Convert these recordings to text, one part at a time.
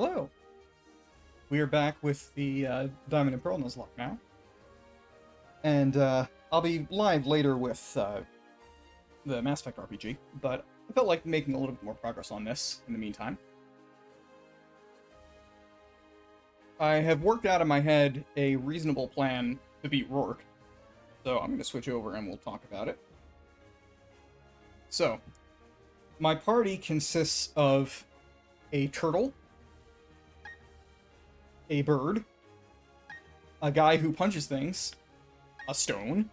Hello. We are back with the Diamond and Pearl Nuzlocke now. And I'll be live later with the Mass Effect RPG, but I felt like making a little bit more progress on this in the meantime. I have worked out in my head a reasonable plan to beat Rourke, so I'm going to switch over and we'll talk about it. So, my party consists of a turtle, a bird, a guy who punches things, a stone,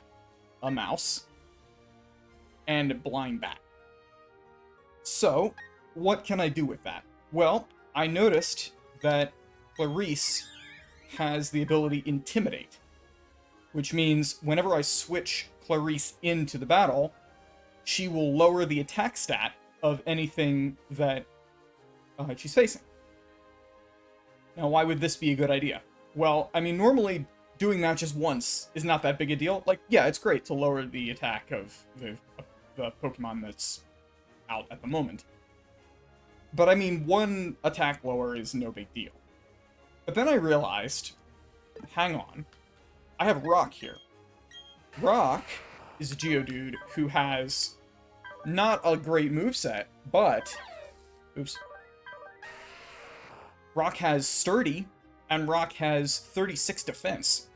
a mouse, and a blind bat. So, what can I do with that? Well, I noticed that Clarice has the ability Intimidate, which means whenever I switch Clarice into the battle, she will lower the attack stat of anything that she's facing. Now, why would this be a good idea? Well, I mean, normally doing that just once is not that big a deal. Like, yeah, it's great to lower the attack of the Pokemon that's out at the moment. But I mean, one attack lower is no big deal. But then I realized, hang on, I have Rock here. Rock is a Geodude who has not a great moveset, but... Oops. Rock has Sturdy, and Rock has 36 defense.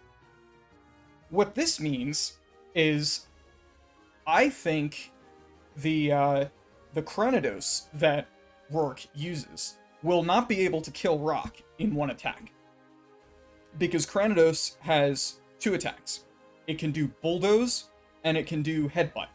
What this means is, I think the Cranidos that Rourke uses will not be able to kill Rock in one attack. Because Cranidos has two attacks. It can do Bulldoze, and it can do Headbutt.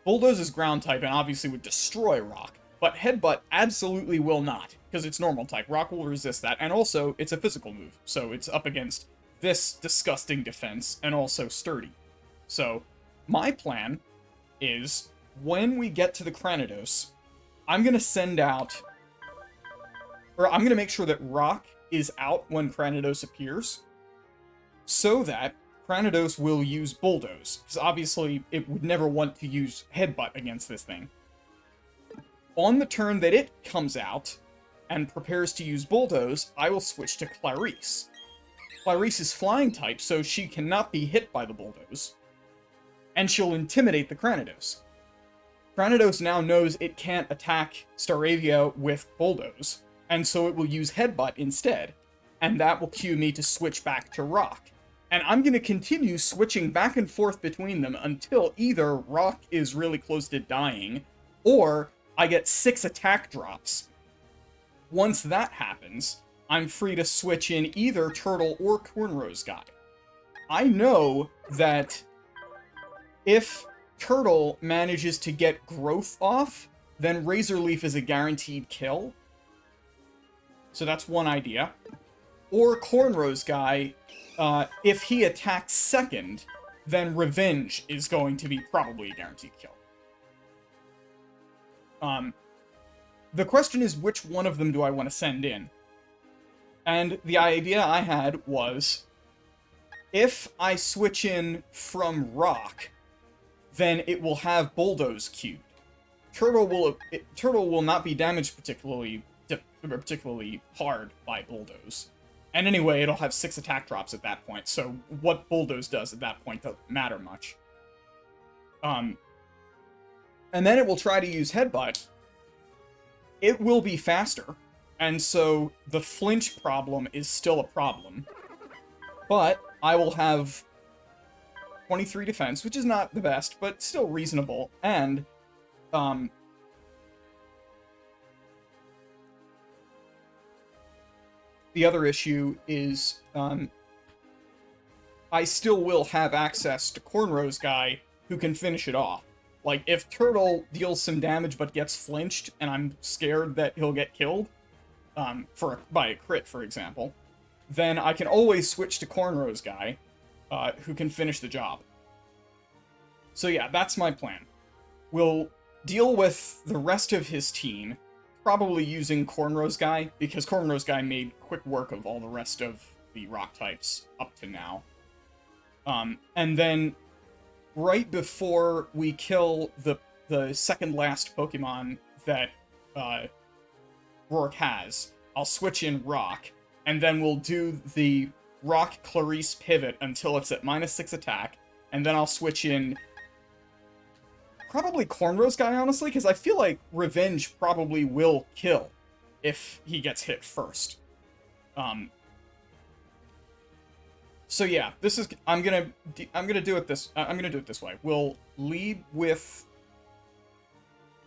Bulldoze is ground type and obviously would destroy Rock, but Headbutt absolutely will not, because it's normal type. Rock will resist that, and also, it's a physical move, so it's up against this disgusting defense, and also Sturdy. So, my plan is, when we get to the Cranidos, I'm gonna send out... Or I'm gonna make sure that Rock is out when Cranidos appears, so that Cranidos will use Bulldoze, because obviously it would never want to use Headbutt against this thing. On the turn that it comes out and prepares to use Bulldoze, I will switch to Clarice. Clarice is flying type, so she cannot be hit by the Bulldoze. And she'll intimidate the Cranidos. Cranidos now knows it can't attack Staravia with Bulldoze, and so it will use Headbutt instead. And that will cue me to switch back to Rock. And I'm going to continue switching back and forth between them until either Rock is really close to dying, or I get 6 attack drops. Once that happens, I'm free to switch in either Turtle or Cornrow's guy. I know that if Turtle manages to get growth off, then Razor Leaf is a guaranteed kill. So that's one idea. Or Cornrow's guy, if he attacks second, then Revenge is going to be probably a guaranteed kill. The question is, which one of them do I want to send in? And the idea I had was, if I switch in from Rock, then it will have Bulldoze queued. Turtle will not be damaged particularly hard by Bulldoze. And anyway, it'll have 6 attack drops at that point, so what Bulldoze does at that point doesn't matter much. And then it will try to use Headbutt. It will be faster, and so the flinch problem is still a problem. But I will have 23 defense, which is not the best, but still reasonable, and the other issue is, I still will have access to Cornrow's guy, who can finish it off. Like, if Turtle deals some damage but gets flinched, and I'm scared that he'll get killed, by a crit, for example, then I can always switch to Cornrow's guy, who can finish the job. So yeah, that's my plan. We'll deal with the rest of his team, probably using Cornrow's guy, because Cornrow's guy made quick work of all the rest of the rock types up to now. And then, right before we kill the second last Pokemon that Rourke has, I'll switch in Rock, and then we'll do the Rock Clarice pivot until it's at -6 attack, and then I'll switch in probably Cornrow's guy, honestly, because I feel like Revenge probably will kill if he gets hit first. So yeah, this is I'm gonna do it this way. We'll lead with.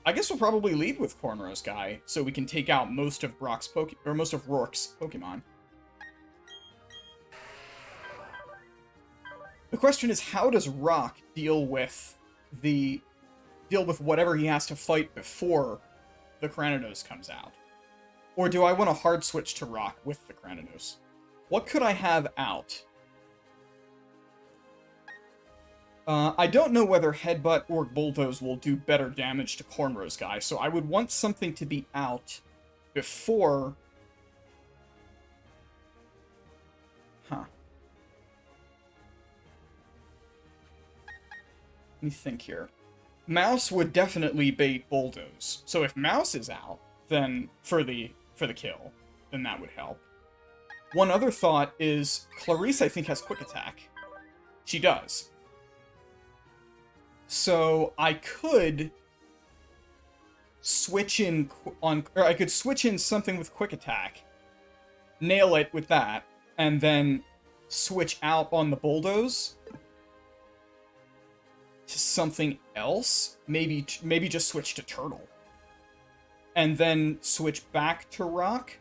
I guess we'll probably lead with Cornrow's guy, so we can take out most of Rourke's Pokemon. The question is, how does Rock deal with whatever he has to fight before the Cranidos comes out? Or do I want a hard switch to Rock with the Cranidos? What could I have out? I don't know whether Headbutt or Bulldoze will do better damage to Cornrow's guy, so I would want something to be out before... Huh. Let me think here. Mouse would definitely bait Bulldoze. So if Mouse is out, then for the kill, then that would help. One other thought is Clarice, I think, has Quick Attack. She does. So I could switch in I could switch in something with Quick Attack, nail it with that, and then switch out on the Bulldoze to something else. Maybe just switch to Turtle. And then switch back to Rock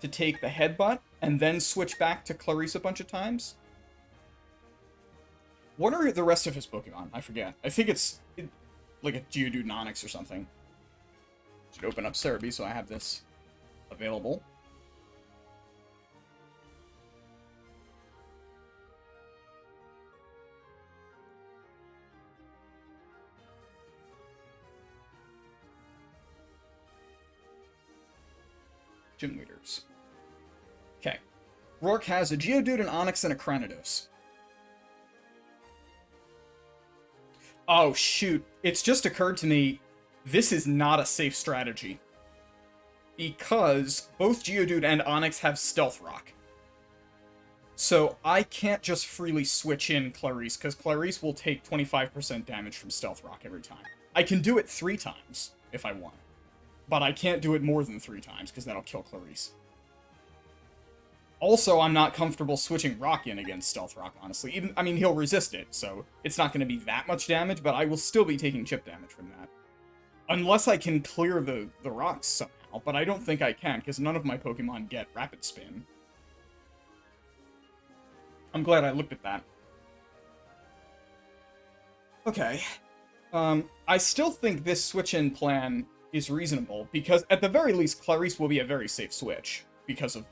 to take the Headbutt, and then switch back to Clarice a bunch of times. What are the rest of his Pokemon? I forget. I think it's like a Geodude and Onix or something. Should open up Cerebi so I have this available. Gym leaders. Okay. Rourke has a Geodude, an Onix, and a Cranidos. Oh, shoot. It's just occurred to me, this is not a safe strategy. Because both Geodude and Onix have Stealth Rock. So I can't just freely switch in Clarice, because Clarice will take 25% damage from Stealth Rock every time. I can do it 3 times, if I want. But I can't do it more than 3 times, because that'll kill Clarice. Also, I'm not comfortable switching Rock in against Stealth Rock, honestly. I mean, he'll resist it, so it's not going to be that much damage, but I will still be taking chip damage from that. Unless I can clear the rocks somehow, but I don't think I can, because none of my Pokemon get Rapid Spin. I'm glad I looked at that. Okay. I still think this switch-in plan is reasonable, because at the very least, Clarice will be a very safe switch, because of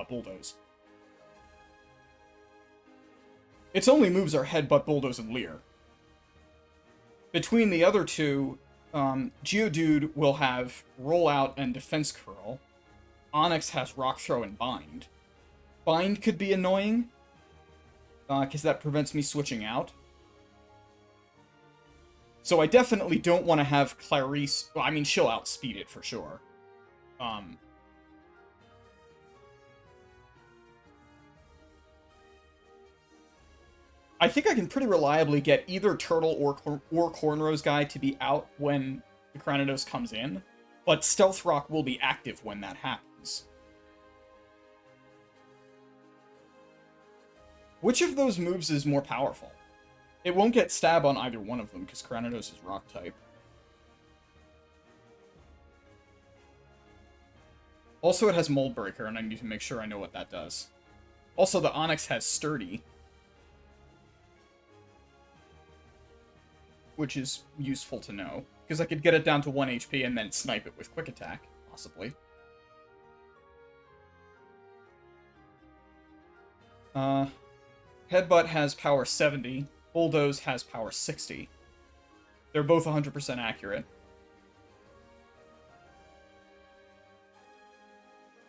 Bulldoze. Its only moves are Headbutt, Bulldoze, and Leer. Between the other two, Geodude will have Rollout and Defense Curl. Onix has Rock Throw and Bind. Bind could be annoying, because that prevents me switching out. So I definitely don't want to have Clarice... Well, I mean, she'll outspeed it for sure. I think I can pretty reliably get either Turtle or Cornrow's guy to be out when the Cranidos comes in, but Stealth Rock will be active when that happens. Which of those moves is more powerful? It won't get Stab on either one of them, because Cranidos is Rock type. Also, it has Mold Breaker, and I need to make sure I know what that does. Also, the Onix has Sturdy, which is useful to know, because I could get it down to 1 HP and then snipe it with Quick Attack, possibly. Headbutt has power 70, Bulldoze has power 60. They're both 100% accurate.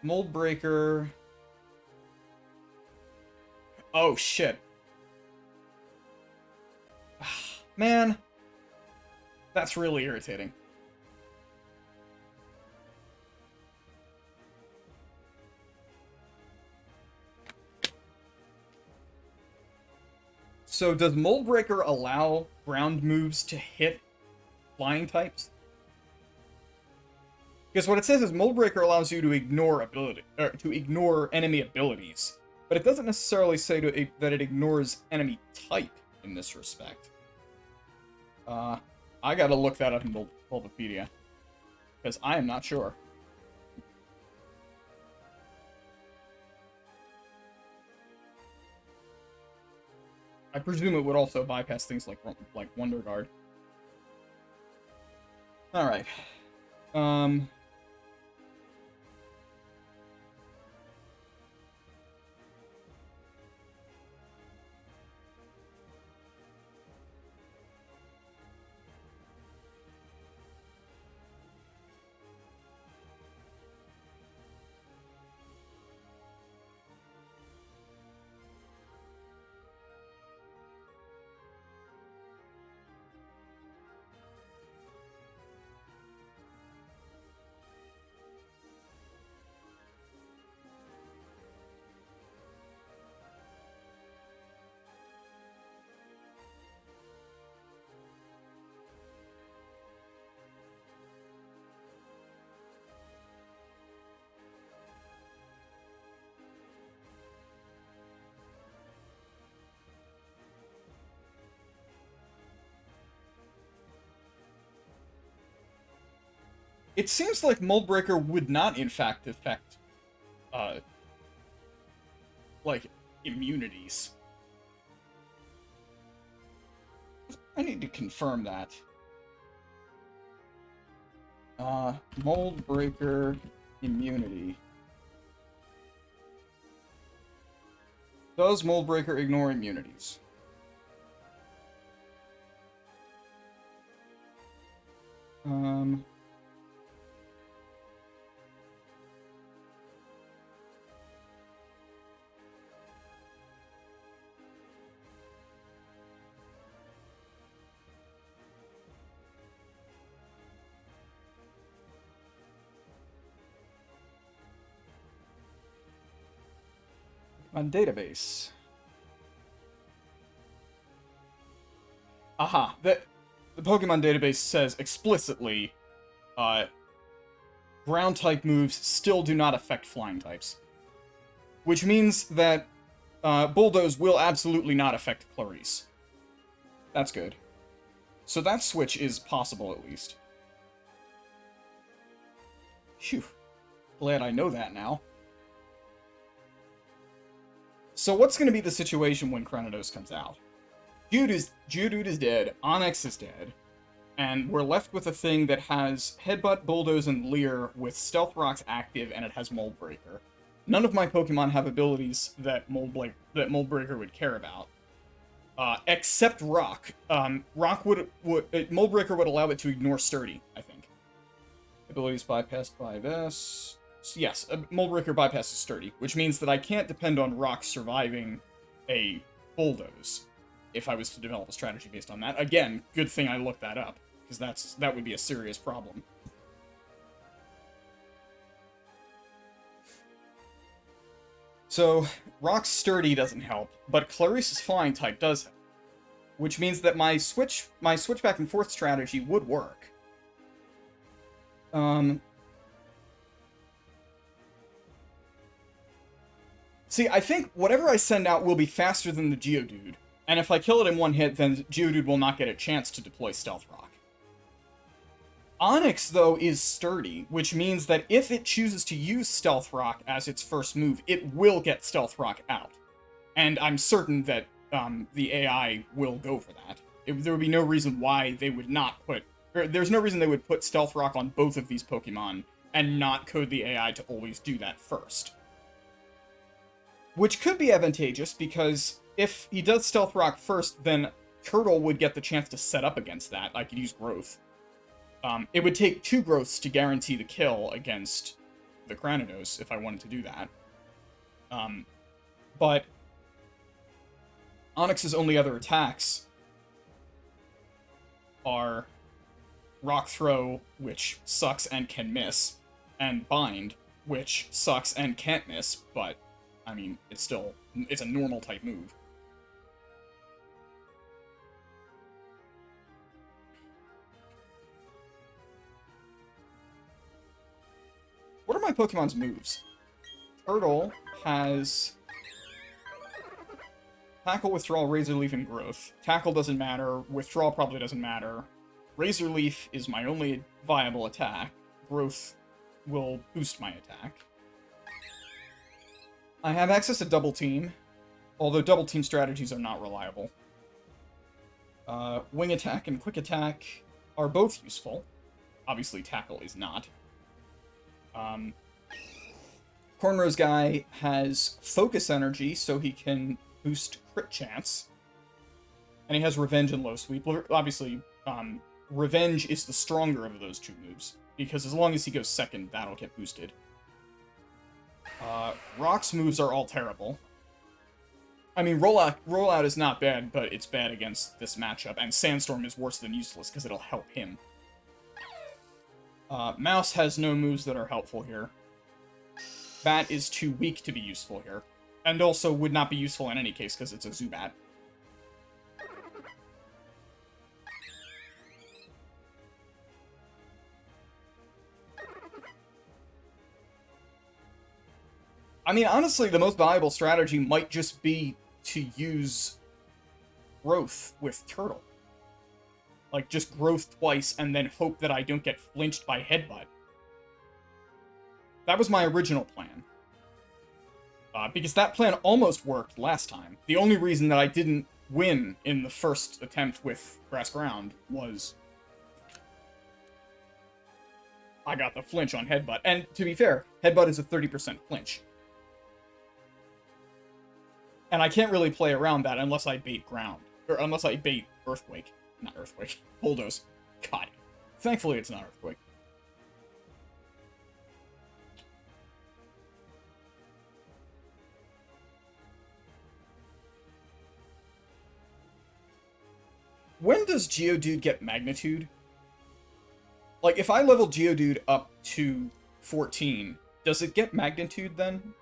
Mold Breaker... Oh, shit. Man. That's really irritating. So does Mold Breaker allow ground moves to hit flying types? Because what it says is Mold Breaker allows you to ignore enemy abilities, but it doesn't necessarily say that it ignores enemy type in this respect. I gotta look that up in Bulbapedia, because I am not sure. I presume it would also bypass things like Wonder Guard. All right. It seems like Mold Breaker would not, in fact, affect, like, immunities. I need to confirm that. Mold Breaker immunity. Does Mold Breaker ignore immunities? On database. Aha, the Pokemon database says explicitly, ground type moves still do not affect flying types. Which means that Bulldoze will absolutely not affect Clarice. That's good. So that switch is possible, at least. Phew. Glad I know that now. So what's going to be the situation when Cranidos comes out? Geodude is dead, Onix is dead, and we're left with a thing that has Headbutt, Bulldoze, and Leer with Stealth Rocks active, and it has Mold Breaker. None of my Pokemon have abilities that Mold Breaker would care about. Except Rock. Mold Breaker would allow it to ignore Sturdy, I think. Abilities bypassed by this. Yes, Mold Breaker bypasses Sturdy, which means that I can't depend on Rock surviving a Bulldoze if I was to develop a strategy based on that. Again, good thing I looked that up, because that would be a serious problem. So, Rock's Sturdy doesn't help, but Clarice's Flying type does help, which means that my switch back and forth strategy would work. See, I think whatever I send out will be faster than the Geodude, and if I kill it in one hit, then Geodude will not get a chance to deploy Stealth Rock. Onix, though, is sturdy, which means that if it chooses to use Stealth Rock as its first move, it will get Stealth Rock out. And I'm certain that the AI will go for that. There would be no reason why they would not put... There's no reason they would put Stealth Rock on both of these Pokemon and not code the AI to always do that first. Which could be advantageous, because if he does Stealth Rock first, then Turtle would get the chance to set up against that. I could use Growth. It would take 2 Growths to guarantee the kill against the Cranidos, if I wanted to do that. But Onix's only other attacks are Rock Throw, which sucks and can miss, and Bind, which sucks and can't miss, but, I mean, it's a normal type move. my Pokemon's moves. Turtle has Tackle, Withdrawal, Razor Leaf, and Growth. Tackle doesn't matter. Withdrawal probably doesn't matter. Razor Leaf is my only viable attack. Growth will boost my attack. I have access to Double Team, although Double Team strategies are not reliable. Wing Attack and Quick Attack are both useful. Obviously, Tackle is not. Cornrow's guy has Focus Energy, so he can boost crit chance. And he has Revenge and Low Sweep. Obviously, Revenge is the stronger of those two moves, because as long as he goes second, that'll get boosted. Rock's moves are all terrible. I mean, Rollout is not bad, but it's bad against this matchup, and Sandstorm is worse than useless, because it'll help him. Mouse has no moves that are helpful here. Bat is too weak to be useful here, and also would not be useful in any case, because it's a Zubat. I mean, honestly, the most valuable strategy might just be to use Growth with Turtle. Like, just Growth twice, and then hope that I don't get flinched by Headbutt. That was my original plan. Because that plan almost worked last time. The only reason that I didn't win in the first attempt with Grass Ground was I got the flinch on Headbutt. And, to be fair, Headbutt is a 30% flinch. And I can't really play around that unless I bait Ground. Or unless I bait Earthquake. Not Earthquake. Bulldoze. God. Thankfully it's not Earthquake. When does Geodude get Magnitude? Like, if I level Geodude up to 14, does it get Magnitude then?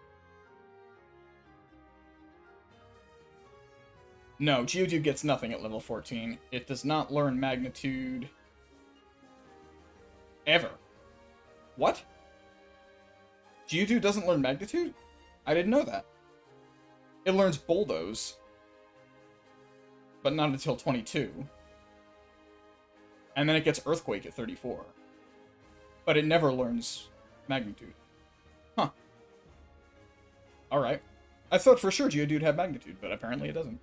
No, Geodude gets nothing at level 14. It does not learn Magnitude ever. What? Geodude doesn't learn Magnitude? I didn't know that. It learns Bulldoze, but not until 22. And then it gets Earthquake at 34. But it never learns Magnitude. Huh. Alright. I thought for sure Geodude had Magnitude, but apparently it doesn't.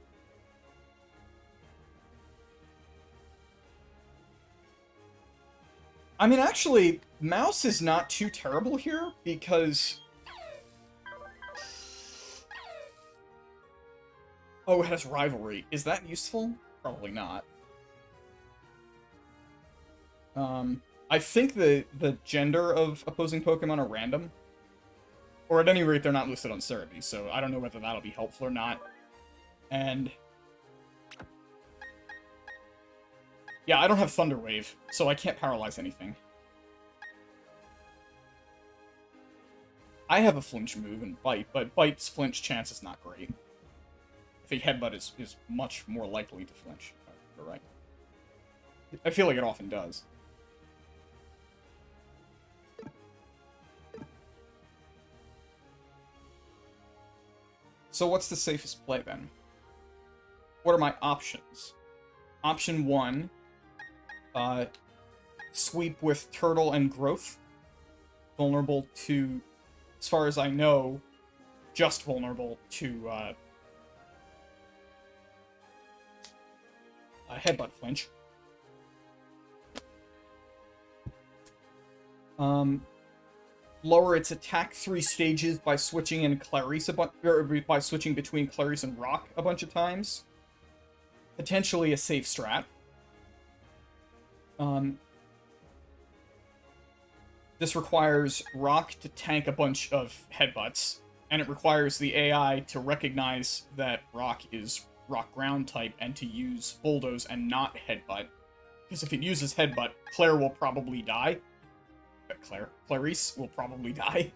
I mean, actually, Mouse is not too terrible here, because... Oh, it has Rivalry. Is that useful? Probably not. I think the gender of opposing Pokemon are random. Or at any rate, they're not listed on Cerebi, so I don't know whether that'll be helpful or not. And... yeah, I don't have Thunder Wave, so I can't paralyze anything. I have a flinch move and Bite, but Bite's flinch chance is not great. I think Headbutt is much more likely to flinch. You're right. I feel like it often does. So what's the safest play, then? What are my options? Option 1... sweep with Turtle and Growth. Vulnerable to, as far as I know, just vulnerable to, a Headbutt flinch. Lower its attack 3 stages by switching in Clarice by switching between Clarice and Rock a bunch of times. Potentially a safe strat. This requires Rock to tank a bunch of Headbutts, and it requires the AI to recognize that Rock is Rock Ground type and to use Bulldoze and not Headbutt. Because if it uses Headbutt, Claire will probably die. Clarice will probably die.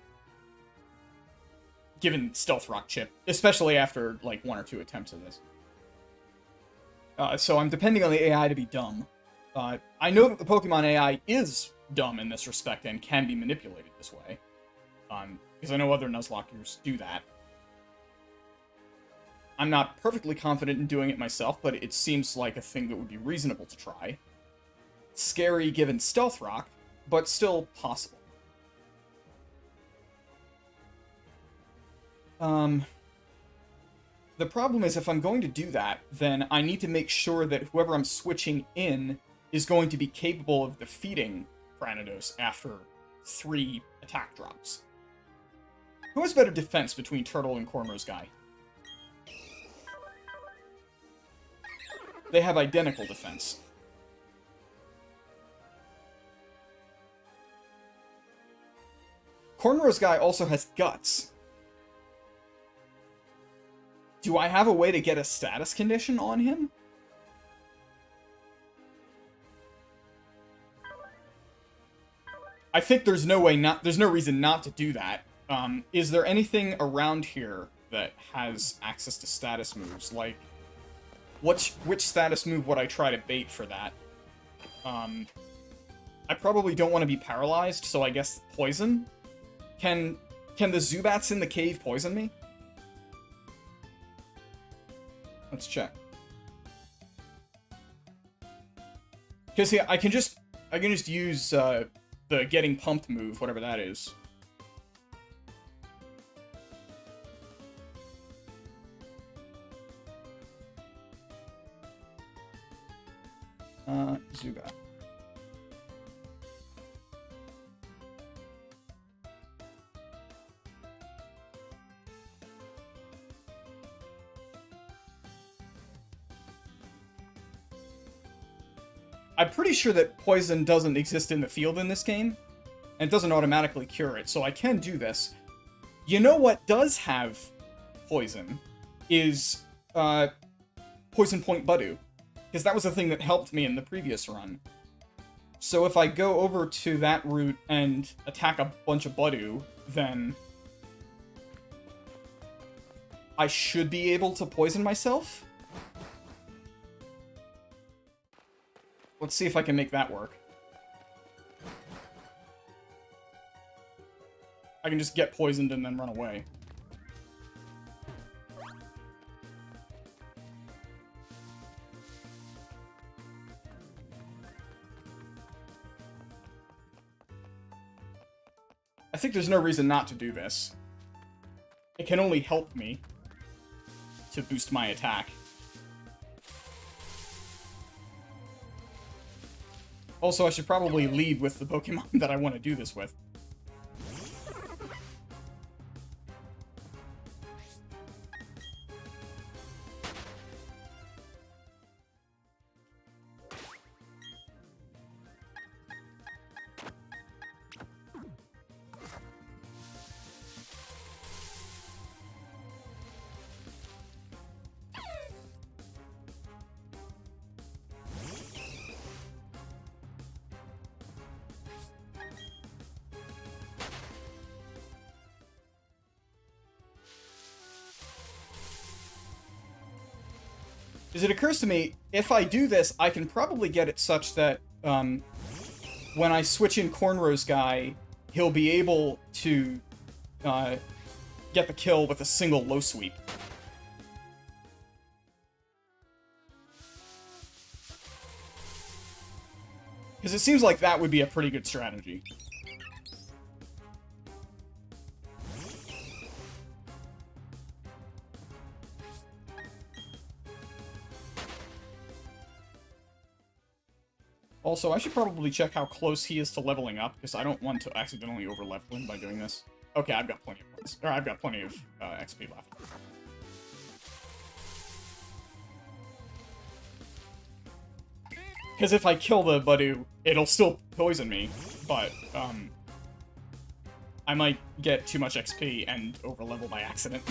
Given Stealth Rock Chip, especially after, like, 1 or 2 attempts of this. So I'm depending on the AI to be dumb. I know that the Pokemon AI is dumb in this respect and can be manipulated this way. because I know other Nuzlockers do that. I'm not perfectly confident in doing it myself, but it seems like a thing that would be reasonable to try. Scary given Stealth Rock, but still possible. The problem is, if I'm going to do that, then I need to make sure that whoever I'm switching in is going to be capable of defeating Granados after 3 attack drops. Who has better defense between Turtle and Cornrow's guy? They have identical defense. Cornrow's guy also has guts. Do I have a way to get a status condition on him? I think there's no reason not to do that. Is there anything around here that has access to status moves? Like, which status move would I try to bait for that? I probably don't want to be paralyzed, so I guess poison? Can the Zubats in the cave poison me? Let's check. Because yeah, I can just use the getting pumped move, whatever that is. Zubat. I'm pretty sure that poison doesn't exist in the field in this game, and it doesn't automatically cure it, so I can do this. You know what does have poison is Poison Point Budu, because that was the thing that helped me in the previous run. So if I go over to that route and attack a bunch of Budu, then I should be able to poison myself. Let's see if I can make that work. I can just get poisoned and then run away. I think there's no reason not to do this. It can only help me to boost my attack. Also, I should probably lead with the Pokemon that I want to do this with. Because it occurs to me, if I do this, I can probably get it such that when I switch in Cornrow's guy, he'll be able to get the kill with a single low sweep. Because it seems like that would be a pretty good strategy. Also, I should probably check how close he is to leveling up, because I don't want to accidentally over-level him by doing this. Okay, I've got plenty of points. Or I've got plenty of XP left. Because if I kill the Budu, it'll still poison me, but I might get too much XP and over-level by accident.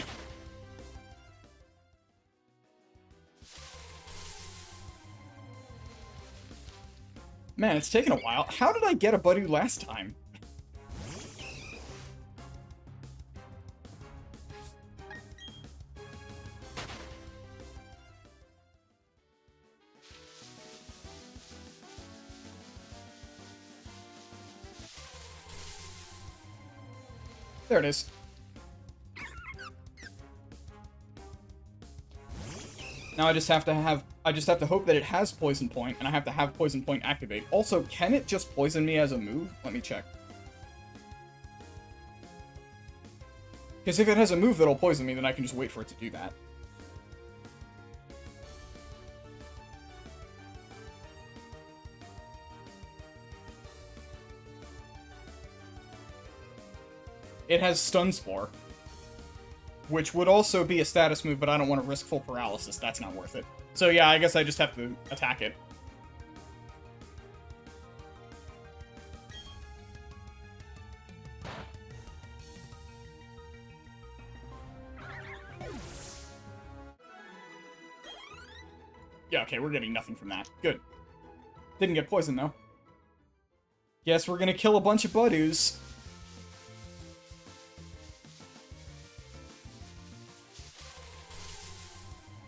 Man, it's taken a while. How did I get a Budu last time? There it is. Now I just have to hope that it has Poison Point, and I have to have Poison Point activate. Also, can it just poison me as a move? Let me check. Because if it has a move that'll poison me, then I can just wait for it to do that. It has Stun Spore, which would also be a status move, but I don't want to risk full paralysis. That's not worth it. So yeah, I guess I just have to attack it. Yeah, okay, we're getting nothing from that. Good. Didn't get poisoned, though. Guess we're gonna kill a bunch of Budoos.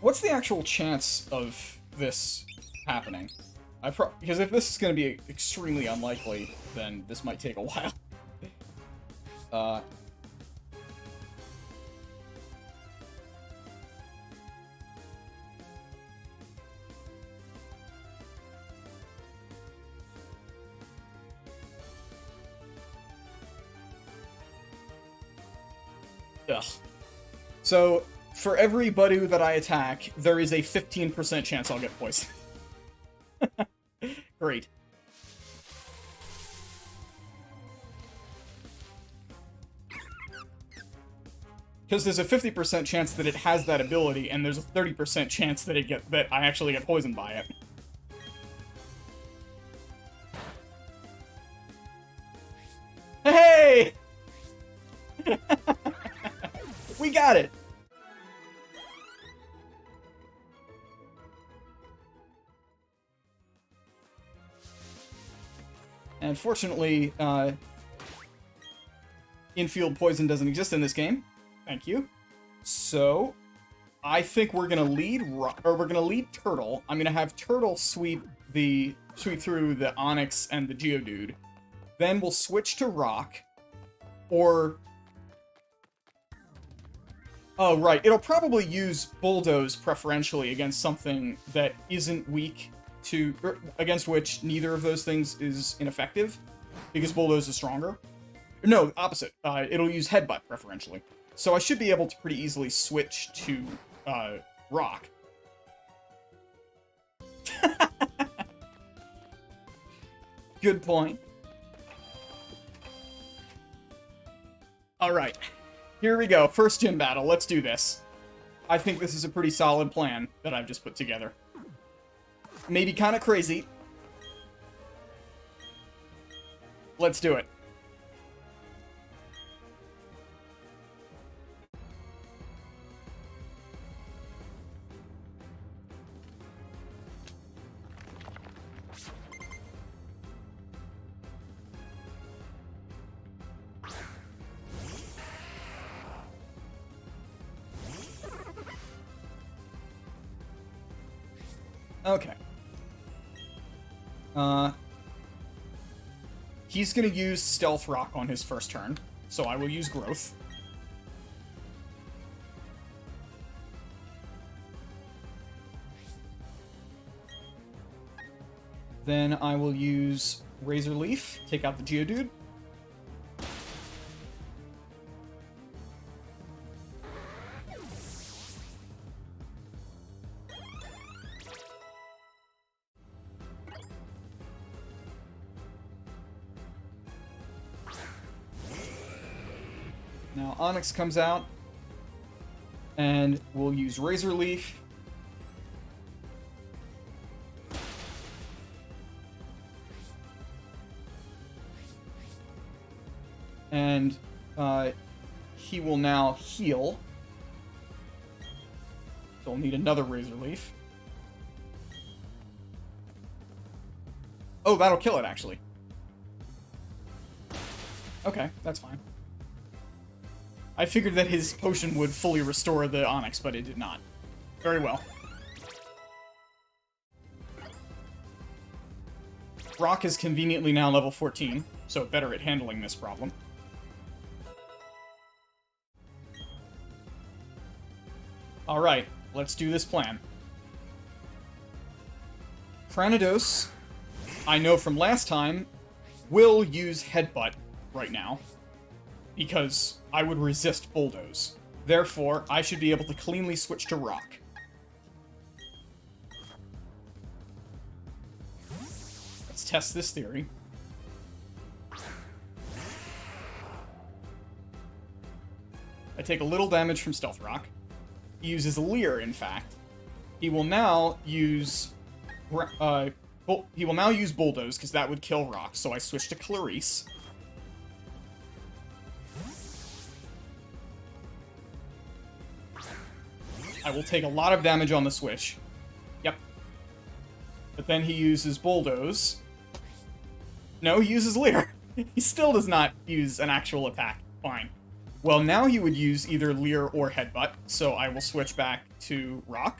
What's the actual chance of this happening? Because if this is going to be extremely unlikely, then this might take a while. Ugh. So, for every Budoo that I attack, there is a 15% chance I'll get poisoned. Great. Because there's a 50% chance that it has that ability, and there's a 30% chance that I actually get poisoned by it. Hey! We got it! And fortunately, infield poison doesn't exist in this game. Thank you. So, I think we're gonna lead Turtle. I'm gonna have Turtle sweep through the Onyx and the Geodude. Then we'll switch to Rock, or oh right, it'll probably use Bulldoze preferentially against something that isn't weak to, against which neither of those things is ineffective, because Bulldoze is stronger. No, opposite. It'll use Headbutt preferentially. So I should be able to pretty easily switch to Rock. Good point. Alright. Here we go. First gym battle. Let's do this. I think this is a pretty solid plan that I've just put together. Maybe kind of crazy. Let's do it. Okay. He's gonna use Stealth Rock on his first turn, so I will use Growth. Then I will use Razor Leaf, take out the Geodude. Now Onyx comes out, and we'll use Razor Leaf. And he will now heal. So we'll need another Razor Leaf. Oh, that'll kill it, actually. Okay, that's fine. I figured that his potion would fully restore the Onyx, but it did not. Very well. Rock is conveniently now level 14, so better at handling this problem. Alright, let's do this plan. Cranidos, I know from last time, will use Headbutt right now, because I would resist Bulldoze. Therefore, I should be able to cleanly switch to Rock. Let's test this theory. I take a little damage from Stealth Rock. He uses Leer, in fact. He will now use... he will now use Bulldoze, because that would kill Rock, so I switch to Clarice. I will take a lot of damage on the switch. Yep. But then he uses Bulldoze. No, he uses Leer. He still does not use an actual attack. Fine. Well, now he would use either Leer or Headbutt, so I will switch back to Rock.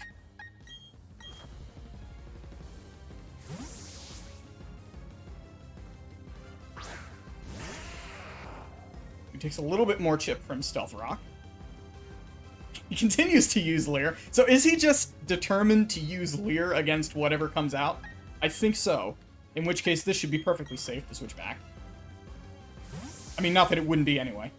He takes a little bit more chip from Stealth Rock. He continues to use Leer. So is he just determined to use Leer against whatever comes out? I think so. In which case, this should be perfectly safe to switch back. I mean, not that it wouldn't be anyway.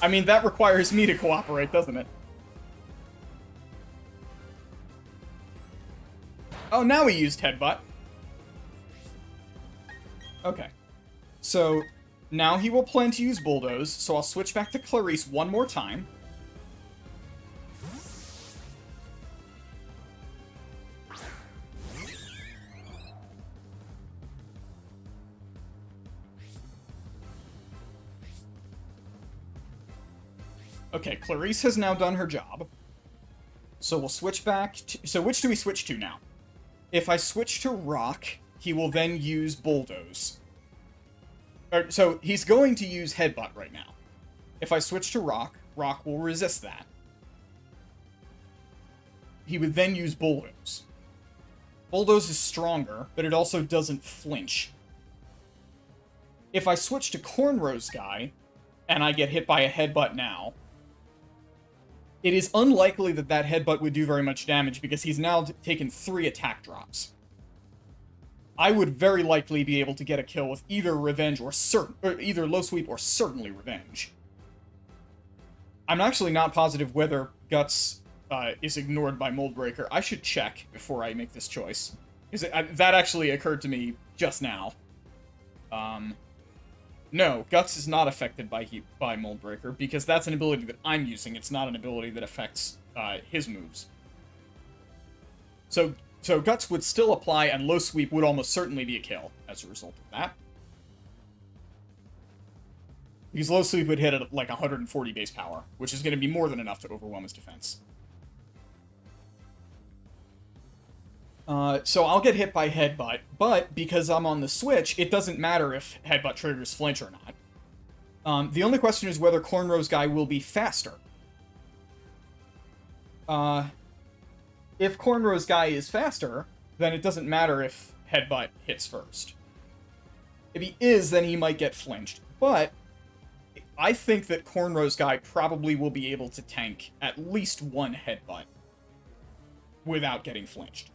I mean, that requires me to cooperate, doesn't it? Oh, now he used Headbutt. Okay. So, now he will plan to use Bulldoze, so I'll switch back to Clarice one more time. Okay, Clarice has now done her job. So we'll switch back to... So which do we switch to now? If I switch to Rock, he will then use Bulldoze. So he's going to use Headbutt right now. If I switch to Rock, Rock will resist that. He would then use Bulldoze. Bulldoze is stronger, but it also doesn't flinch. If I switch to Cornrow's guy, and I get hit by a Headbutt now, it is unlikely that that Headbutt would do very much damage because he's now taken 3 attack drops. I would very likely be able to get a kill with either Revenge or either Low Sweep or certainly Revenge. I'm actually not positive whether Guts is ignored by Moldbreaker. I should check before I make this choice. That actually occurred to me just now. No, Guts is not affected by Moldbreaker, because that's an ability that I'm using. It's not an ability that affects his moves. So Guts would still apply, and Low Sweep would almost certainly be a kill as a result of that. Because Low Sweep would hit at like 140 base power, which is going to be more than enough to overwhelm his defense. So I'll get hit by Headbutt, but because I'm on the switch, it doesn't matter if Headbutt triggers flinch or not. The only question is whether Cornrow's guy will be faster. If Cornrow's guy is faster, then it doesn't matter if Headbutt hits first. If he is, then he might get flinched. But I think that Cornrow's guy probably will be able to tank at least one Headbutt without getting flinched.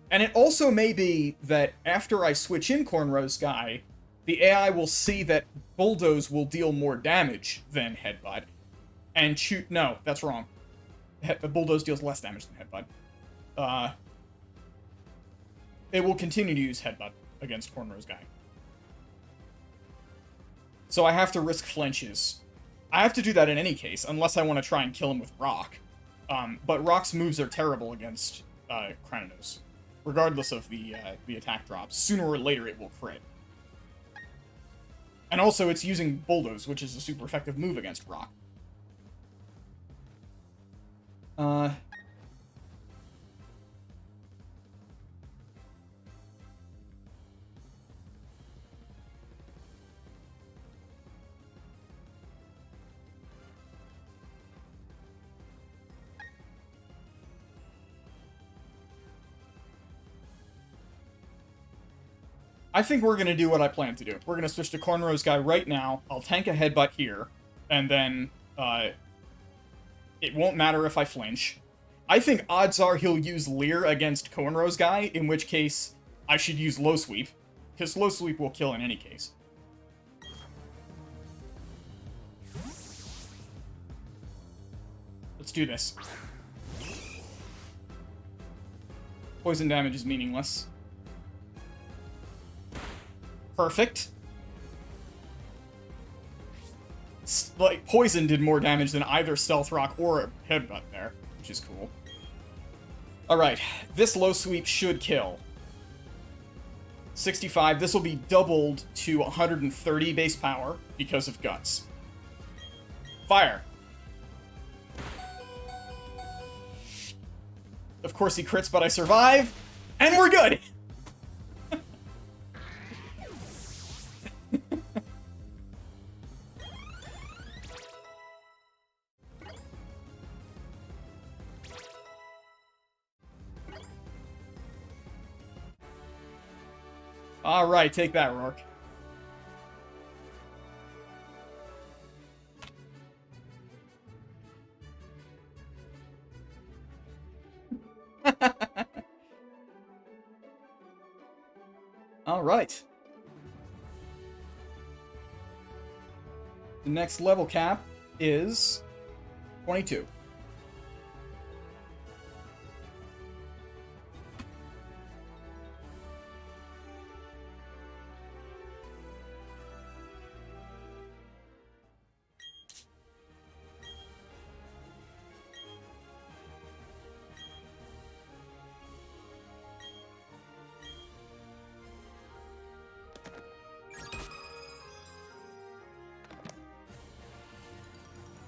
And it also may be that after I switch in Cornrow's guy, the AI will see that Bulldoze will deal more damage than Headbutt, and shoot... No, that's wrong. Bulldoze deals less damage than Headbutt. It will continue to use Headbutt against Cornrow's guy. So I have to risk flinches. I have to do that in any case, unless I want to try and kill him with Rock. But Rock's moves are terrible against Cranidos. Regardless of the attack drops, sooner or later it will crit. And also, it's using Bulldoze, which is a super effective move against Rock. I think we're going to do what I plan to do. We're going to switch to Cornrow's Guy right now. I'll tank a headbutt here, and then it won't matter if I flinch. I think odds are he'll use Leer against Cornrow's Guy, in which case I should use Low Sweep, because Low Sweep will kill in any case. Let's do this. Poison damage is meaningless. Perfect. Like, poison did more damage than either Stealth Rock or Headbutt there, which is cool. Alright, this Low Sweep should kill. 65, this will be doubled to 130 base power because of Guts. Fire! Of course he crits, but I survive, and we're good! Alright, take that, Rourke. Alright. The next level cap is 22.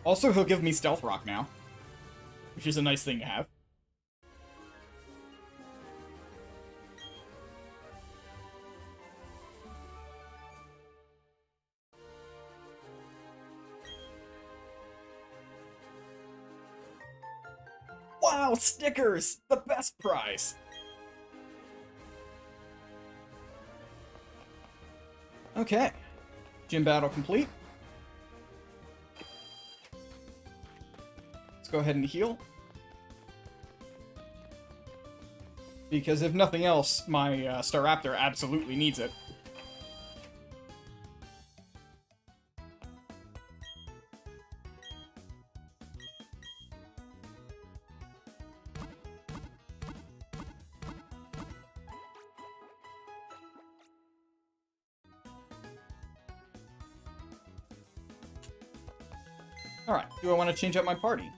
Also, he'll give me Stealth Rock now, which is a nice thing to have. Wow, stickers! The best prize! Okay. Gym battle complete. Go ahead and heal. Because if nothing else, my Staraptor absolutely needs it. Alright, do I want to change up my party?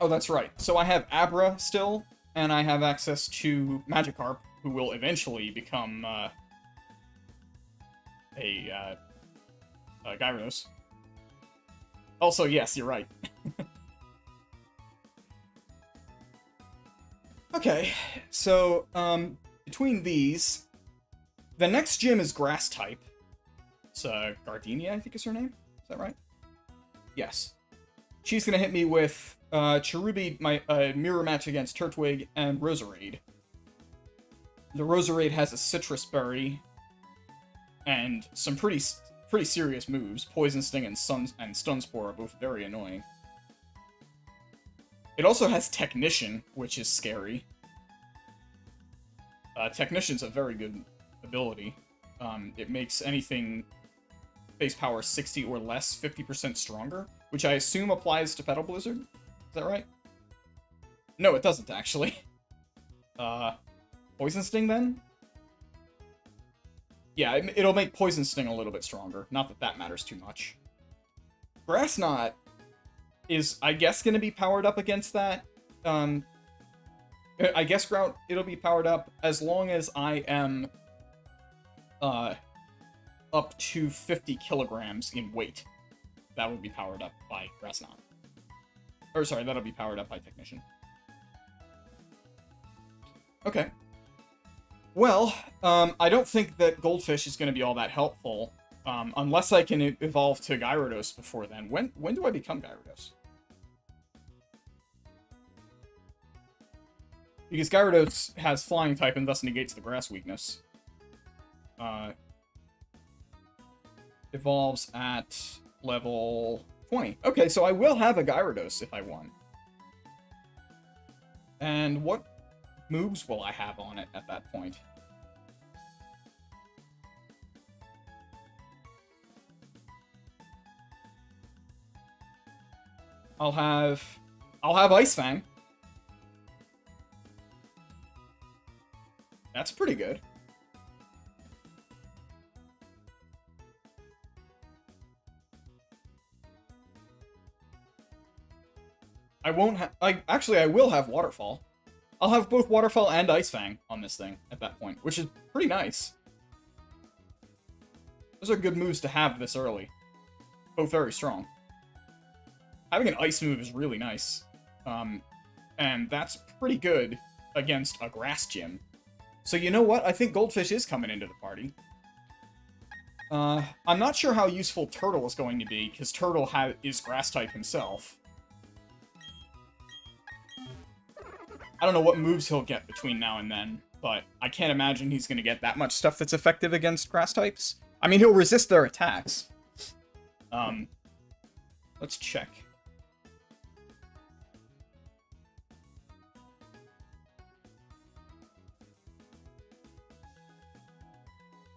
Oh, that's right. So I have Abra still, and I have access to Magikarp, who will eventually become a Gyarados. Also, yes, you're right. Okay, so between these, the next gym is Grass type. It's Gardenia, I think is her name. Is that right? Yes. She's gonna hit me with Cherubi, my mirror match against Turtwig, and Roserade. The Roserade has a Citrus Berry and some pretty serious moves. Poison Sting and Stun Spore are both very annoying. It also has Technician, which is scary. Technician's a very good ability. It makes anything base power 60 or less 50% stronger, which I assume applies to Petal Blizzard. Is that right? No, it doesn't, actually. Poison Sting, then? Yeah, it'll make Poison Sting a little bit stronger. Not that that matters too much. Grass Knot is, I guess, going to be powered up against that. I guess it'll be powered up as long as I am up to 50 kilograms in weight. That will be powered up by Grass Knot. Or, sorry, that'll be powered up by Technician. Okay. Well, I don't think that Goldfish is going to be all that helpful, unless I can evolve to Gyarados before then. When do I become Gyarados? Because Gyarados has flying type and thus negates the grass weakness. Evolves at level 20. Okay, so I will have a Gyarados if I want. And what moves will I have on it at that point? I'll have Ice Fang. That's pretty good. I won't have... Actually, I will have Waterfall. I'll have both Waterfall and Ice Fang on this thing at that point, which is pretty nice. Those are good moves to have this early. Both very strong. Having an Ice move is really nice. And that's pretty good against a Grass Gym. So you know what? I think Goldfish is coming into the party. I'm not sure how useful Turtle is going to be, because Turtle is Grass-type himself. I don't know what moves he'll get between now and then, but I can't imagine he's going to get that much stuff that's effective against Grass-types. I mean, he'll resist their attacks. Let's check.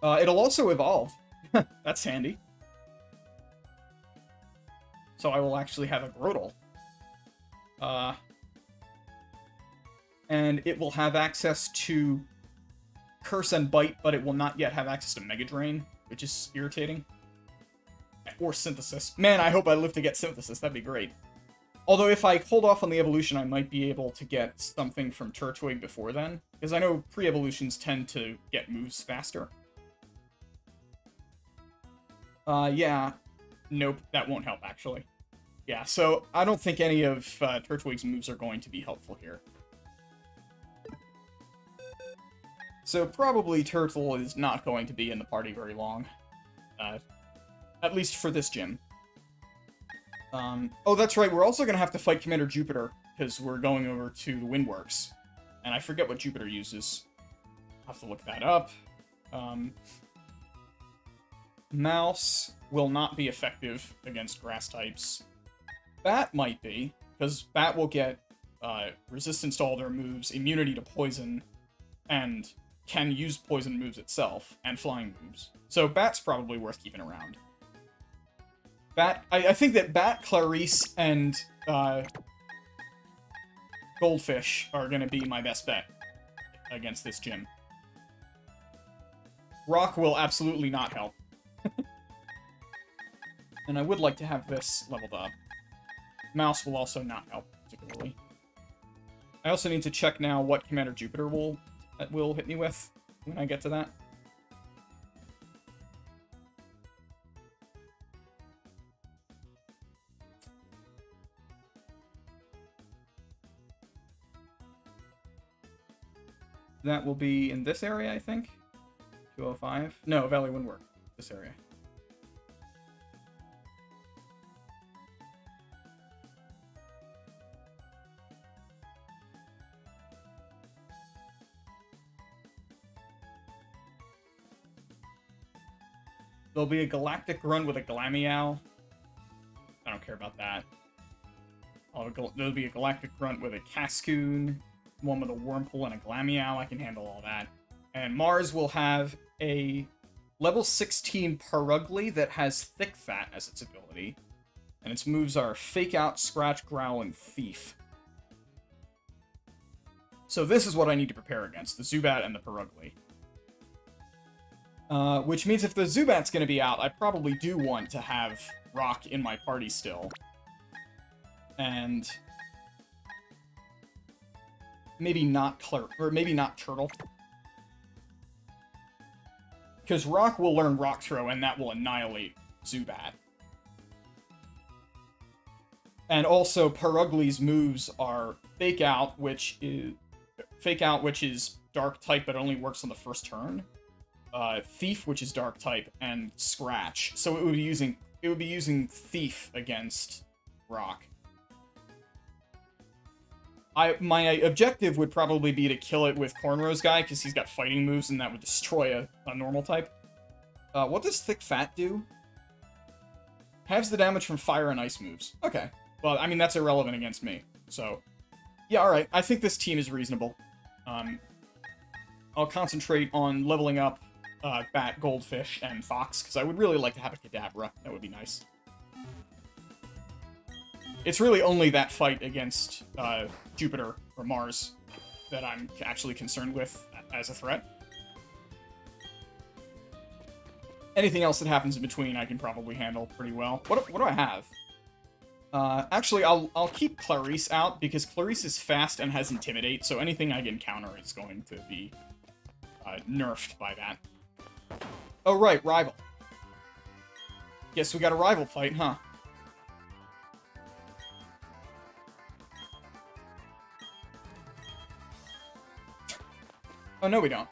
It'll also evolve. That's handy. So I will actually have a Grotle. And it will have access to Curse and Bite, but it will not yet have access to Mega Drain, which is irritating. Or Synthesis. Man, I hope I live to get Synthesis. That'd be great. Although if I hold off on the evolution, I might be able to get something from Turtwig before then. Because I know pre-evolutions tend to get moves faster. Yeah. Nope, that won't help, actually. Yeah, so I don't think any of Turtwig's moves are going to be helpful here. So probably Turtle is not going to be in the party very long. At least for this gym. Oh, that's right, we're also going to have to fight Commander Jupiter, because we're going over to the Windworks. And I forget what Jupiter uses. I'll have to look that up. Mouse will not be effective against grass types. Bat might be, because Bat will get resistance to all their moves, immunity to poison, and can use poison moves itself, and flying moves. So Bat's probably worth keeping around. Bat, I think that Bat, Clarice, and Goldfish are going to be my best bet against this gym. Rock will absolutely not help. And I would like to have this leveled up. Mouse will also not help, particularly. I also need to check now what Commander Jupiter will hit me with when I get to that. That will be in this area, I think. 205. No, Valley Windward. This area. There'll be a Galactic Grunt with a Glameow. I don't care about that. There'll be a Galactic Grunt with a Cascoon, one with a Wurmple and a Glameow. I can handle all that. And Mars will have a level 16 Purugly that has Thick Fat as its ability. And its moves are Fake Out, Scratch, Growl, and Thief. So this is what I need to prepare against, the Zubat and the Purugly. Which means if the Zubat's going to be out, I probably do want to have Rock in my party still. And maybe not Turtle. Because Rock will learn Rock Throw, and that will annihilate Zubat. And also, moves are Fake Out, which is Dark type, but only works on the first turn. Thief, which is Dark type, and Scratch. So it would be using Thief against Rock. My objective would probably be to kill it with Cornrow's guy, because he's got fighting moves, and that would destroy a normal type. What does Thick Fat do? Halves the damage from fire and ice moves. Okay. Well, I mean, that's irrelevant against me. So, yeah, alright. I think this team is reasonable. I'll concentrate on leveling up Bat, Goldfish, and Fox, because I would really like to have a Kadabra. That would be nice. It's really only that fight against Jupiter or Mars that I'm actually concerned with as a threat. Anything else that happens in between, I can probably handle pretty well. What do I have? Actually, I'll keep Clarice out, because Clarice is fast and has Intimidate, so anything I can counter is going to be nerfed by that. Oh, right, Rival. Guess we got a rival fight, huh? Oh, no, we don't.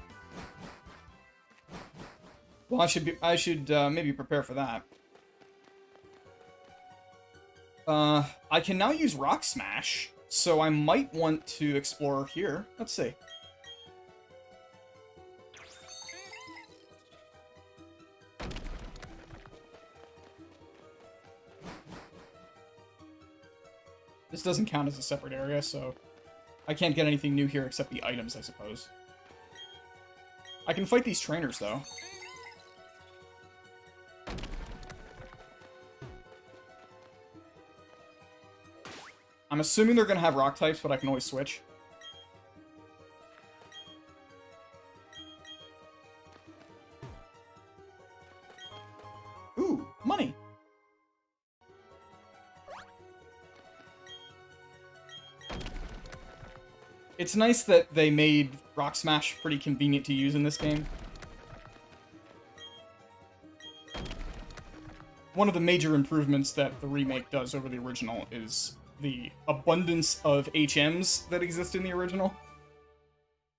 Well, I should maybe prepare for that. I can now use Rock Smash, so I might want to explore here. Let's see. This doesn't count as a separate area, so I can't get anything new here except the items, I suppose. I can fight these trainers, though. I'm assuming they're gonna have rock types, but I can always switch. Ooh, money! It's nice that they made Rock Smash pretty convenient to use in this game. One of the major improvements that the remake does over the original is the abundance of HMs that exist in the original.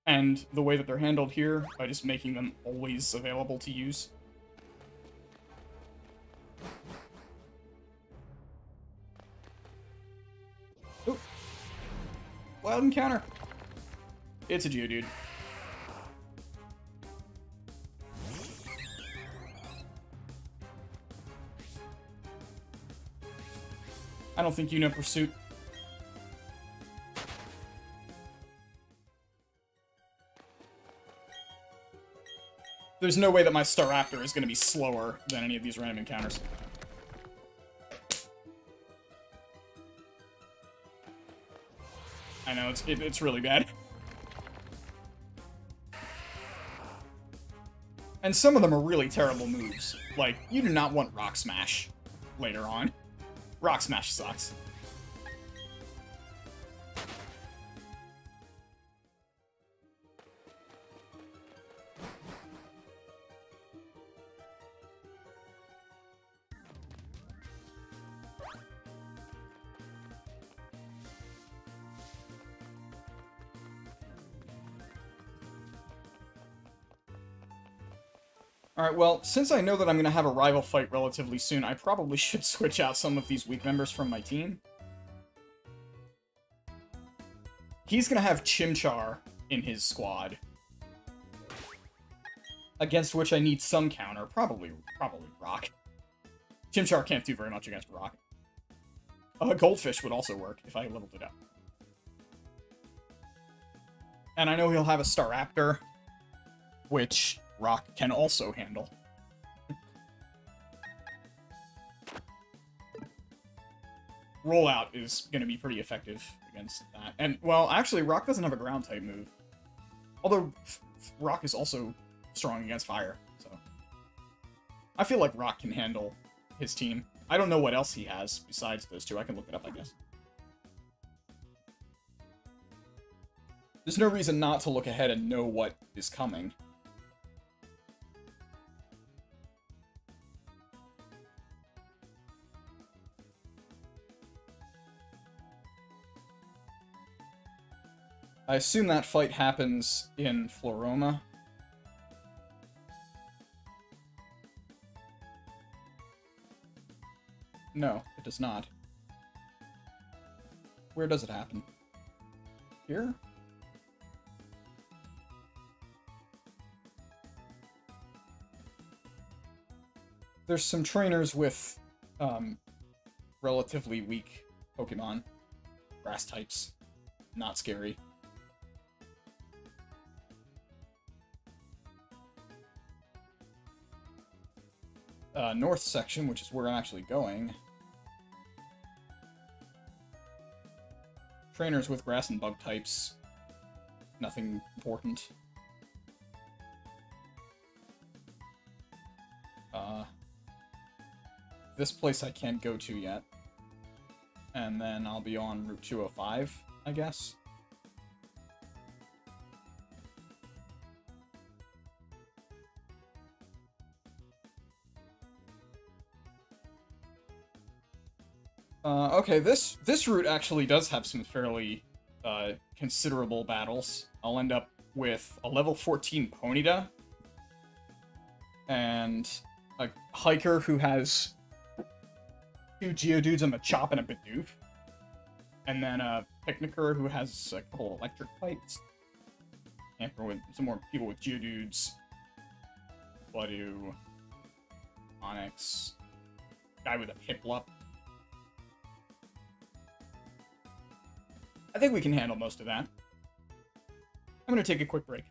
And the way that they're handled here, by just making them always available to use. Ooh. Wild encounter. It's a Geodude. I don't think you know Pursuit. There's no way that my Staraptor is going to be slower than any of these random encounters. I know, it's really bad. And some of them are really terrible moves. Like, you do not want Rock Smash later on. Rock Smash sucks. Alright, well, since I know that I'm going to have a rival fight relatively soon, I probably should switch out some of these weak members from my team. He's going to have Chimchar in his squad, against which I need some counter, probably Rock. Chimchar can't do very much against Rock. Goldfish would also work if I leveled it up. And I know he'll have a Staraptor, which Rock can also handle. Rollout is going to be pretty effective against that. And, well, actually, Rock doesn't have a ground-type move. Although, Rock is also strong against fire, so... I feel like Rock can handle his team. I don't know what else he has besides those two. I can look it up, I guess. There's no reason not to look ahead and know what is coming. I assume that fight happens in Floroma. No, it does not. Where does it happen? here. There's some trainers with relatively weak Pokemon. Grass types. Not scary. North section, which is where I'm actually going. Trainers with grass and bug types. Nothing important. This place I can't go to yet. And then I'll be on Route 205, I guess. Okay, this route actually does have some fairly considerable battles. I'll end up with a level 14 Ponyta, and a hiker who has 2 Geodudes, a Machop, and a Bidoof. And then a Picnicker who has a couple electric fights. And with some more people with Geodudes. Bloodu, Onyx, guy with a Piplup. I think we can handle most of that. I'm gonna take a quick break.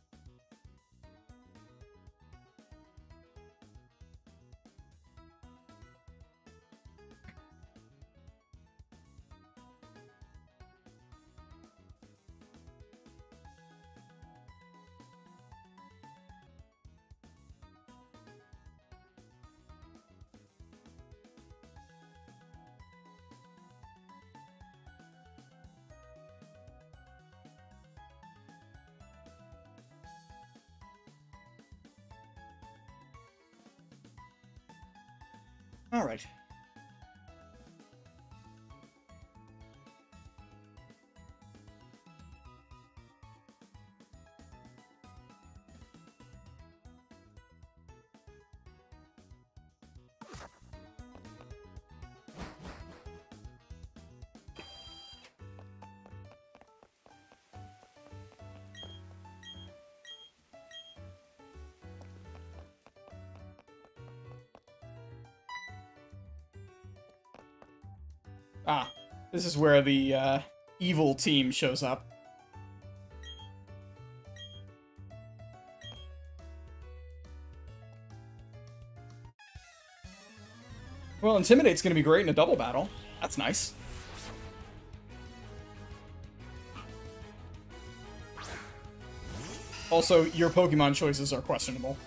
All right. Ah, this is where the evil team shows up. Well, Intimidate's gonna be great in a double battle. That's nice. Also, your Pokemon choices are questionable.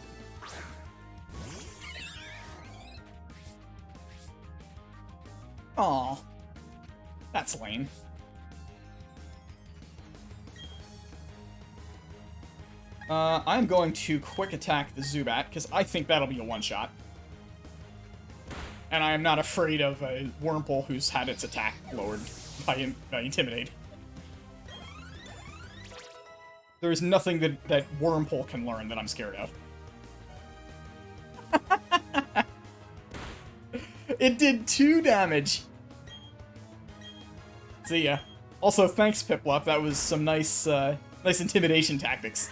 Aw. That's lame. I'm going to quick attack the Zubat, because I think that'll be a one-shot. And I am not afraid of a Wurmple who's had its attack lowered by Intimidate. There is nothing that Wurmple can learn that I'm scared of. It did 2 damage! See ya. Also, thanks, Piplup. That was some nice, nice intimidation tactics.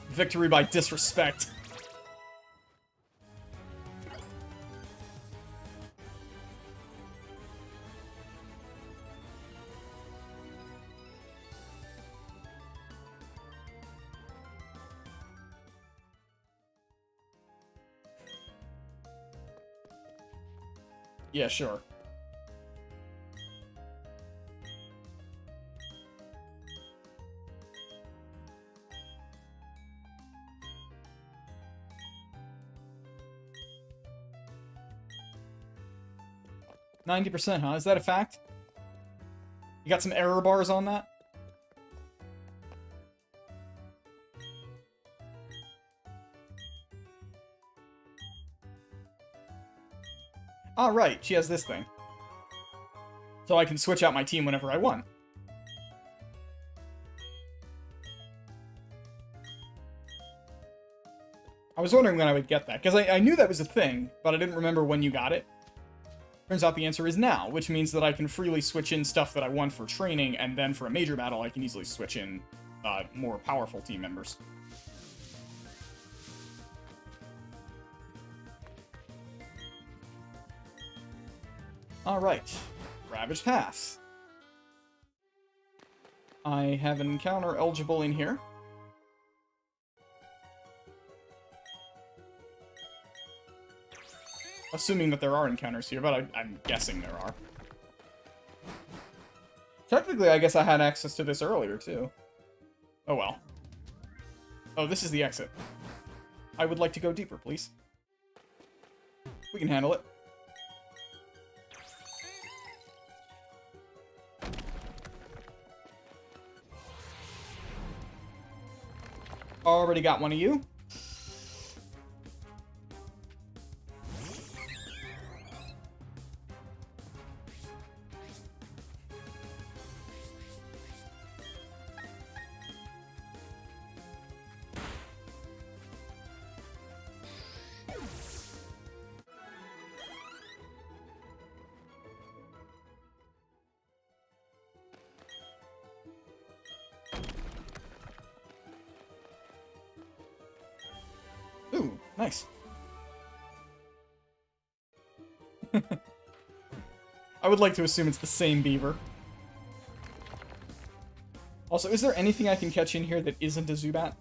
Victory by disrespect. Yeah, sure. %, huh? Is that a fact? You got some error bars on that? Ah, right. She has this thing. So I can switch out my team whenever I want. I was wondering when I would get that, because I knew that was a thing, but I didn't remember when you got it. Turns out the answer is now, which means that I can freely switch in stuff that I want for training, and then for a major battle, I can easily switch in more powerful team members. Alright. Ravage Path. I have an encounter eligible in here. Assuming that there are encounters here, but I'm guessing there are. Technically, I guess I had access to this earlier, too. Oh well. Oh, this is the exit. I would like to go deeper, please. We can handle it. Already got one of you. Ooh, nice. I would like to assume it's the same beaver. Also, is there anything I can catch in here that isn't a Zubat?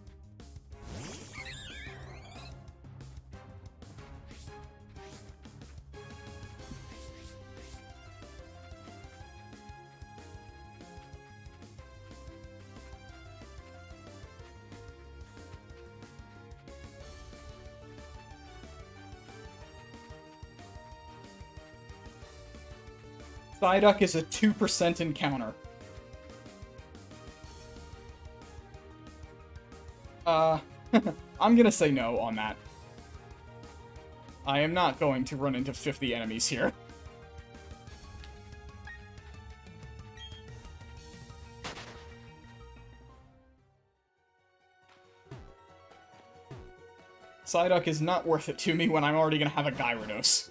Psyduck is a 2% encounter. I'm gonna say no on that. I am not going to run into 50 enemies here. Psyduck is not worth it to me when I'm already gonna have a Gyarados.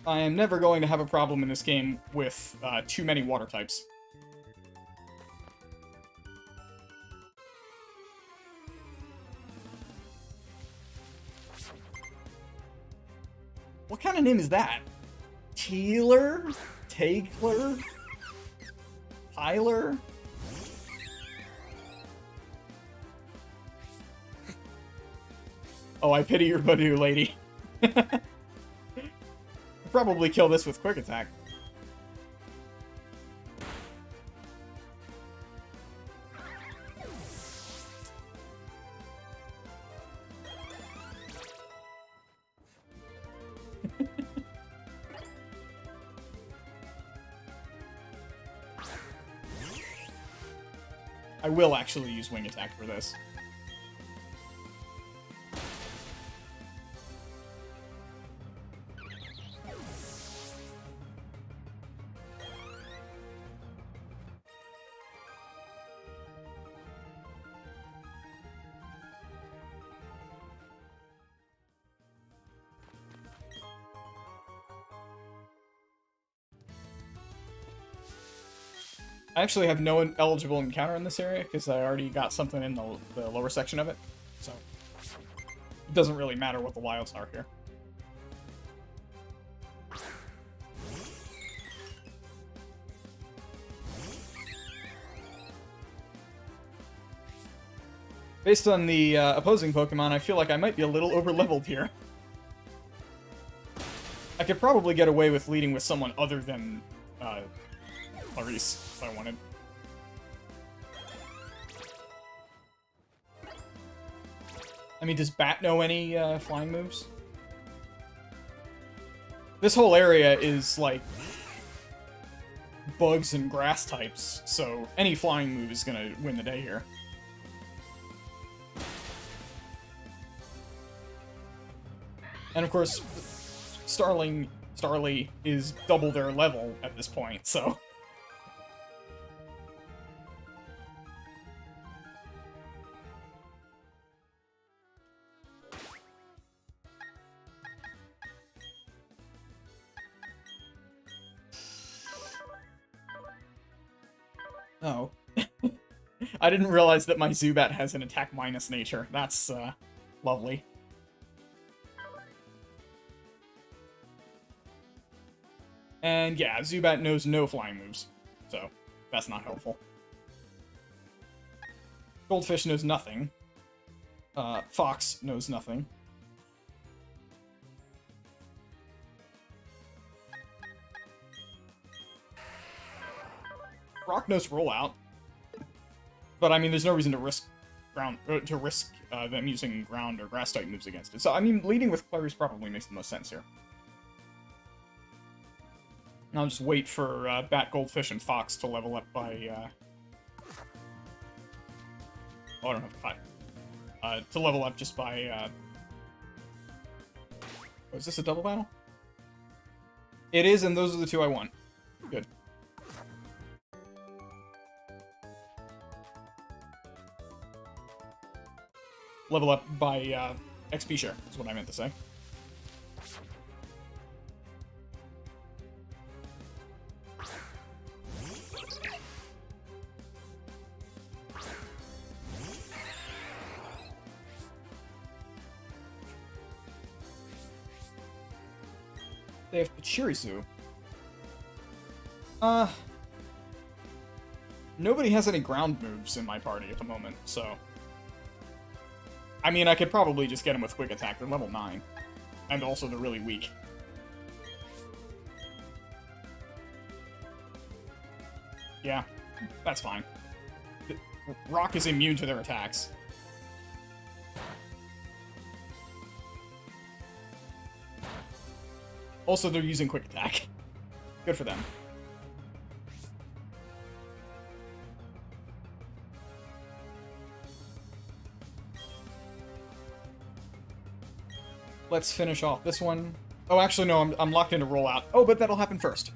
I am never going to have a problem in this game with too many water types. What kind of name is that? Tealer? Tagler? Tyler? Oh, I pity your Badoo, lady. Probably kill this with Quick Attack. I will actually use Wing Attack for this. I actually have no eligible encounter in this area, because I already got something in the lower section of it, so it doesn't really matter what the wilds are here. Based on the opposing Pokemon, I feel like I might be a little over-leveled here. I could probably get away with leading with someone other than Clarice, if I wanted. I mean, does Bat know any flying moves? This whole area is, like, bugs and grass types, so any flying move is gonna win the day here. And of course, Starly is double their level at this point, so... Oh. I didn't realize that my Zubat has an attack minus nature. That's, lovely. And yeah, Zubat knows no flying moves, so that's not helpful. Goldfish knows nothing. Fox knows nothing. Rock knows rollout. But I mean, there's no reason to risk them using ground or grass type moves against it. So I mean, leading with Clarice probably makes the most sense here. I'll just wait for Bat, Goldfish, and Fox to level up by. Oh, I don't have five. To level up just by. Oh, is this a double battle? It is, and those are the two I want. Good. Level up by XP share, is what I meant to say. They have Pachirisu. Nobody has any ground moves in my party at the moment, so... I mean, I could probably just get them with Quick Attack. They're level 9. And also, they're really weak. Yeah, that's fine. Rock is immune to their attacks. Also, they're using Quick Attack. Good for them. Let's finish off this one. Oh, actually, no, I'm locked into rollout. Oh, but that'll happen first.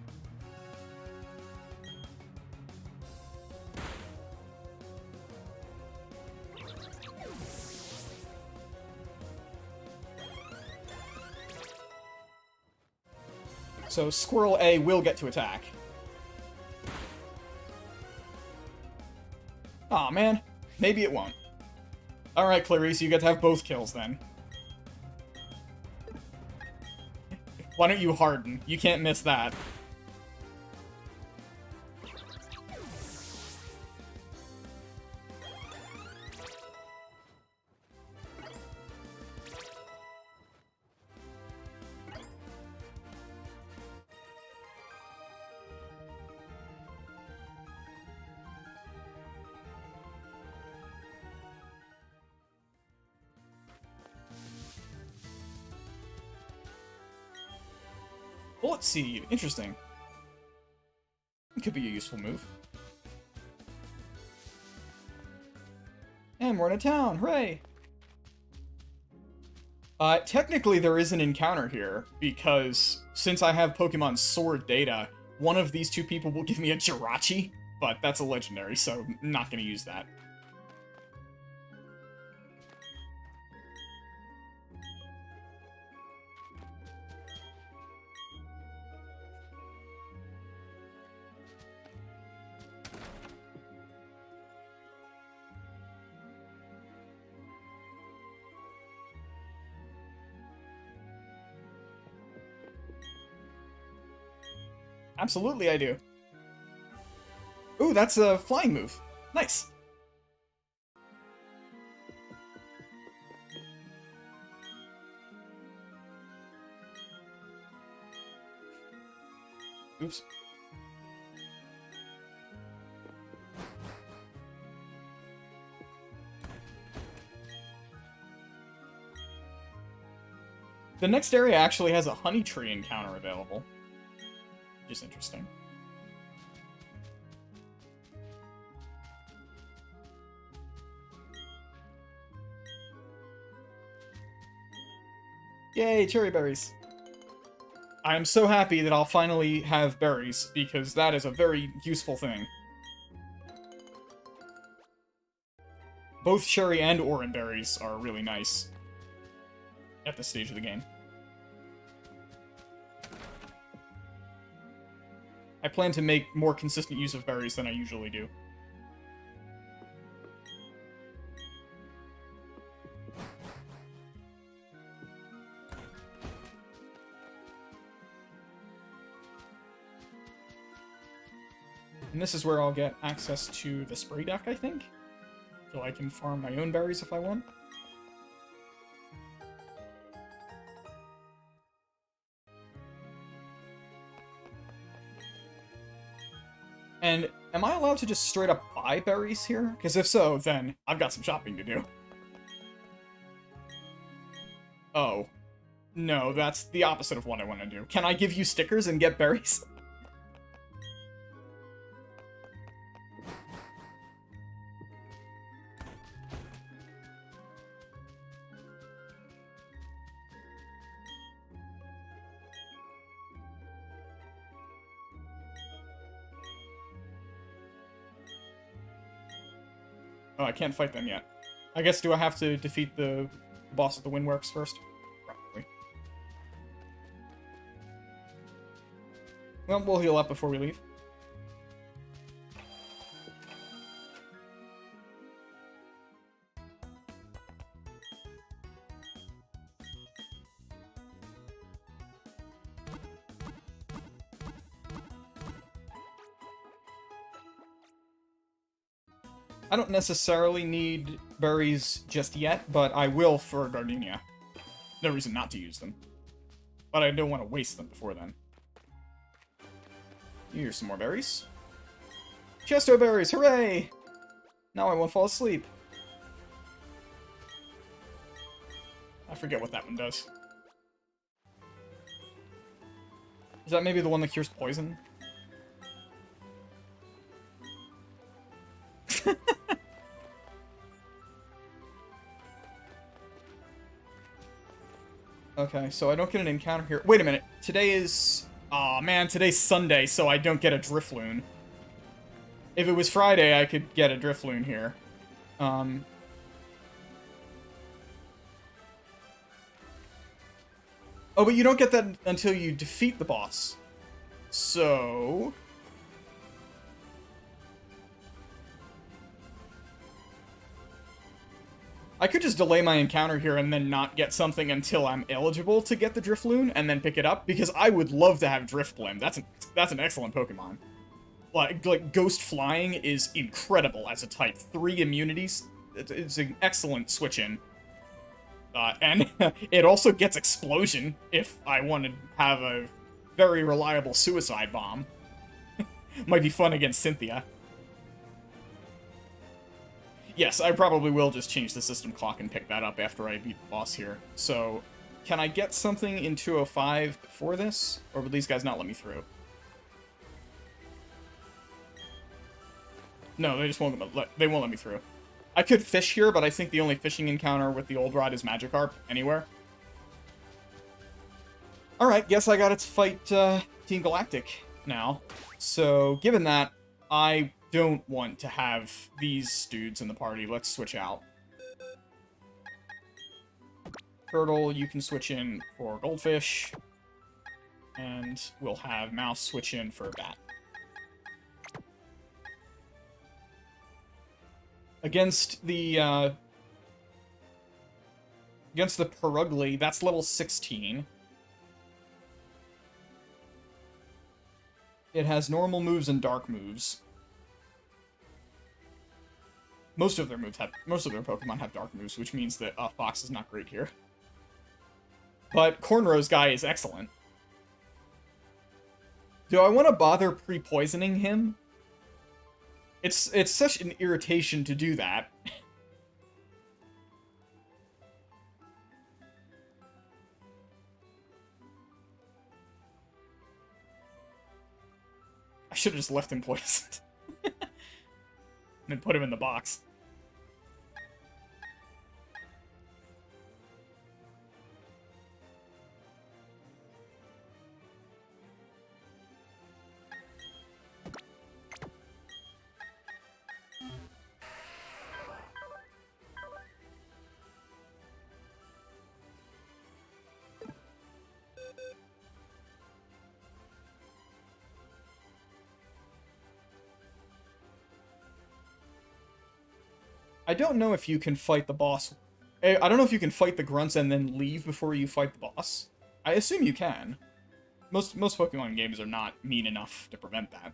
So Squirrel A will get to attack. Aw, man. Maybe it won't. Alright, Clarice, you get to have both kills then. Why don't you harden? You can't miss that. Bullet Seed. Interesting. It could be a useful move. And we're in a town. Hooray! Technically there is an encounter here, because since I have Pokemon Sword data, one of these two people will give me a Jirachi, but that's a legendary, so I'm not going to use that. Absolutely I do. Ooh, that's a flying move. Nice. Oops. The next area actually has a honey tree encounter available. Which is interesting. Yay, cherry berries. I am so happy that I'll finally have berries, because that is a very useful thing. Both cherry and orange berries are really nice at this stage of the game. I plan to make more consistent use of berries than I usually do. And this is where I'll get access to the spray deck, I think. So I can farm my own berries if I want. And am I allowed to just straight up buy berries here? Because if so, then I've got some shopping to do. Oh. No, that's the opposite of what I want to do. Can I give you stickers and get berries? Oh, I can't fight them yet. I guess, do I have to defeat the boss at the Windworks first? Probably. Well, we'll heal up before we leave. I don't necessarily need berries just yet, but I will for Gardenia. No reason not to use them. But I don't want to waste them before then. Here's some more berries. Chesto berries, hooray! Now I won't fall asleep. I forget what that one does. Is that maybe the one that cures poison? Okay, so I don't get an encounter here. Wait a minute. Today is... Aw, man, today's Sunday, so I don't get a Drifloon. If it was Friday, I could get a Drifloon here. Oh, but you don't get that until you defeat the boss. So... I could just delay my encounter here and then not get something until I'm eligible to get the Drifloon and then pick it up, because I would love to have Drifblim. That's an excellent Pokemon. Like Ghost Flying is incredible as a type. 3 immunities. It's an excellent switch-in. And it also gets Explosion if I want to have a very reliable Suicide Bomb. Might be fun against Cynthia. Yes, I probably will just change the system clock and pick that up after I beat the boss here. So, can I get something in 205 before this? Or would these guys not let me through? No, they just won't let me through. I could fish here, but I think the only fishing encounter with the old rod is Magikarp anywhere. Alright, guess I gotta fight Team Galactic now. So, given that, I don't want to have these dudes in the party. Let's switch out. Turtle, you can switch in for Goldfish. And we'll have Mouse switch in for Bat. Against the Perugly, that's level 16. It has normal moves and dark moves. Most of their Pokemon have dark moves, which means that Fox is not great here. But Cornrow's guy is excellent. Do I want to bother pre-poisoning him? It's such an irritation to do that. I should have just left him poisoned. And then put him in the box. I don't know if you can fight the boss. I don't know if you can fight the grunts and then leave before you fight the boss. I assume you can. Most Pokemon games are not mean enough to prevent that.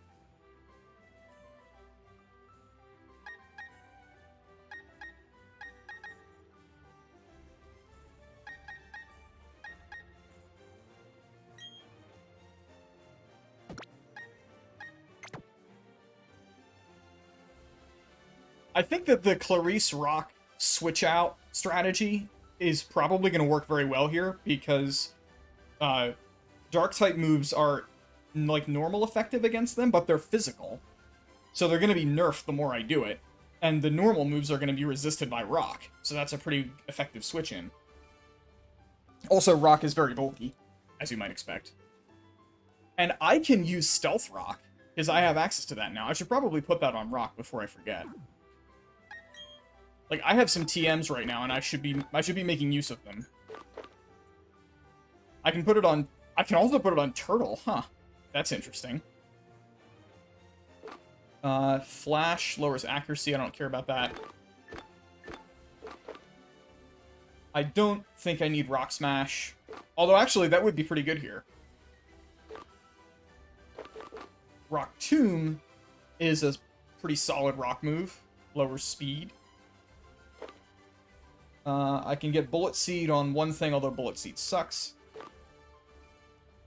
I think that the Clarice Rock switch out strategy is probably going to work very well here because dark type moves are like normal effective against them, but they're physical. So they're going to be nerfed the more I do it. And the normal moves are going to be resisted by Rock. So that's a pretty effective switch in. Also, Rock is very bulky, as you might expect. And I can use Stealth Rock, because I have access to that now. I should probably put that on Rock before I forget. Like, I have some TMs right now, and I should be making use of them. I can put it on... I can also put it on Turtle, huh? That's interesting. Flash lowers accuracy. I don't care about that. I don't think I need Rock Smash. Although, actually, that would be pretty good here. Rock Tomb is a pretty solid rock move. Lowers speed. I can get Bullet Seed on one thing, although Bullet Seed sucks.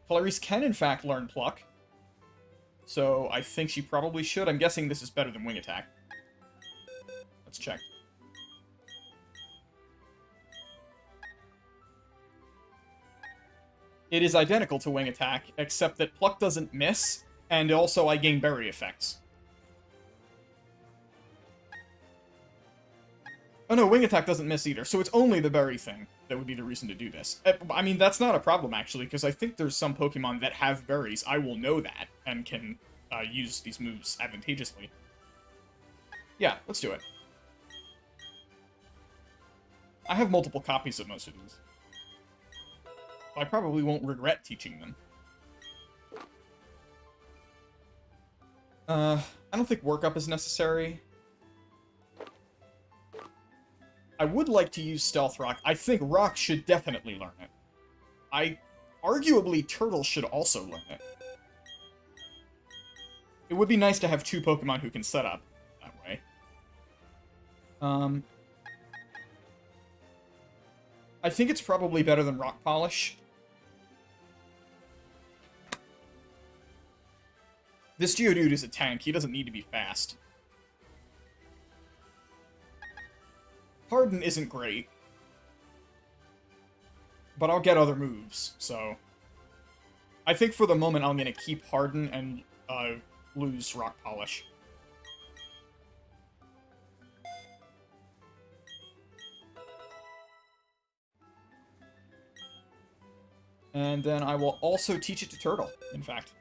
Clarice can, in fact, learn Pluck. So I think she probably should. I'm guessing this is better than Wing Attack. Let's check. It is identical to Wing Attack, except that Pluck doesn't miss, and also I gain berry effects. Oh no, Wing Attack doesn't miss either, so it's only the berry thing that would be the reason to do this. I mean, that's not a problem, actually, because I think there's some Pokemon that have berries. I will know that, and can use these moves advantageously. Yeah, let's do it. I have multiple copies of most of these. I probably won't regret teaching them. I don't think workup is necessary. I would like to use Stealth Rock. I think Rock should definitely learn it. Arguably, Turtle should also learn it. It would be nice to have two Pokemon who can set up that way. I think it's probably better than Rock Polish. This Geodude is a tank. He doesn't need to be fast. Harden isn't great. But I'll get other moves, so... I think for the moment I'm gonna keep Harden and lose Rock Polish. And then I will also teach it to Turtle, in fact.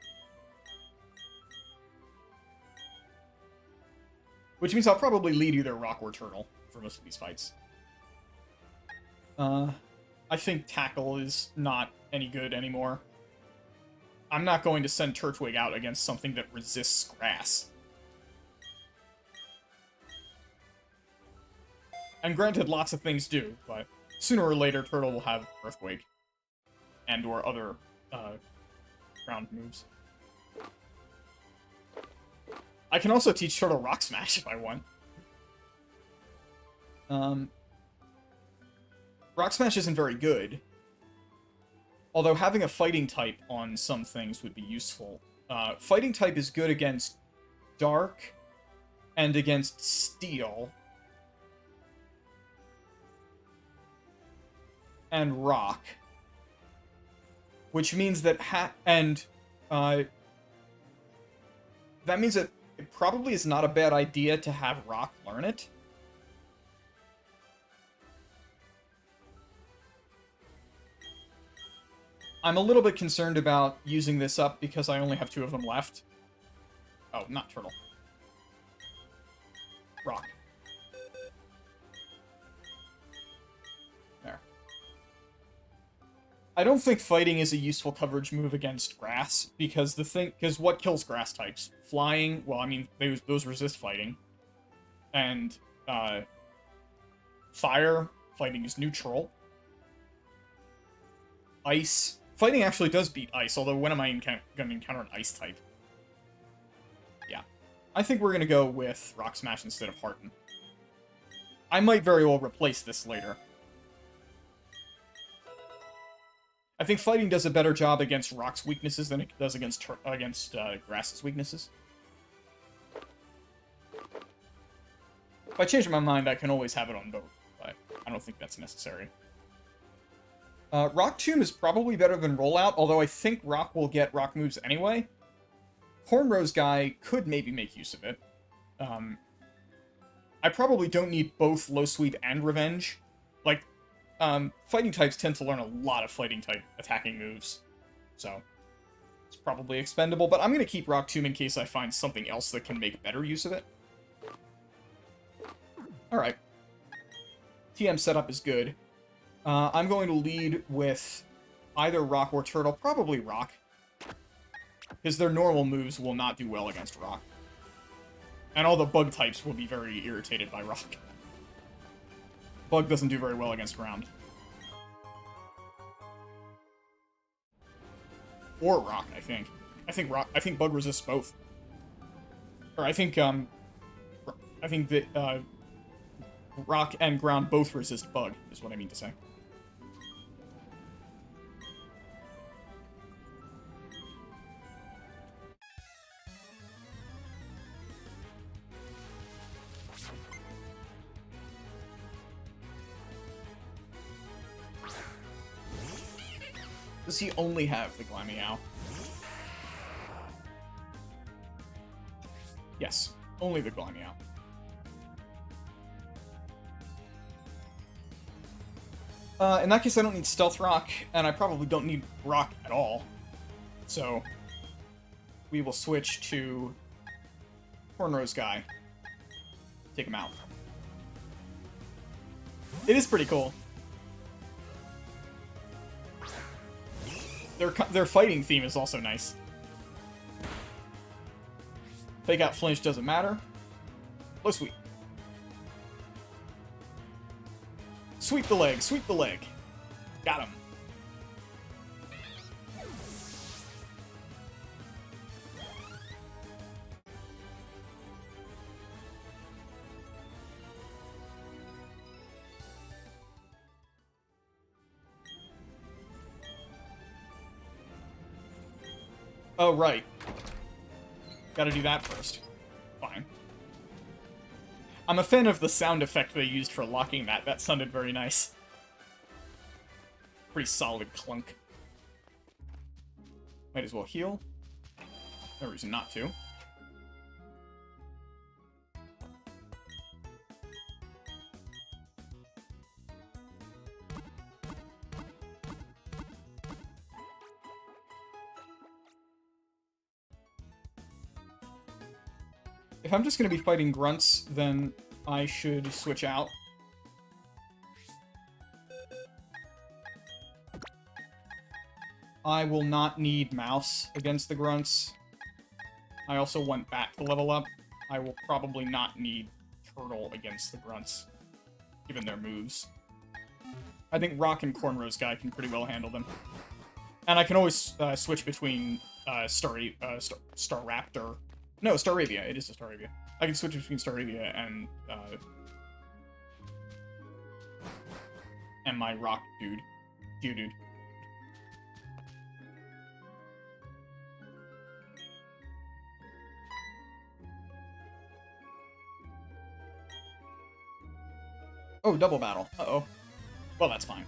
Which means I'll probably lead either Rock or Turtle for most of these fights. I think Tackle is not any good anymore. I'm not going to send Turtwig out against something that resists grass. And granted, lots of things do, but sooner or later Turtle will have Earthquake. And or other ground moves. I can also teach Turtle Rock Smash if I want. Rock Smash isn't very good. Although having a fighting type on some things would be useful. Fighting type is good against Dark and against Steel. And Rock. Which means that that means that it probably is not a bad idea to have Rock learn it. I'm a little bit concerned about using this up because I only have 2 of them left. Oh, not Turtle. Rock. There. I don't think fighting is a useful coverage move against grass, because what kills grass types? Flying, well, I mean, those resist fighting. And, fire, fighting is neutral. Ice. Fighting actually does beat Ice, although when am I going to encounter an Ice type? Yeah. I think we're going to go with Rock Smash instead of Harden. I might very well replace this later. I think Fighting does a better job against Rock's weaknesses than it does against Grass's weaknesses. If I change my mind, I can always have it on both, but I don't think that's necessary. Rock Tomb is probably better than Rollout, although I think Rock will get Rock moves anyway. Cornrows guy could maybe make use of it. I probably don't need both Low Sweep and Revenge. Like, fighting types tend to learn a lot of fighting type attacking moves, so it's probably expendable, but I'm going to keep Rock Tomb in case I find something else that can make better use of it. Alright. TM setup is good. I'm going to lead with either Rock or Turtle, probably Rock, because their normal moves will not do well against Rock. And all the bug types will be very irritated by Rock. Bug doesn't do very well against ground. Or Rock, I think. I think Bug resists both. Or I think that, Rock and ground both resist Bug, is what I mean to say. Does he only have the Glameow? Yes, only the Glameow. In that case, I don't need Stealth Rock, and I probably don't need Rock at all. So, we will switch to Cornrows guy. Take him out. It is pretty cool. Their fighting theme is also nice. Fake out flinch doesn't matter. Low sweep. Sweep the leg, sweep the leg. Got him. Oh, right. Gotta do that first. Fine. I'm a fan of the sound effect they used for locking that. That sounded very nice. Pretty solid clunk. Might as well heal. No reason not to. If I'm just going to be fighting grunts, then I should switch out. I will not need Mouse against the grunts. I also went back to level up. I will probably not need Turtle against the grunts, given their moves. I think Rock and Cornrows guy can pretty well handle them. And I can always switch between Staraptor. No, Staravia. It is a Staravia. I can switch between Staravia and my Rock dude. Geodude. Oh, double battle. Uh-oh. Well, that's fine.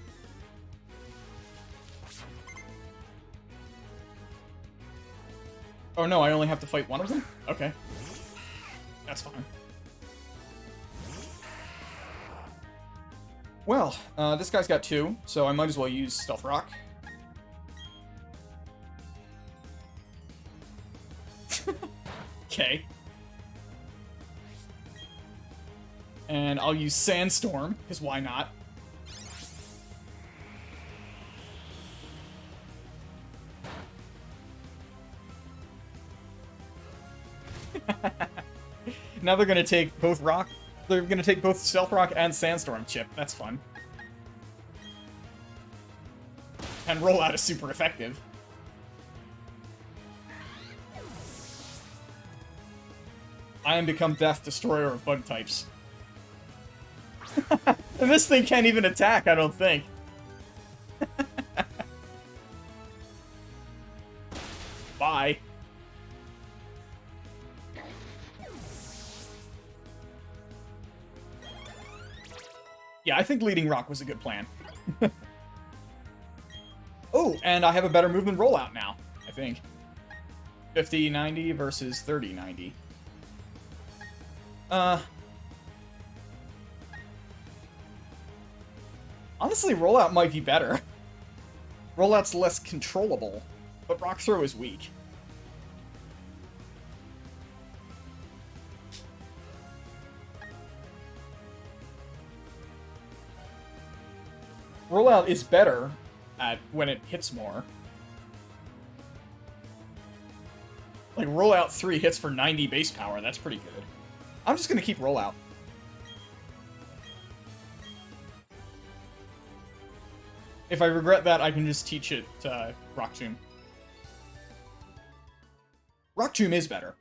Oh no, I only have to fight one of them? Okay. That's fine. Well, this guy's got two, so I might as well use Stealth Rock. Okay. And I'll use Sandstorm, because why not? Now they're gonna take both Rock. They're gonna take both Stealth Rock and Sandstorm chip. That's fun. And roll out is super effective. I am become Death Destroyer of bug types. And this thing can't even attack, I don't think. Bye. Yeah, I think leading Rock was a good plan. Oh, and I have a better movement rollout now, I think. 50-90 versus 30-90. Honestly, rollout might be better. Rollout's less controllable, but Rock Throw is weak. Rollout is better at when it hits more. Like, Rollout 3 hits for 90 base power, that's pretty good. I'm just gonna keep Rollout. If I regret that, I can just teach it Rock Tomb. Rock Tomb is better.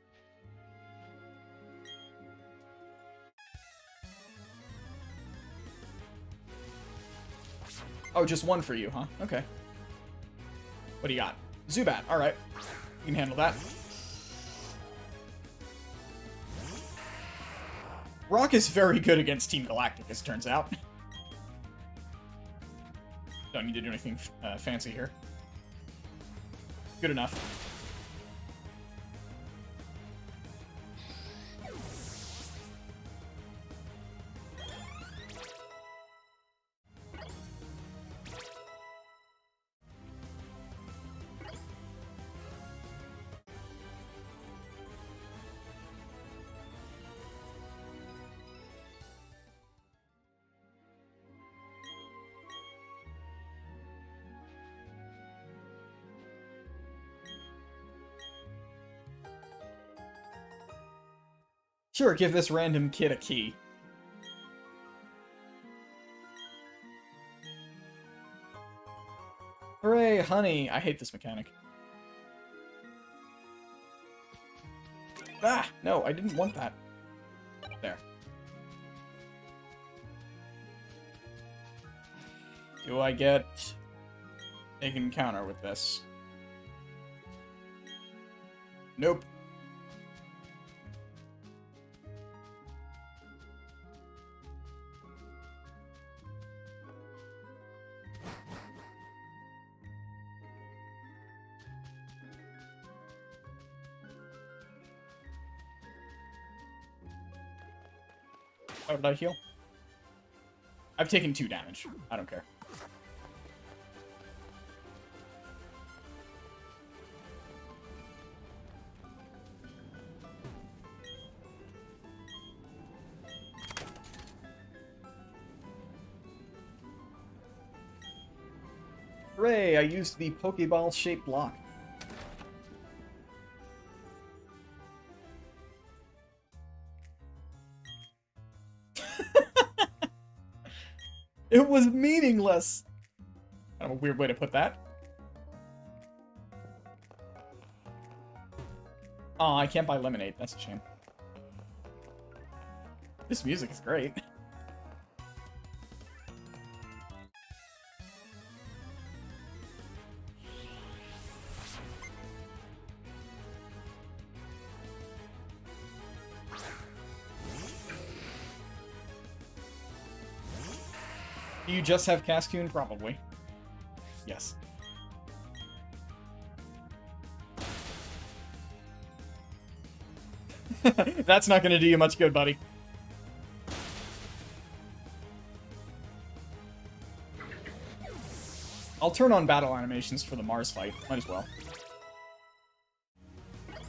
Oh, just one for you, huh? Okay. What do you got? Zubat, alright. You can handle that. Rock is very good against Team Galactic, as it turns out. Don't need to do anything fancy here. Good enough. Sure, give this random kid a key. Hooray, honey! I hate this mechanic. Ah! No, I didn't want that. There. Do I get an encounter with this? Nope. Why would I heal? I've taken 2 damage. I don't care. Hooray! I used the Pokeball-shaped block. It was meaningless! Kind of a weird way to put that. Aw, I can't buy lemonade. That's a shame. This music is great. Do you just have Cascoon? Probably. Yes. That's not gonna do you much good, buddy. I'll turn on battle animations for the Mars fight. Might as well.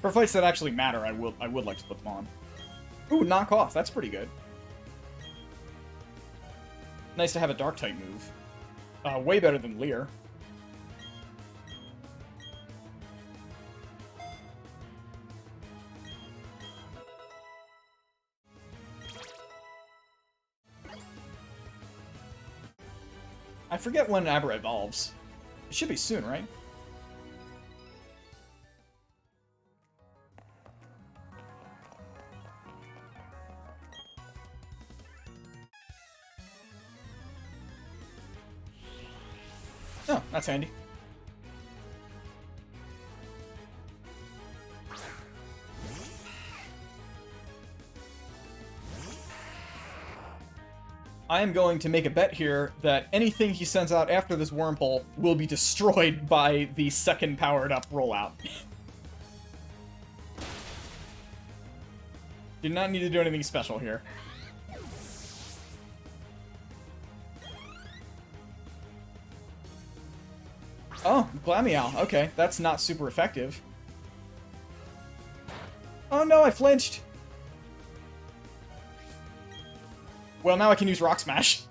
For fights that actually matter, I would like to put them on. Ooh, knock off. That's pretty good. Nice to have a Dark-type move. Way better than Leer. I forget when Abra evolves. It should be soon, right? Oh, that's handy. I am going to make a bet here that anything he sends out after this wormhole will be destroyed by the second powered-up rollout. Did not need to do anything special here. Oh, Glameow. Okay, that's not super effective. Oh no, I flinched! Well, now I can use Rock Smash.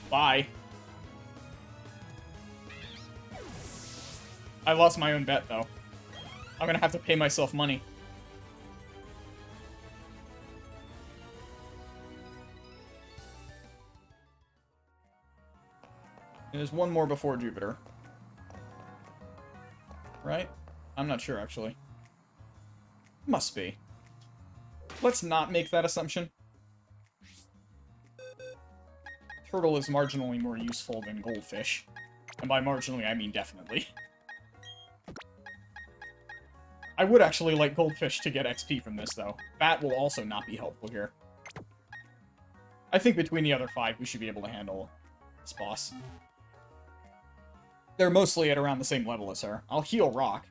Bye. I lost my own bet, though. I'm gonna have to pay myself money. There's one more before Jupiter. Right? I'm not sure, actually. Must be. Let's not make that assumption. Turtle is marginally more useful than Goldfish. And by marginally, I mean definitely. I would actually like Goldfish to get XP from this, though. Bat will also not be helpful here. I think between the other 5, we should be able to handle this boss. They're mostly at around the same level as her. I'll heal Rock.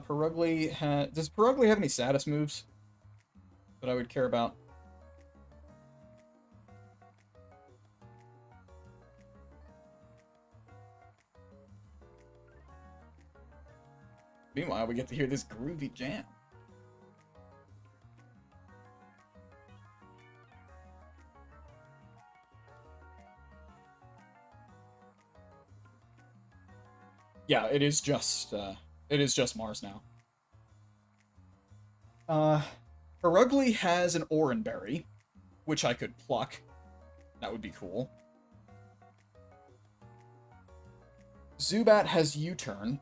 Perugly has... Does Perugly have any status moves that I would care about? Meanwhile, we get to hear this groovy jam. Yeah, it is just Mars now. Perugly has an Oran Berry, which I could pluck. That would be cool. Zubat has U-Turn.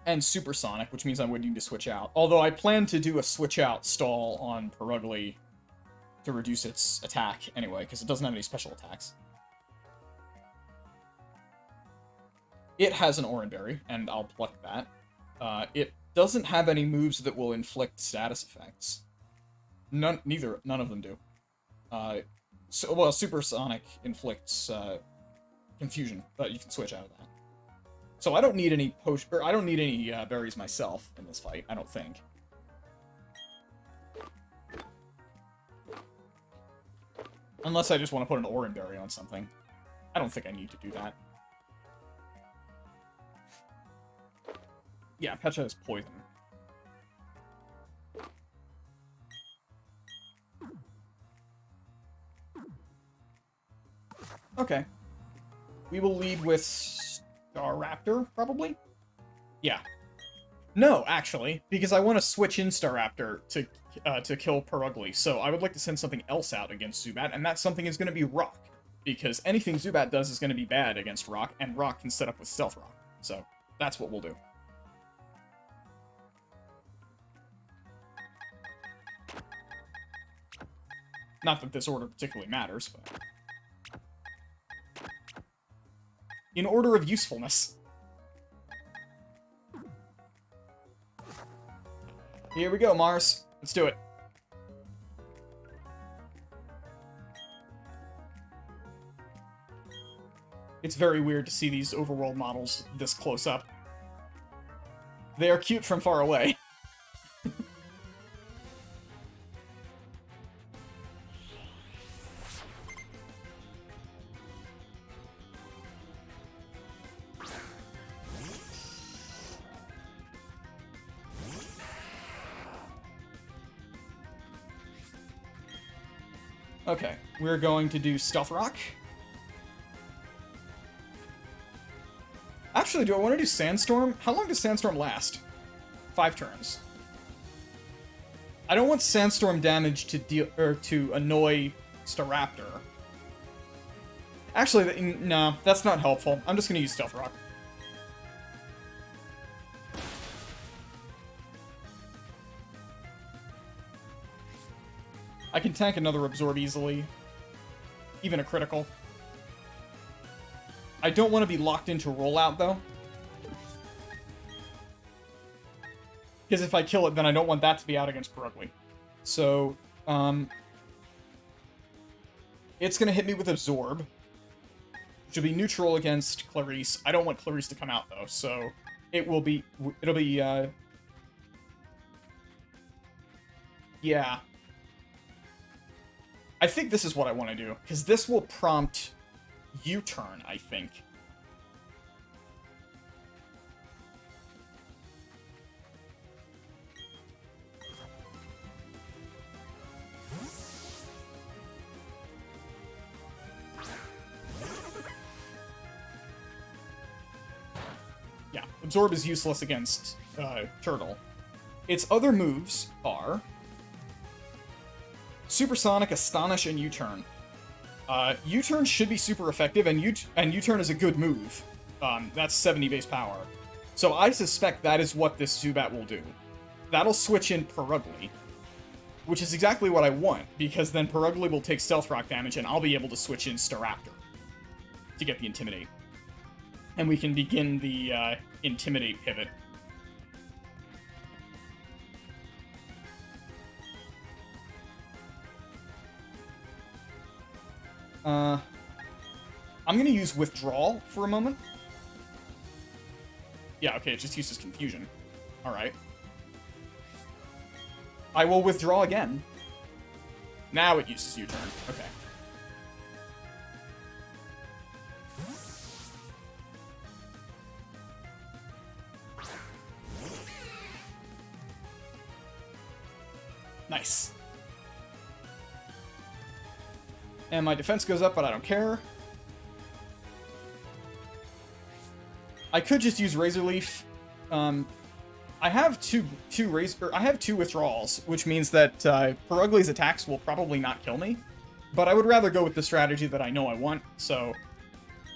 And Supersonic, which means I would need to switch out. Although I plan to do a switch out stall on Perugly to reduce its attack anyway, because it doesn't have any special attacks. It has an Oran Berry, and I'll pluck that. It doesn't have any moves that will inflict status effects. None of them do. Well, Supersonic inflicts confusion, but you can switch out of that. So I don't need any berries myself in this fight, I don't think. Unless I just want to put an Oran Berry on something. I don't think I need to do that. Yeah, Pecha is poison. Okay. We will lead with Staraptor, probably? Yeah. No, actually, because I want to switch in Staraptor to kill Perugly, so I would like to send something else out against Zubat, and that something is going to be Rock, because anything Zubat does is going to be bad against Rock, and Rock can set up with Stealth Rock, so that's what we'll do. Not that this order particularly matters, but... in order of usefulness. Here we go, Mars. Let's do it. It's very weird to see these overworld models this close up. They are cute from far away. Okay, we're going to do Stealth Rock. Actually, do I want to do Sandstorm? How long does Sandstorm last? 5 turns. I don't want Sandstorm damage to deal to annoy Staraptor. Actually, no, that's not helpful. I'm just going to use Stealth Rock. I can tank another Absorb easily. Even a critical. I don't want to be locked into rollout, though. Because if I kill it, then I don't want that to be out against Perugly. So, it's going to hit me with Absorb, which will be neutral against Clarice. I don't want Clarice to come out, though, so it'll be, yeah. I think this is what I want to do, because this will prompt U-turn, I think. Yeah, Absorb is useless against Turtle. Its other moves are Supersonic, Astonish, and U-turn. U-turn should be super effective, and U-turn is a good move. That's 70 base power. So I suspect that is what this Zubat will do. That'll switch in Perugly, which is exactly what I want, because then Perugly will take Stealth Rock damage, and I'll be able to switch in Staraptor to get the Intimidate. And we can begin the Intimidate pivot. I'm going to use Withdrawal for a moment. Yeah, okay, it just uses Confusion. Alright. I will withdraw again. Now it uses U-turn. Okay. Nice. And my defense goes up, but I don't care. I could just use Razor Leaf. I have two withdrawals, which means that Perugly's attacks will probably not kill me. But I would rather go with the strategy that I know I want, so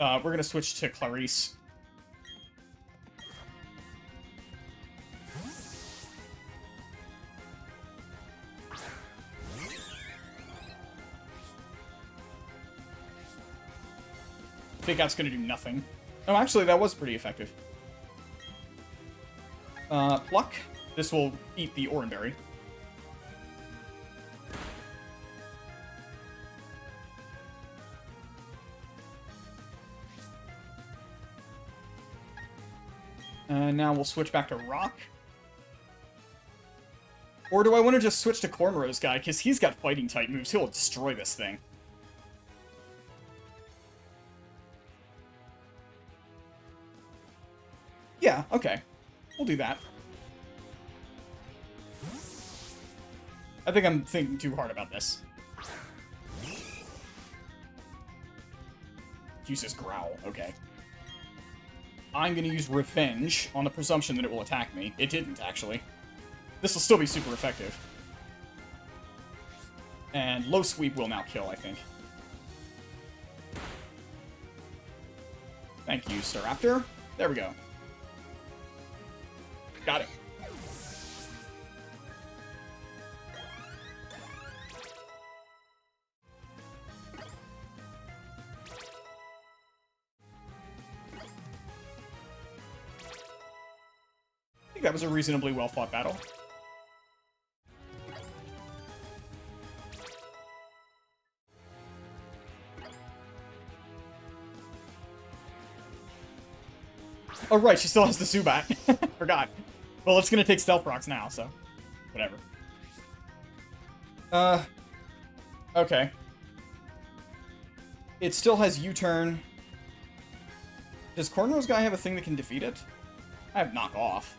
we're going to switch to Clarice. Fake Out's going to do nothing. Oh, actually, that was pretty effective. Pluck. This will eat the Oranberry. Now we'll switch back to Rock. Or do I want to just switch to Cornrow's guy? Because he's got fighting-type moves. He'll destroy this thing. Yeah, okay. We'll do that. I think I'm thinking too hard about this. Uses Growl, okay. I'm gonna use Revenge on the presumption that it will attack me. It didn't, actually. This will still be super effective. And Low Sweep will now kill, I think. Thank you, Staraptor. There we go. Got it. I think that was a reasonably well-fought battle. Oh, right, she still has the Zubat. Forgot. Well, it's gonna take Stealth Rocks now, so... whatever. Okay. It still has U-turn. Does Cornrow's guy have a thing that can defeat it? I have Knock Off.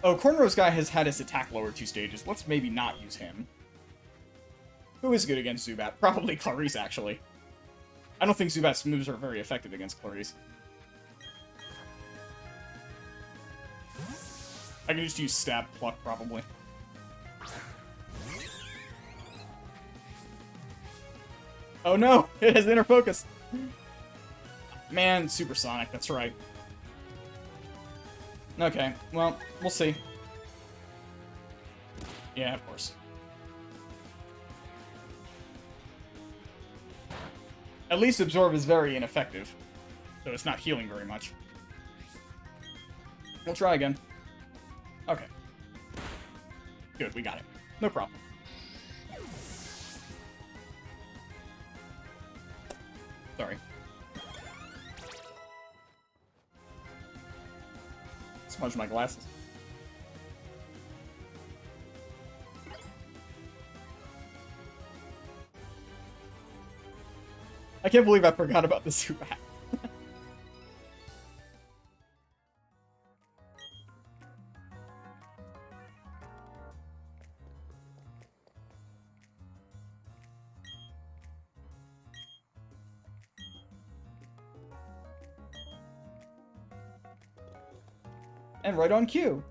Oh, Cornrow's guy has had his attack lower 2 stages. Let's maybe not use him. Who is good against Zubat? Probably Clarice, actually. I don't think Zubat's moves are very effective against Clarice. I can just use Stab Pluck, probably. Oh no! It has Inner Focus! Man, Supersonic, that's right. Okay, well, we'll see. Yeah, of course. At least Absorb is very ineffective, so it's not healing very much. We'll try again. Okay. Good, we got it. No problem. Sorry. Smudge my glasses. I can't believe I forgot about the super hat. And right on cue.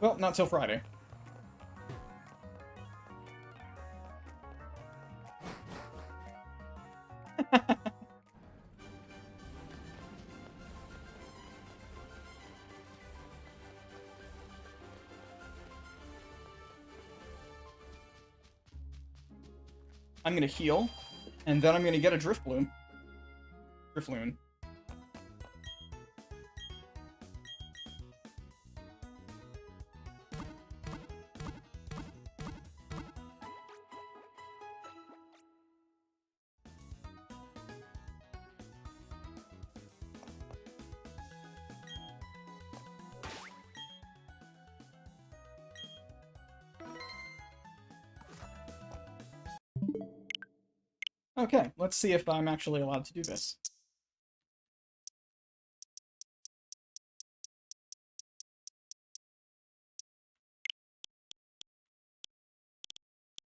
Well, not till Friday. I'm gonna heal, and then I'm gonna get a Drifloon. Okay, let's see if I'm actually allowed to do this.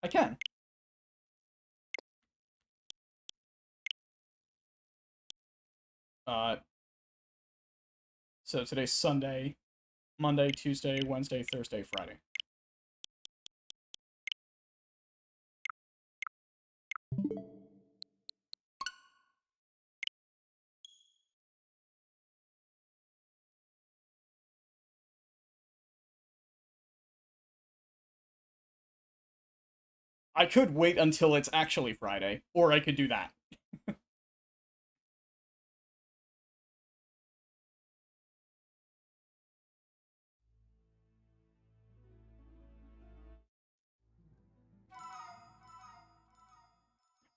I can. So today's Sunday, Monday, Tuesday, Wednesday, Thursday, Friday. I could wait until it's actually Friday, or I could do that.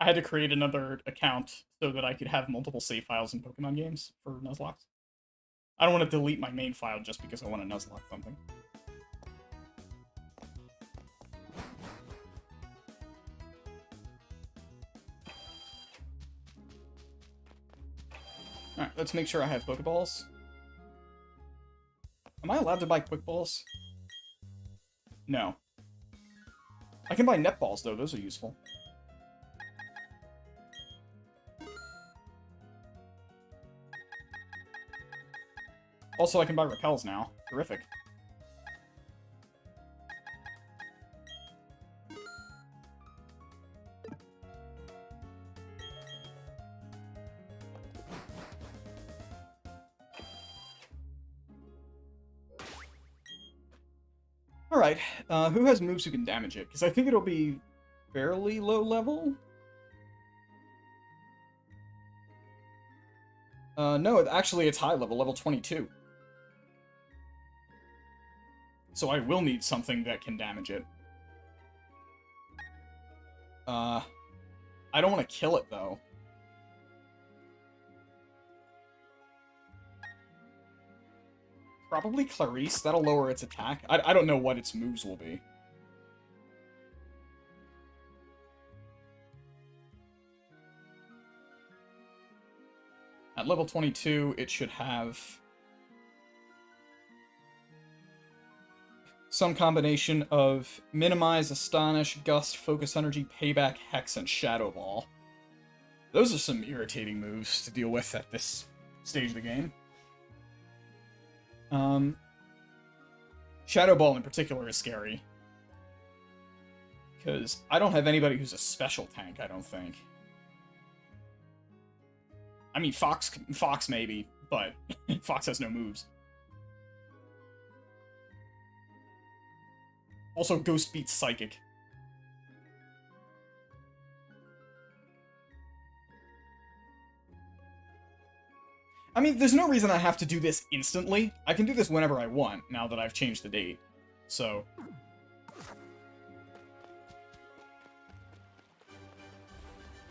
I had to create another account so that I could have multiple save files in Pokemon games for Nuzlocke. I don't want to delete my main file just because I want to Nuzlocke something. Alright, let's make sure I have Pokeballs. Am I allowed to buy Quick Balls? No. I can buy Netballs, though. Those are useful. Also, I can buy Repels now. Terrific. Alright, who has moves who can damage it? Because I think it'll be fairly low level. No, actually it's high level, level 22. So I will need something that can damage it. I don't want to kill it, though. Probably Clarice. That'll lower its attack. I don't know what its moves will be. At level 22, it should have some combination of Minimize, Astonish, Gust, Focus Energy, Payback, Hex, and Shadow Ball. Those are some irritating moves to deal with at this stage of the game. Shadow Ball in particular is scary. Because I don't have anybody who's a special tank, I don't think. I mean, Fox maybe, but Fox has no moves. Also, Ghost beats Psychic. I mean, there's no reason I have to do this instantly. I can do this whenever I want, now that I've changed the date. So...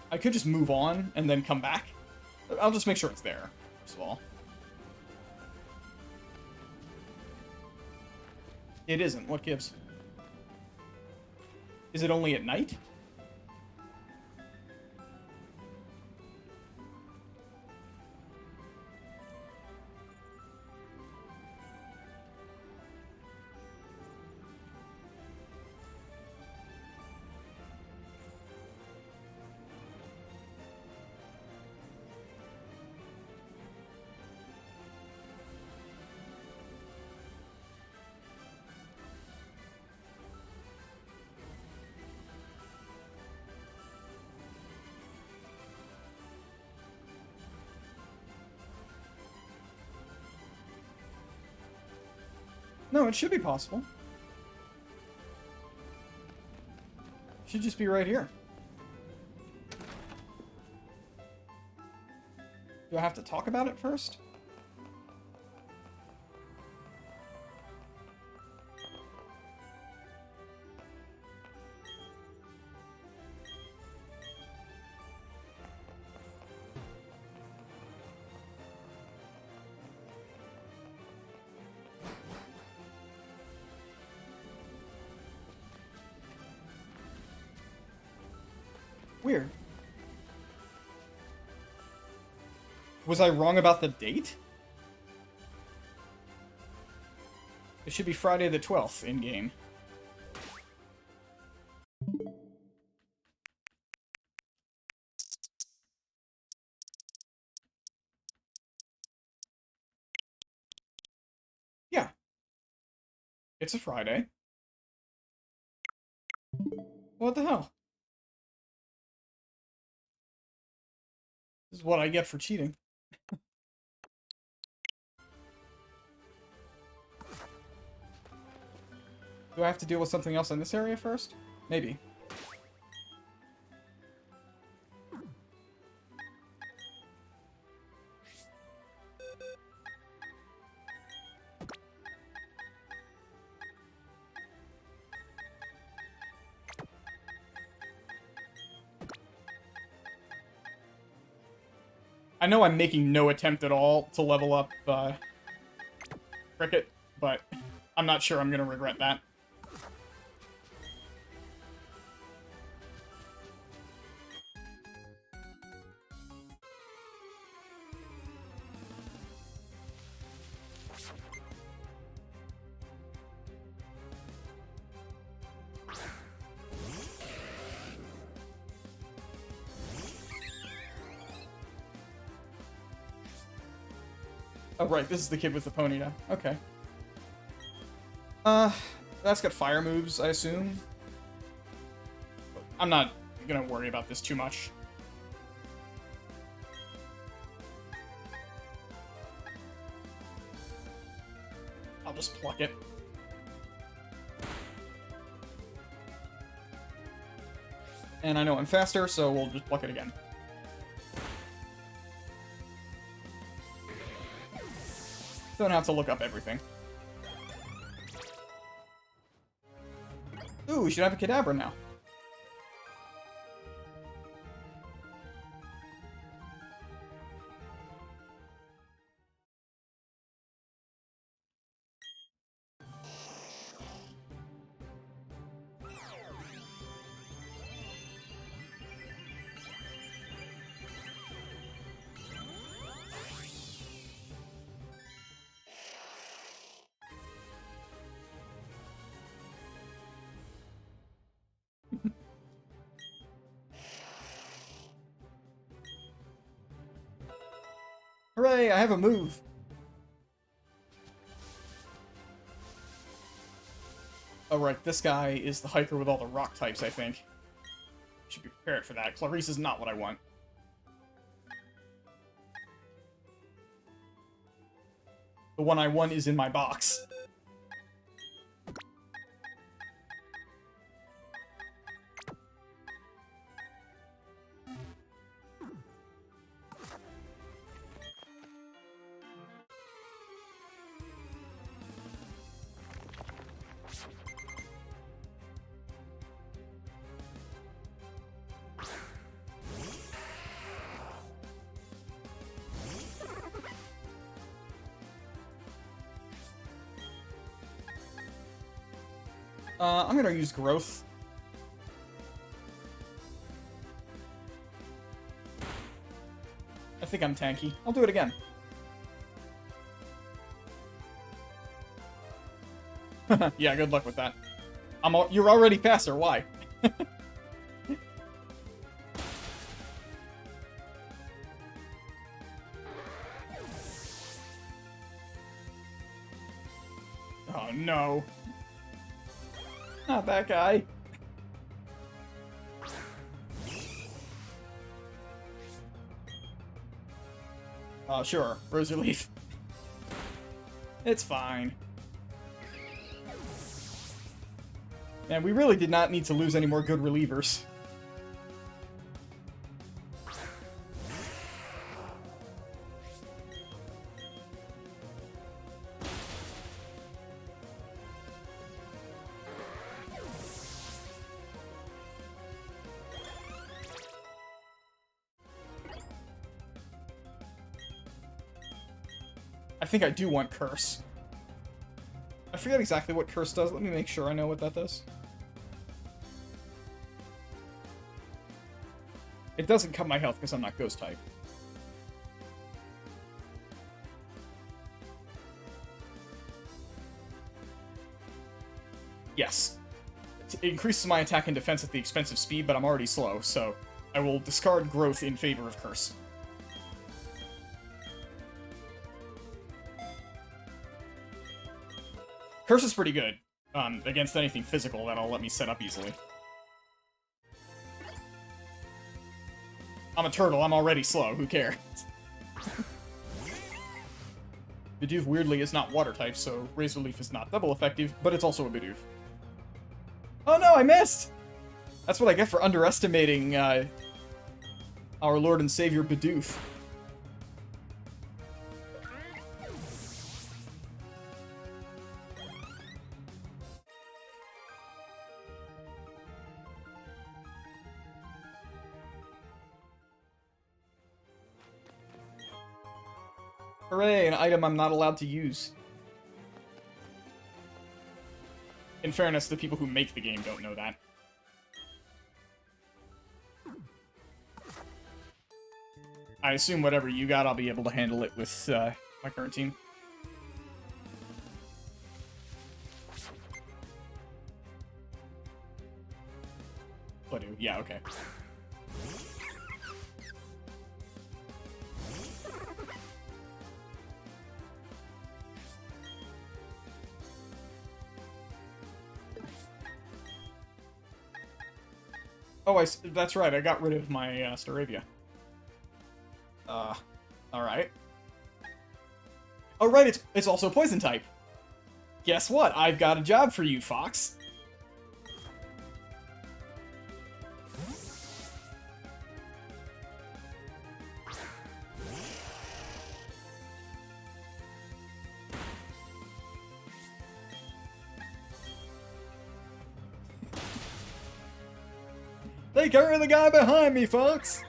I could just move on and then come back. I'll just make sure it's there, first of all. It isn't. What gives? Is it only at night? No, it should be possible. Should just be right here. Do I have to talk about it first? Weird. Was I wrong about the date? It should be Friday the 12th in-game. Yeah. It's a Friday. What the hell? This is what I get for cheating. Do I have to deal with something else in this area first? Maybe. I know I'm making no attempt at all to level up, Cricket, but I'm not sure I'm gonna regret that. Oh, right, this is the kid with the pony now. Okay. That's got fire moves, I assume. I'm not gonna worry about this too much. I'll just pluck it. And I know I'm faster, so we'll just pluck it again. Don't have to look up everything. Ooh, we should have a Kadabra now. Hooray, I have a move. Oh, right, this guy is the hiker with all the rock types, I think. Should be prepared for that. Clarice is not what I want. The one I want is in my box. I'm gonna use growth. I think I'm tanky. I'll do it again. Yeah, good luck with that. You're already faster, why? Oh no. Not that guy. Sure. Rosy Leaf. It's fine. Man, we really did not need to lose any more good relievers. I think I do want Curse. I forget exactly what Curse does. Let me make sure I know what that does. It doesn't cut my health because I'm not Ghost type. Yes. It increases my attack and defense at the expense of speed, but I'm already slow, so I will discard Growth in favor of Curse. Curse is pretty good against anything physical that'll let me set up easily. I'm a turtle, I'm already slow, who cares? Bidoof weirdly is not water type, so Razor Leaf is not double effective, but it's also a Bidoof. Oh no, I missed! That's what I get for underestimating our Lord and Savior Bidoof. Hooray, an item I'm not allowed to use. In fairness, the people who make the game don't know that. I assume whatever you got, I'll be able to handle it with my current team. Play-Doh, yeah, okay. Oh, that's right, I got rid of my Staravia. Alright. Oh, right, it's also poison type. Guess what? I've got a job for you, Fox. They carry the guy behind me, Fox!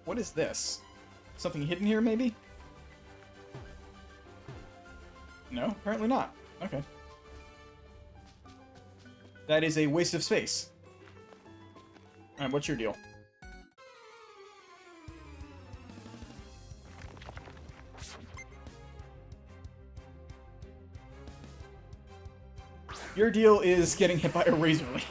What is this? Something hidden here, maybe? No, apparently not. Okay. That is a waste of space. Alright, what's your deal? Your deal is getting hit by a Razor Leaf.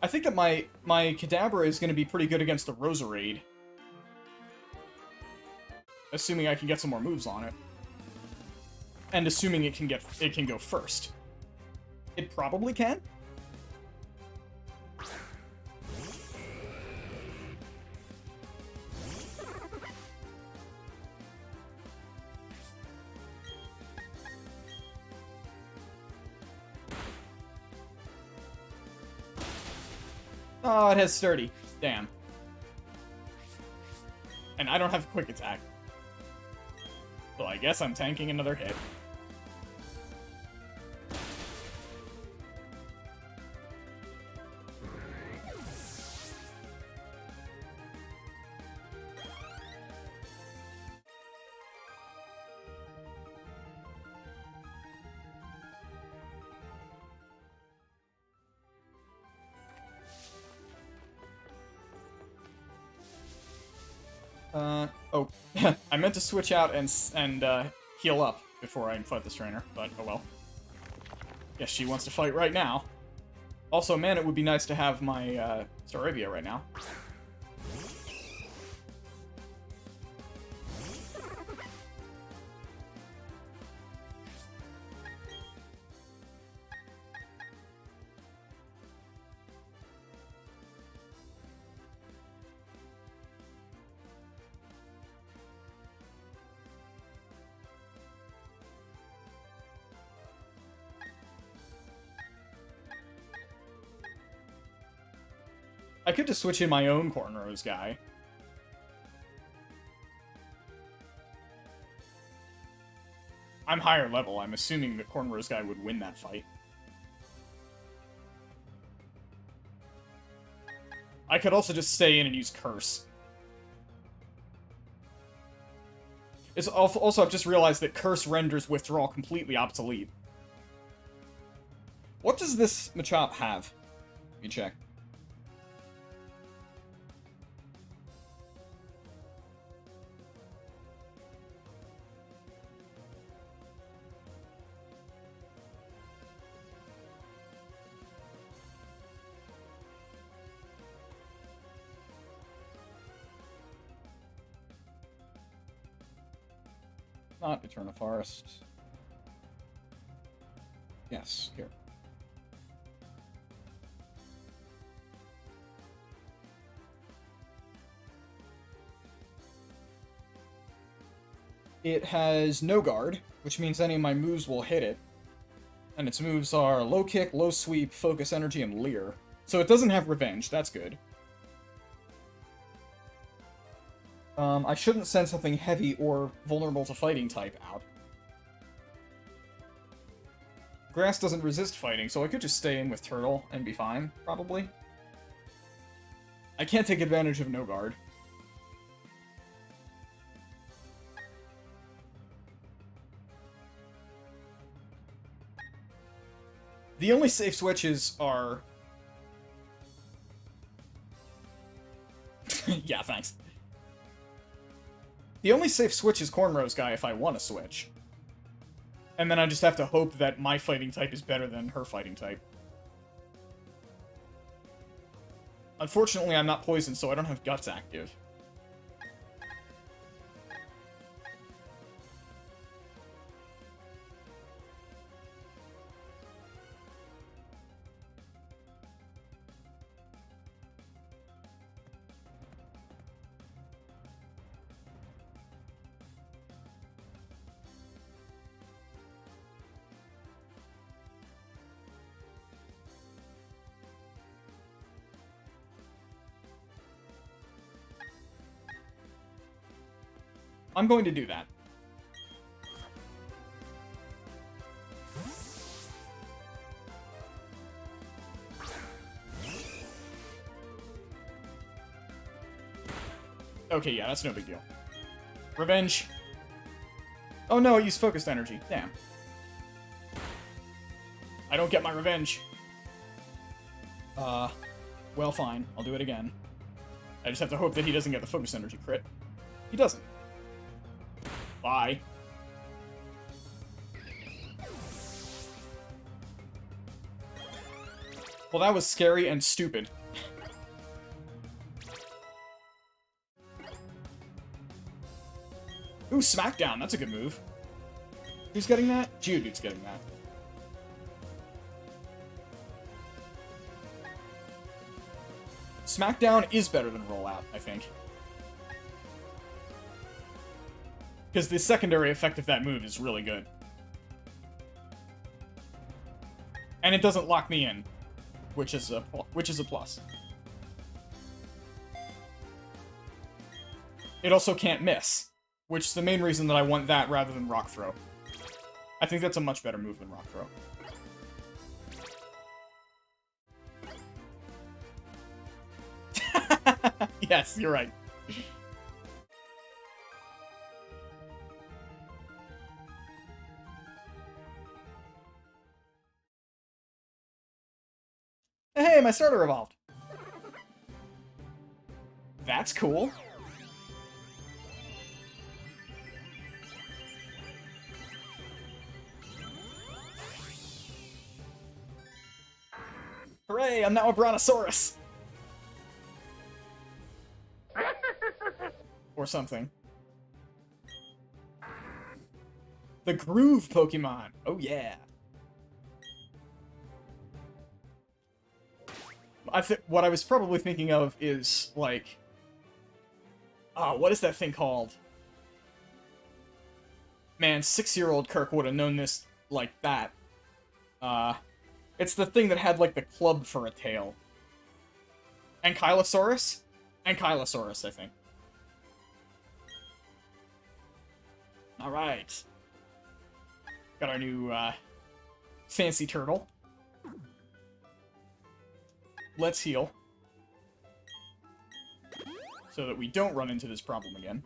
I think that my Kadabra is going to be pretty good against the Roserade. Assuming I can get some more moves on it. And assuming it can go first. It probably can. Oh, it has sturdy. Damn. And I don't have quick attack. So I guess I'm tanking another hit. Oh, I meant to switch out and heal up before I fight this trainer, but oh well. Guess she wants to fight right now. Also, man, it would be nice to have my, Staravia right now. I could just switch in my own cornrows guy. I'm higher level. I'm assuming the cornrows guy would win that fight. I could also just stay in and use Curse. It's also, I've just realized that Curse renders Withdrawal completely obsolete. What does this Machop have? Let me check. Not Eternal Forest. Yes, here. It has no guard, which means any of my moves will hit it. And its moves are low kick, low sweep, focus energy, and leer. So it doesn't have revenge, that's good. I shouldn't send something heavy or vulnerable to fighting type out. Grass doesn't resist fighting, so I could just stay in with Turtle and be fine, probably. I can't take advantage of no guard. The only safe switches are... yeah, thanks. The only safe switch is Cornrow's guy if I want to switch. And then I just have to hope that my fighting type is better than her fighting type. Unfortunately, I'm not poisoned, so I don't have Guts active. I'm going to do that. Okay, yeah, that's no big deal. Revenge. Oh no, I used focused energy. Damn. I don't get my revenge. Well, fine. I'll do it again. I just have to hope that he doesn't get the focused energy crit. He doesn't. Bye. Well, that was scary and stupid. Ooh, Smackdown. That's a good move. Who's getting that? Geodude's getting that. Smackdown is better than Rollout, I think. Because the secondary effect of that move is really good. And it doesn't lock me in, which is a plus. it also can't miss, which is the main reason that I want that rather than Rock Throw. I think that's a much better move than Rock Throw. Yes, you're right. Hey, my starter evolved. That's cool. Hooray, I'm now a Brontosaurus! Or something. The Groove Pokemon! Oh yeah! What I was probably thinking of is, like... what is that thing called? Man, 6-year-old Kirk would have known this like that. It's the thing that had, like, the club for a tail. Ankylosaurus? Ankylosaurus, I think. Alright. Got our new, fancy turtle. Let's heal. So that we don't run into this problem again.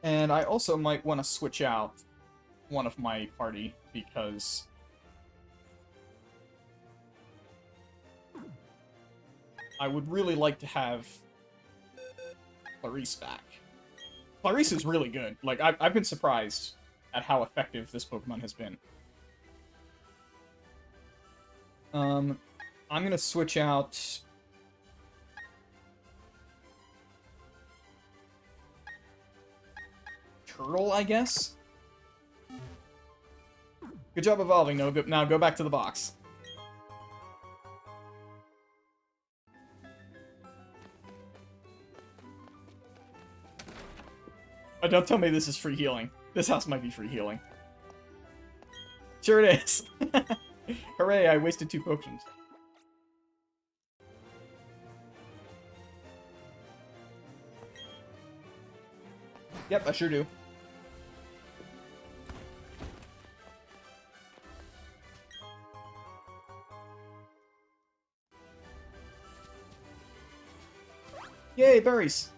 And I also might want to switch out one of my party, because... I would really like to have Clarice back. Clarice is really good. Like, I've been surprised at how effective this Pokemon has been. I'm gonna switch out... Turtle, I guess? Good job evolving, no, now go back to the box. Oh, don't tell me this is free healing. This house might be free healing. Sure it is! Hooray, I wasted 2 potions. Yep, I sure do. Yay, berries!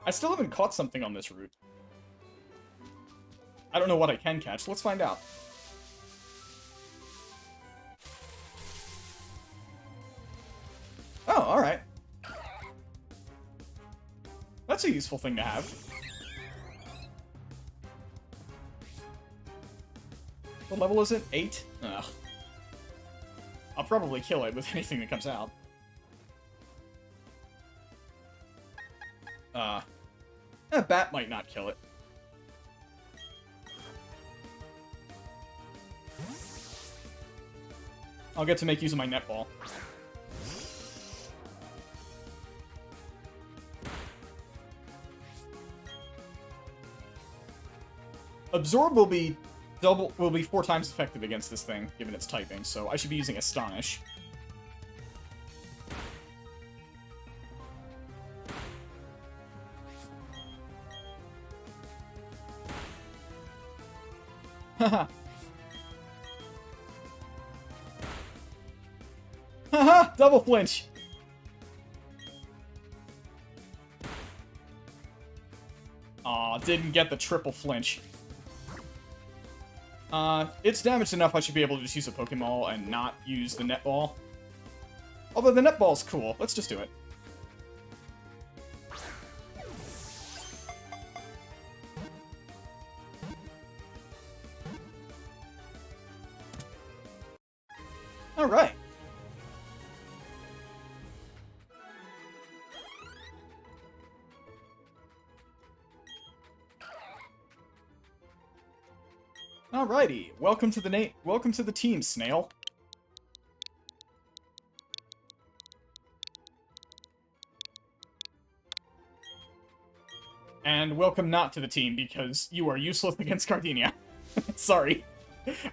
I still haven't caught something on this route. I don't know what I can catch. Let's find out. Oh, alright. That's a useful thing to have. What level is it? 8? Ugh. I'll probably kill it with anything that comes out. A bat might not kill it. I'll get to make use of my netball. Absorb will be 4 times effective against this thing, given its typing, so I should be using Astonish. Haha. Haha! Double flinch! Aw, didn't get the triple flinch. It's damaged enough I should be able to just use a Pokeball and not use the netball. Although the netball's cool. Let's just do it. Alright. Alrighty. Welcome to the team, Snail. And welcome not to the team, because you are useless against Gardenia. Sorry.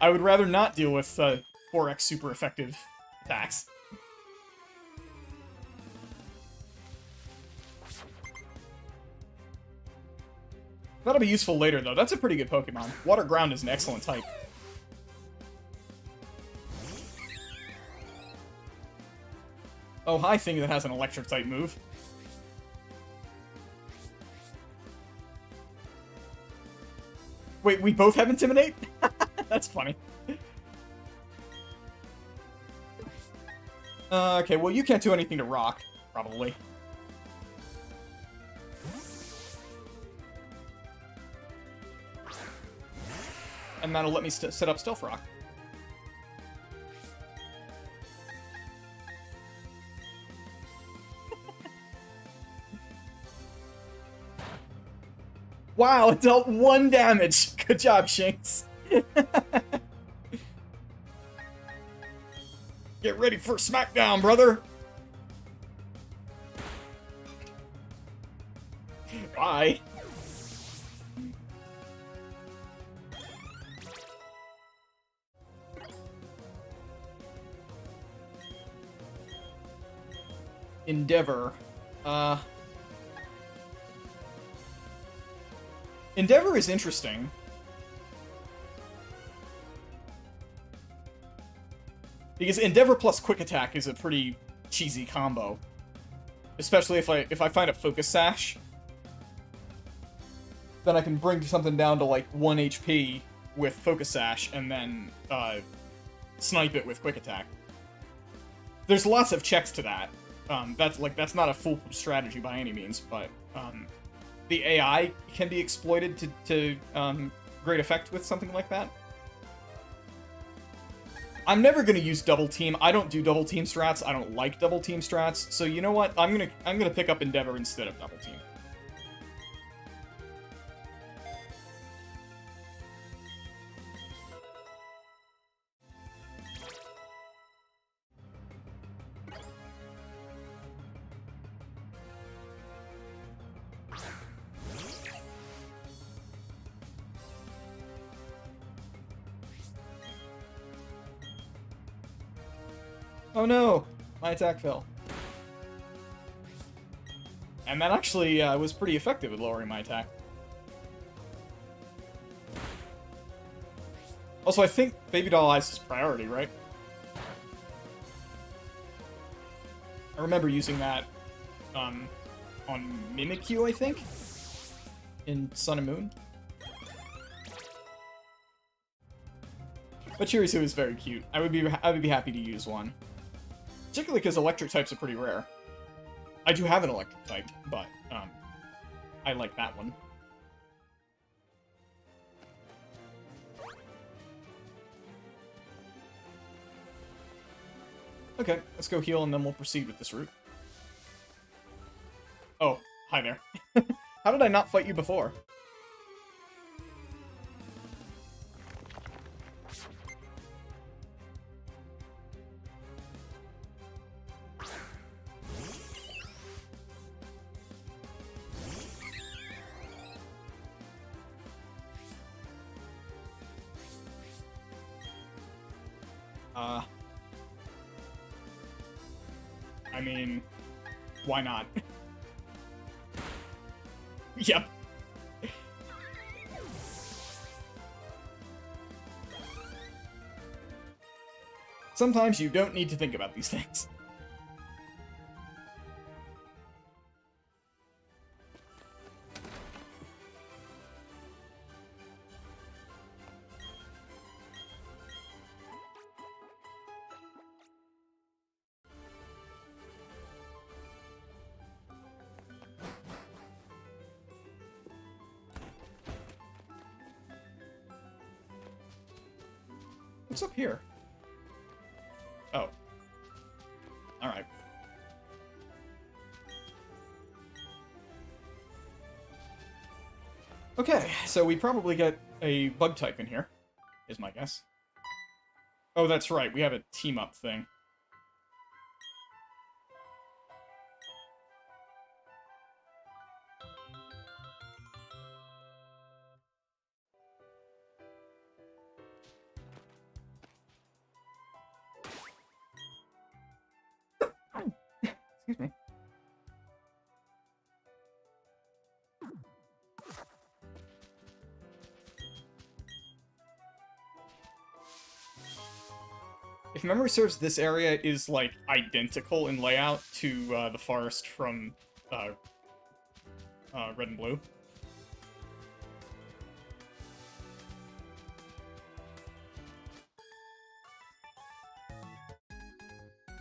I would rather not deal with 4x super effective attacks. That'll be useful later, though. That's a pretty good Pokemon. Water Ground is an excellent type. Oh, hi, thing that has an electric-type move. Wait, we both have Intimidate? That's funny. Okay, well, you can't do anything to Rock, probably. And that'll let me set up Stealth Rock. Wow, it dealt 1 damage. Good job, Shinx. Get ready for Smackdown, brother. Bye. Endeavor. Endeavor is interesting. Because Endeavor plus Quick Attack is a pretty cheesy combo. Especially if I find a Focus Sash. Then I can bring something down to like 1 HP with Focus Sash and then snipe it with Quick Attack. There's lots of checks to that. That's not a foolproof strategy by any means, but the AI can be exploited to great effect with something like that. I'm never gonna use double team. I don't do double team strats. I don't like double team strats. So you know what? I'm gonna pick up Endeavor instead of double team. Oh no! My attack fell. And that actually was pretty effective at lowering my attack. Also, I think Baby Doll Eyes is priority, right? I remember using that on Mimikyu, I think? In Sun and Moon? But Chirisu is very cute. I would be happy to use one. Particularly because electric types are pretty rare. I do have an electric type, but I like that one. Okay, let's go heal and then we'll proceed with this route. Oh, hi there. How did I not fight you before? I mean, why not? Yep. Sometimes you don't need to think about these things. What's up here? Oh. Alright. Okay, so we probably get a bug type in here, is my guess. Oh, that's right, we have a team-up thing. Excuse me. If memory serves, this area is, like, identical in layout to the forest from Red and Blue.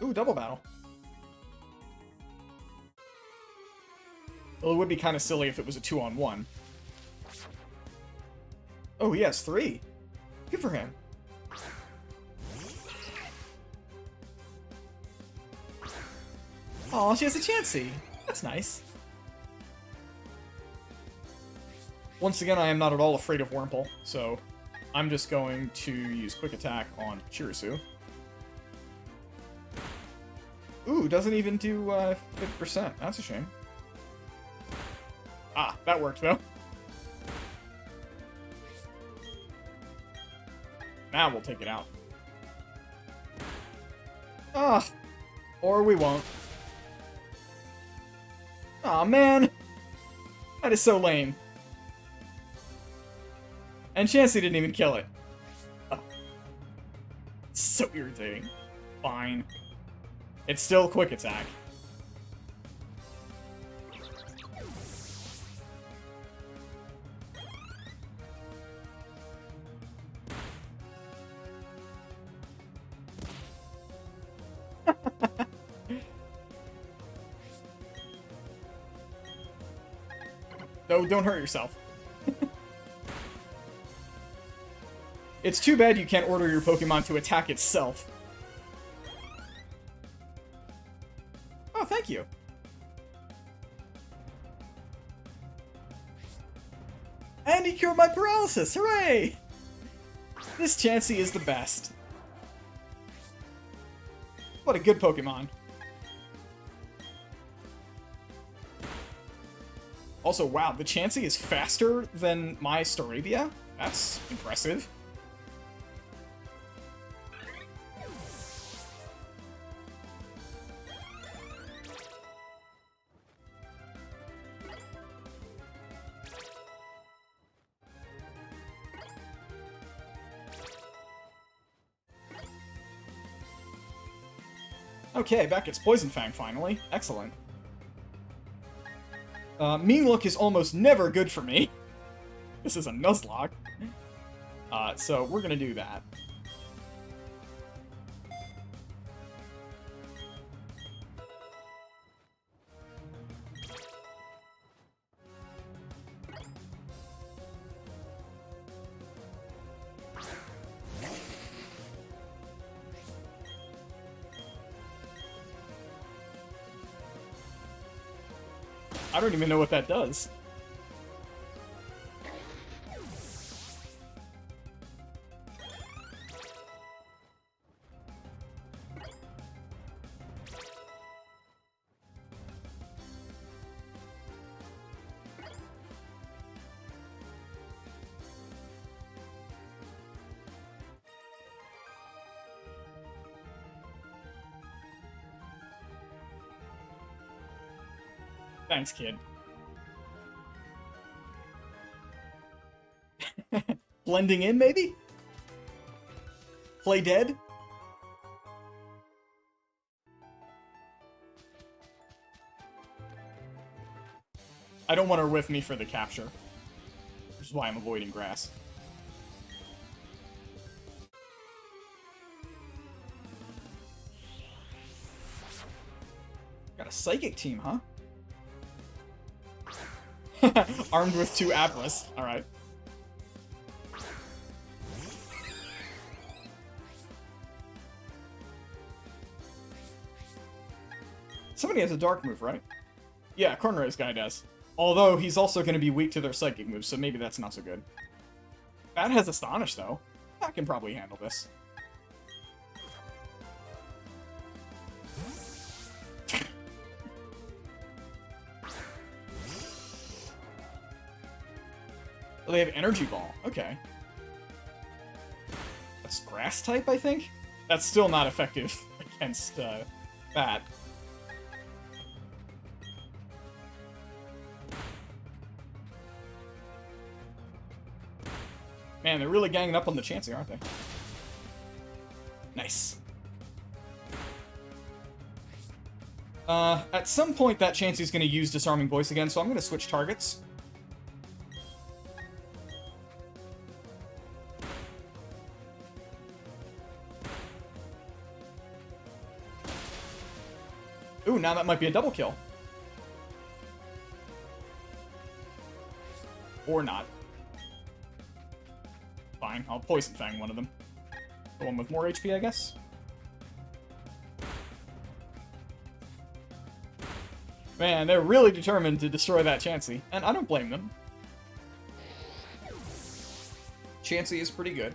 Ooh, double battle. Well, it would be kind of silly if it was a 2-on-1. Oh, he has 3. Good for him. Oh, she has a Chansey. That's nice. Once again, I am not at all afraid of Wurmple, so I'm just going to use Quick Attack on Chirisu. Ooh, doesn't even do 50%. That's a shame. Ah, that worked, though. Now we'll take it out. Ah, or we won't. Aw, man. That is so lame. And Chansey didn't even kill it. Oh. So irritating. Fine. It's still Quick Attack. No, don't hurt yourself. It's too bad you can't order your Pokemon to attack itself. Oh, thank you. And he cured my paralysis! Hooray! This Chansey is the best. What a good Pokemon. Also, wow, the Chansey is faster than my Staravia? That's impressive. Okay, back gets Poison Fang finally. Excellent. Mean Look is almost never good for me. This is a Nuzlocke. So we're gonna do that. I don't even know what that does. Thanks, kid. Blending in, maybe? Play dead? I don't want her with me for the capture, which is why I'm avoiding grass. Got a Psychic team, huh? Armed with 2 Atlas. Alright. Somebody has a dark move, right? Yeah, Cornray's guy does. Although, he's also going to be weak to their psychic moves, so maybe that's not so good. Bat has Astonish, though. I can probably handle this. Oh, they have Energy Ball. Okay. That's Grass type, I think? That's still not effective against Bat. Man, they're really ganging up on the Chansey, aren't they? Nice. At some point, that Chansey's going to use Disarming Voice again, so I'm going to switch targets. Ooh, now that might be a double kill. Or not. Fine, I'll Poison Fang one of them. The one with more HP, I guess? Man, they're really determined to destroy that Chansey, and I don't blame them. Chansey is pretty good.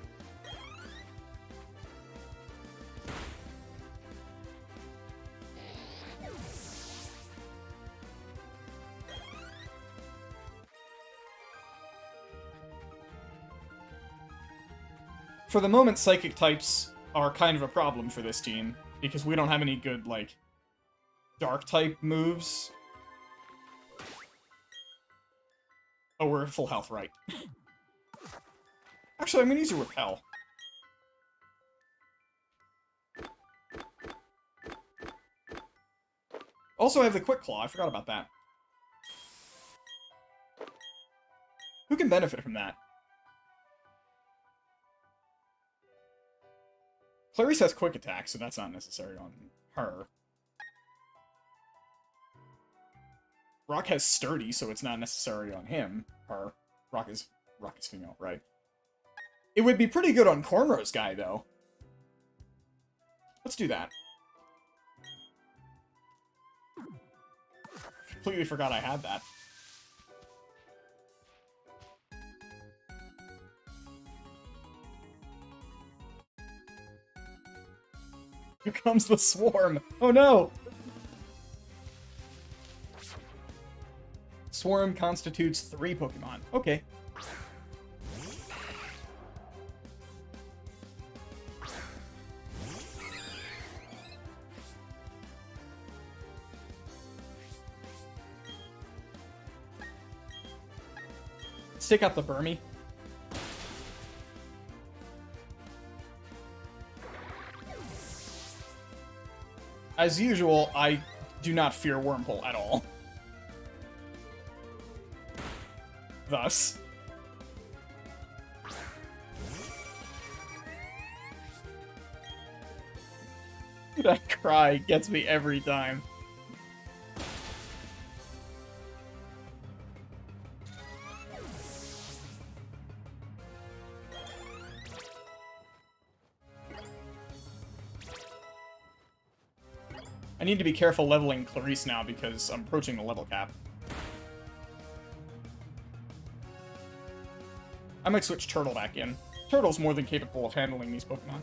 For the moment, Psychic types are kind of a problem for this team, because we don't have any good, like, Dark-type moves. Oh, we're at full health, right. Actually, I'm gonna use a Repel. Also, I have the Quick Claw, I forgot about that. Who can benefit from that? Clarice has Quick Attack, so that's not necessary on her. Rock has Sturdy, so it's not necessary on him. Her. Rock is female, right? It would be pretty good on Cornrow's guy, though. Let's do that. Completely forgot I had that. Here comes the swarm. Oh no! Swarm constitutes 3 Pokemon. Okay. Let's take out the Burmy. As usual, I do not fear Wormhole at all. Thus. That cry gets me every time. I need to be careful leveling Clarice now because I'm approaching the level cap. I might switch Turtle back in. Turtle's more than capable of handling these Pokemon.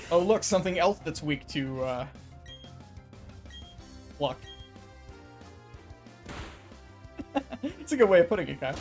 Oh look, something else that's weak to, luck. It's a good way of putting it, Kyle.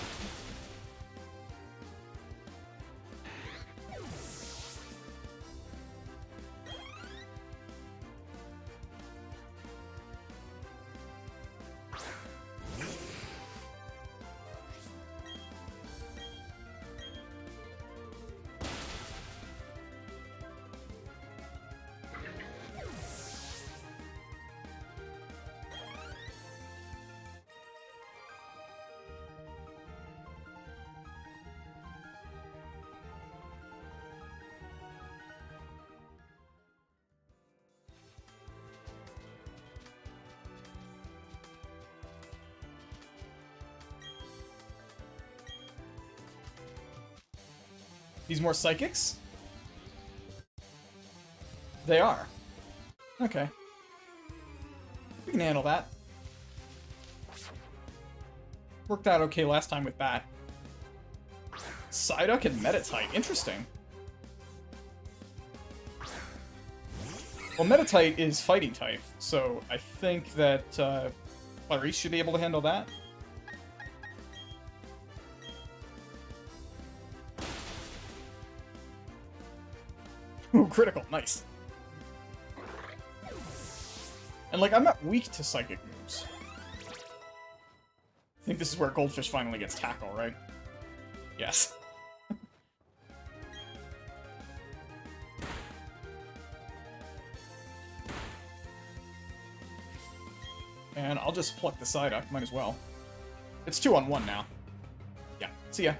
These more Psychics? They are. Okay. We can handle that. Worked out okay last time with Bat. Psyduck and Metatite. Interesting. Well, Metatite is Fighting type, so I think that Clarice should be able to handle that. Ooh, critical. Nice. And, like, I'm not weak to psychic moves. I think this is where Goldfish finally gets tackle, right? Yes. And I'll just pluck the Psyduck, might as well. It's 2-on-1 now. Yeah, see ya.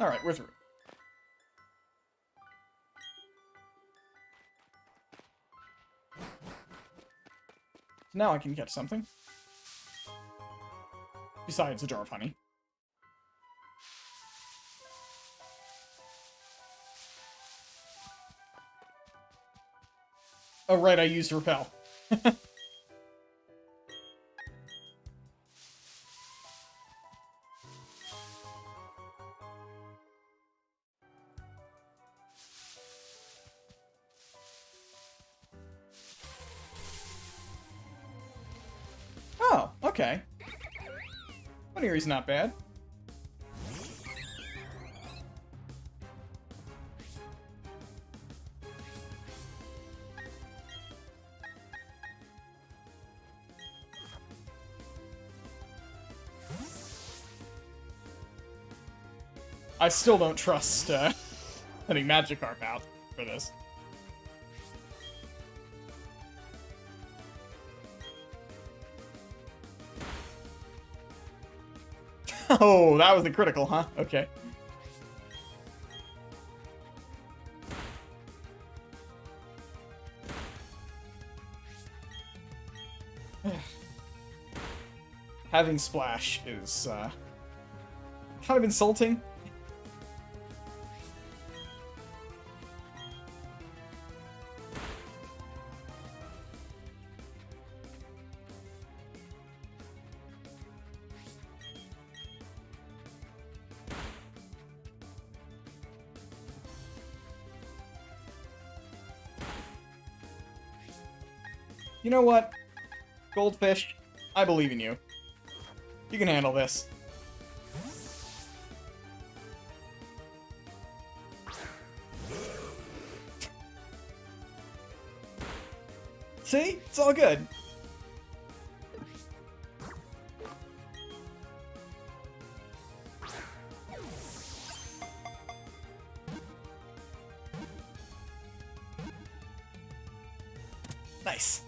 Alright, we're through. Now I can catch something. Besides a jar of honey. Oh right, I used Repel. Oh, okay. Bunny's not bad. I still don't trust putting Magikarp out for this. Oh, that was the critical, huh? Okay. Having Splash is kind of insulting. You know what? Goldfish, I believe in you. You can handle this. See? It's all good. Nice.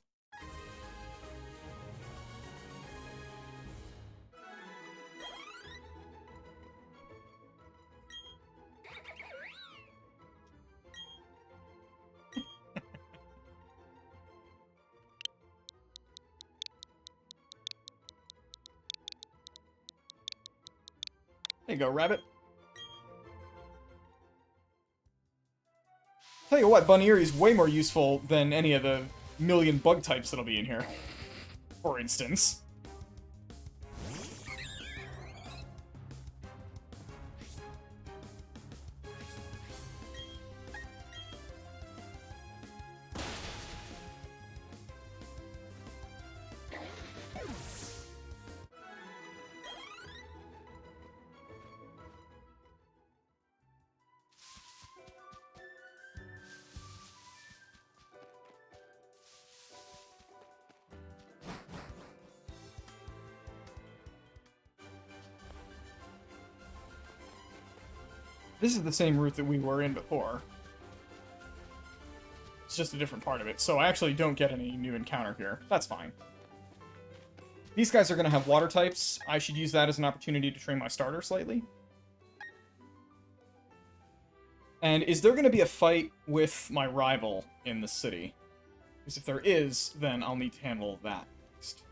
There you go, rabbit. Tell you what, Bunny's way more useful than any of the million bug types that'll be in here. For instance. This is the same route that we were in before. It's just a different part of it, so I actually don't get any new encounter here. That's fine. These guys are going to have water types. I should use that as an opportunity to train my starter slightly. And is there going to be a fight with my rival in the city? Because if there is, then I'll need to handle that next.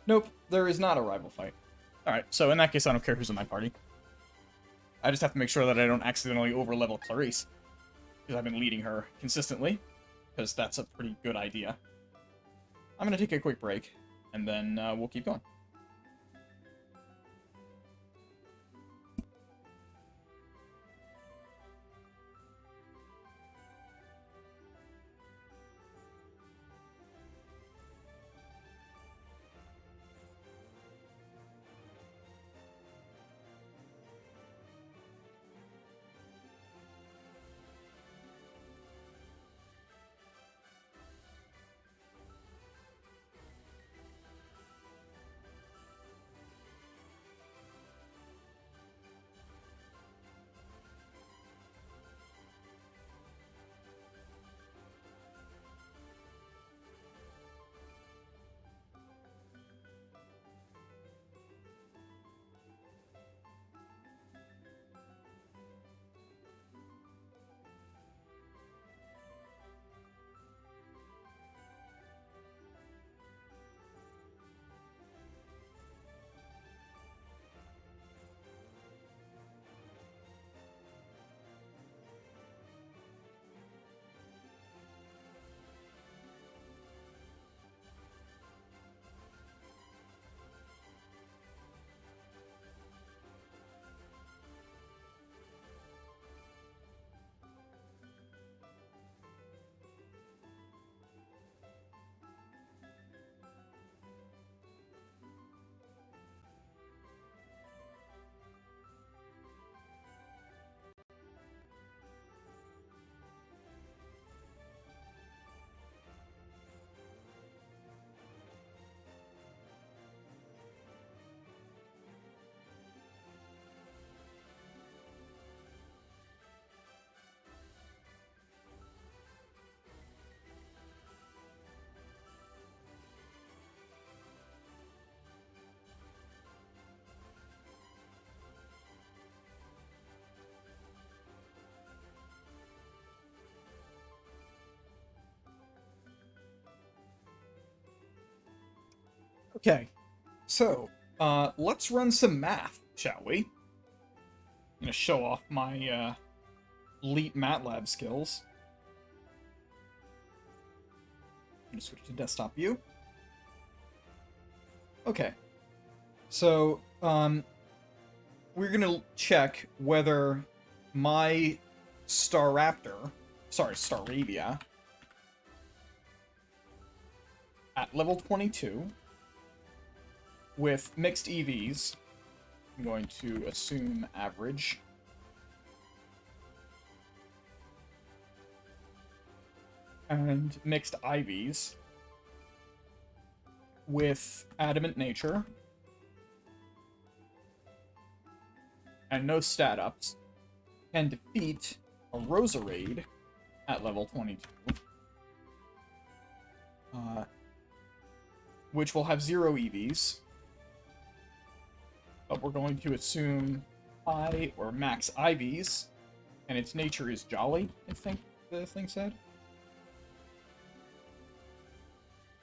Nope, there is not a rival fight. Alright, so in that case, I don't care who's in my party. I just have to make sure that I don't accidentally overlevel Clarice. Because I've been leading her consistently. Because that's a pretty good idea. I'm going to take a quick break, and then we'll keep going. Okay, so let's run some math, shall we? I'm gonna show off my elite MATLAB skills. I'm gonna switch to desktop view. Okay, so we're gonna check whether my Staravia, at level 22, with mixed EVs, I'm going to assume average, and mixed IVs, with adamant nature, and no stat ups, can defeat a Roserade at level 22, which will have 0 EVs, but we're going to assume high or max IVs, and its nature is jolly, I think the thing said.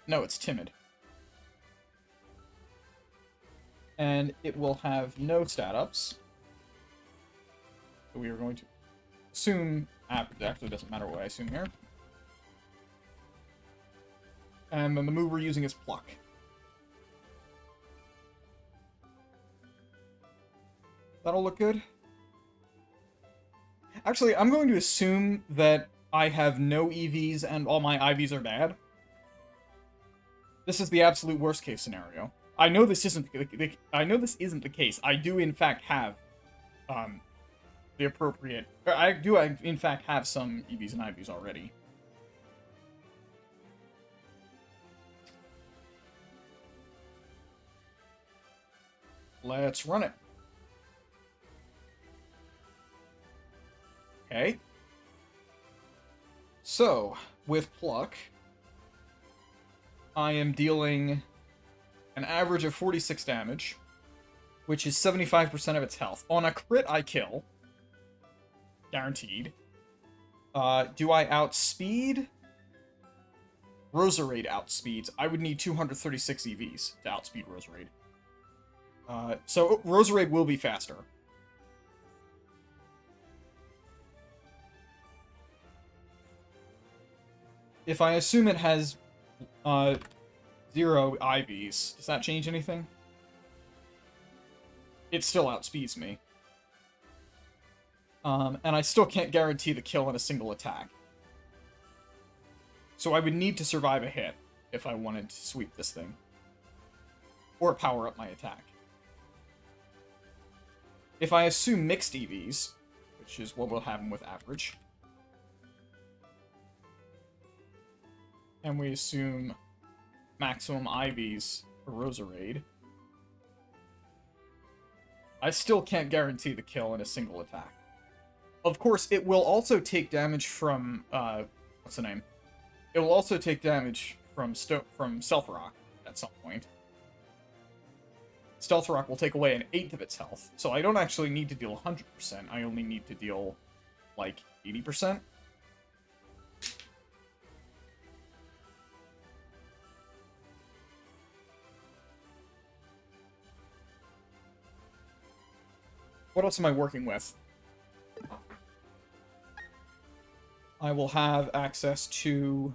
No, it's timid. And it will have no stat ups. So we are going to assume average. Actually, doesn't matter what I assume here. And then the move we're using is pluck. That'll look good. Actually, I'm going to assume that I have no EVs and all my IVs are bad. This is the absolute worst case scenario. I know this isn't the case. I do in fact have the appropriate. I in fact have some EVs and IVs already. Let's run it. Okay. So, with pluck, I am dealing an average of 46 damage, which is 75% of its health. On a crit, I kill. Guaranteed. Do I outspeed? Roserade outspeeds, I would need 236 EVs to outspeed Roserade. So Roserade will be faster. If I assume it has 0 IVs, does that change anything? It still outspeeds me. And I still can't guarantee the kill in a single attack. So I would need to survive a hit if I wanted to sweep this thing. Or power up my attack. If I assume mixed EVs, which is what will happen with average, and we assume maximum IVs for Roserade, I still can't guarantee the kill in a single attack. Of course, it will also take damage from, what's the name? It will also take damage from Stealth Rock at some point. Stealth Rock will take away an 1/8 of its health, so I don't actually need to deal 100%, I only need to deal, like, 80%. What else am I working with? I will have access to...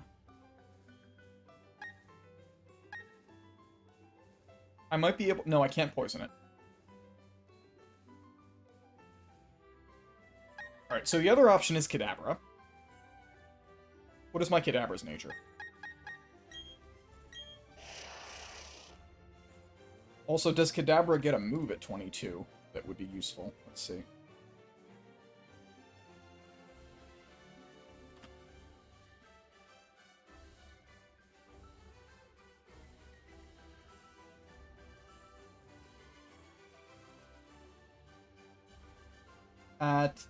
I might be able... No, I can't poison it. Alright, so the other option is Kadabra. What is my Kadabra's nature? Also, does Kadabra get a move at 22? That would be useful. Let's see. At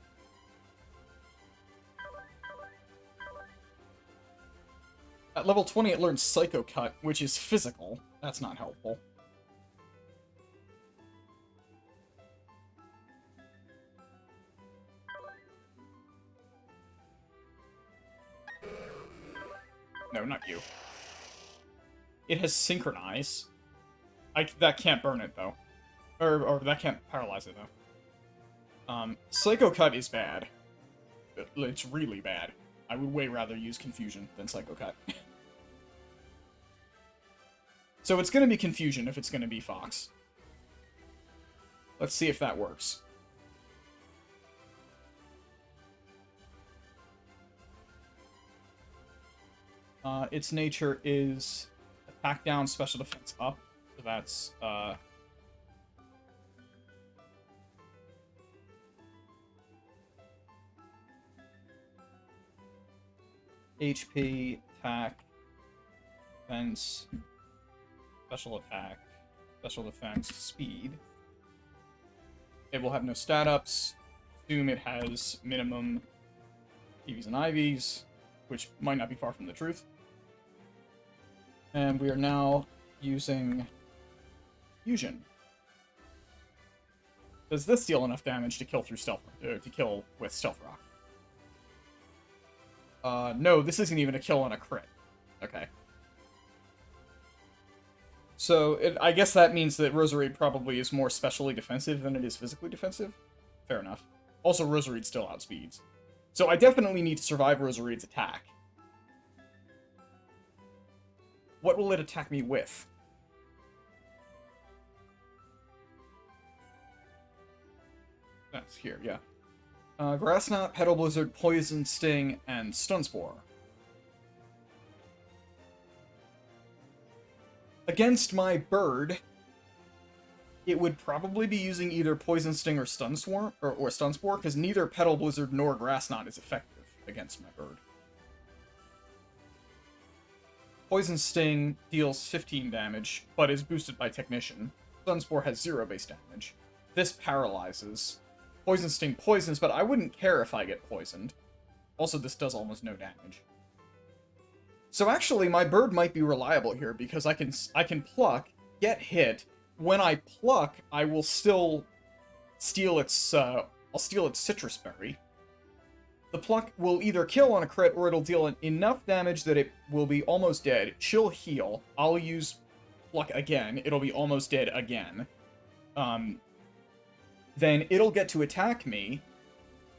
level 20, it learns Psycho Cut, which is physical. That's not helpful. No, not you. It has Synchronize. That can't burn it, though. Or that can't paralyze it, though. Psycho Cut is bad. It's really bad. I would way rather use Confusion than Psycho Cut. So it's gonna be Confusion if it's gonna be Fox. Let's see if that works. Its nature is attack down, special defense up. So that's, HP, attack, defense, special attack, special defense, speed. It will have no stat ups. Assume it has minimum EVs and IVs, which might not be far from the truth. And we are now using Fusion. Does this deal enough damage to kill through to kill with Stealth Rock? No, this isn't even a kill on a crit. Okay. So, I guess that means that Roserade probably is more specially defensive than it is physically defensive? Fair enough. Also, Roserade still outspeeds. So I definitely need to survive Roserade's attack. What will it attack me with? That's here, yeah. Grass Knot, Petal Blizzard, Poison Sting, and Stun Spore. Against my bird, it would probably be using either Poison Sting or Stun Spore, because neither Petal Blizzard nor Grass Knot is effective against my bird. Poison Sting deals 15 damage, but is boosted by Technician. Stun Spore has 0 base damage. This paralyzes. Poison Sting poisons, but I wouldn't care if I get poisoned. Also, this does almost no damage. So actually, my bird might be reliable here, because I can pluck, get hit. When I pluck, I will still steal its, I'll steal its Citrus Berry. The Pluck will either kill on a crit or it'll deal enough damage that it will be almost dead. She'll heal. I'll use Pluck again. It'll be almost dead again. Then it'll get to attack me,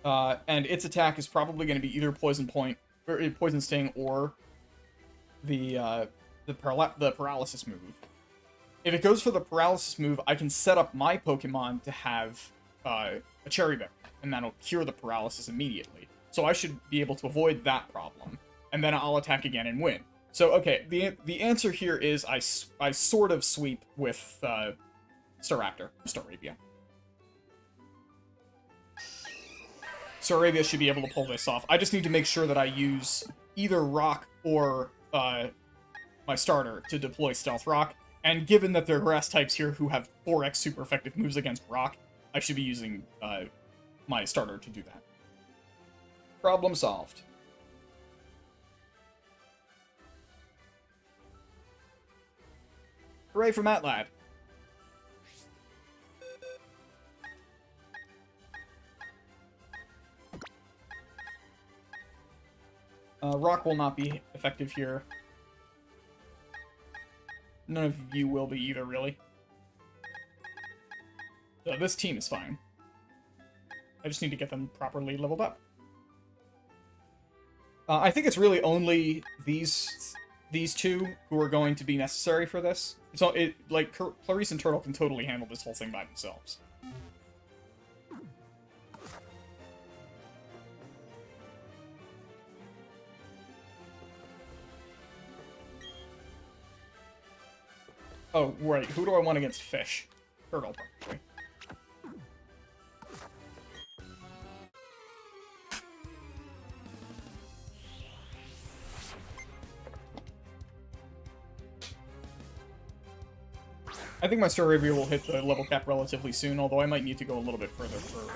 and its attack is probably going to be either Poison Point, or Poison Sting, or the Paralysis move. If it goes for the Paralysis move, I can set up my Pokemon to have a Cherry Berry, and that'll cure the Paralysis immediately. So I should be able to avoid that problem, and then I'll attack again and win. So, okay, the answer here is I sort of sweep with Staravia. Staravia should be able to pull this off. I just need to make sure that I use either Rock or my starter to deploy Stealth Rock, and given that there are grass types here who have 4x super effective moves against Rock, I should be using my starter to do that. Problem solved. Hooray for MatLad. Rock will not be effective here. None of you will be either, really. So this team is fine. I just need to get them properly leveled up. I think it's really only these two who are going to be necessary for this. So like Clarice and Turtle can totally handle this whole thing by themselves. Oh, right. Who do I want against Fish? Turtle, probably. I think my Staravia will hit the level cap relatively soon, although I might need to go a little bit further for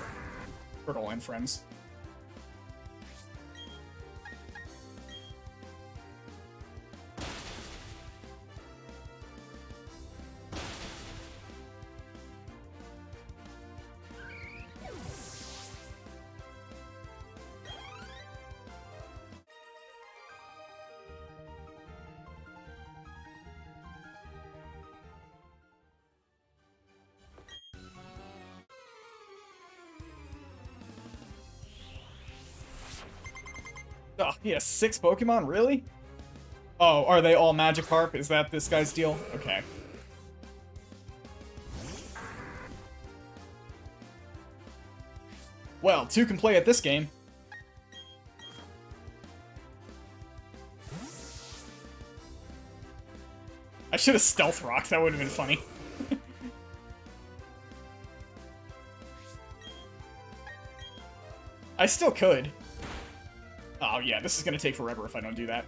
Turtle and friends. Oh, he has 6 Pokemon? Really? Oh, are they all Magikarp? Is that this guy's deal? Okay. Well, 2 can play at this game. I should have Stealth Rock. That would have been funny. I still could. Oh yeah, this is gonna take forever if I don't do that.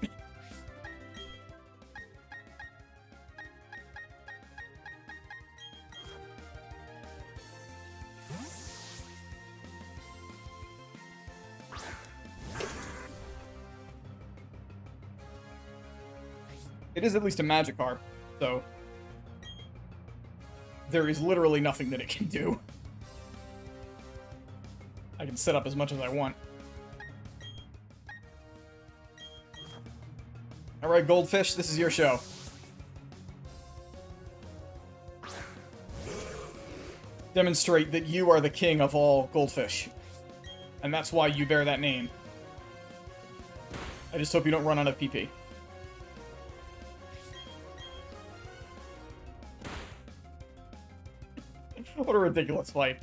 It is at least a Magikarp, so there is literally nothing that it can do. I can set up as much as I want. Alright, Goldfish, this is your show. Demonstrate that you are the king of all goldfish. And that's why you bear that name. I just hope you don't run out of PP. What a ridiculous fight.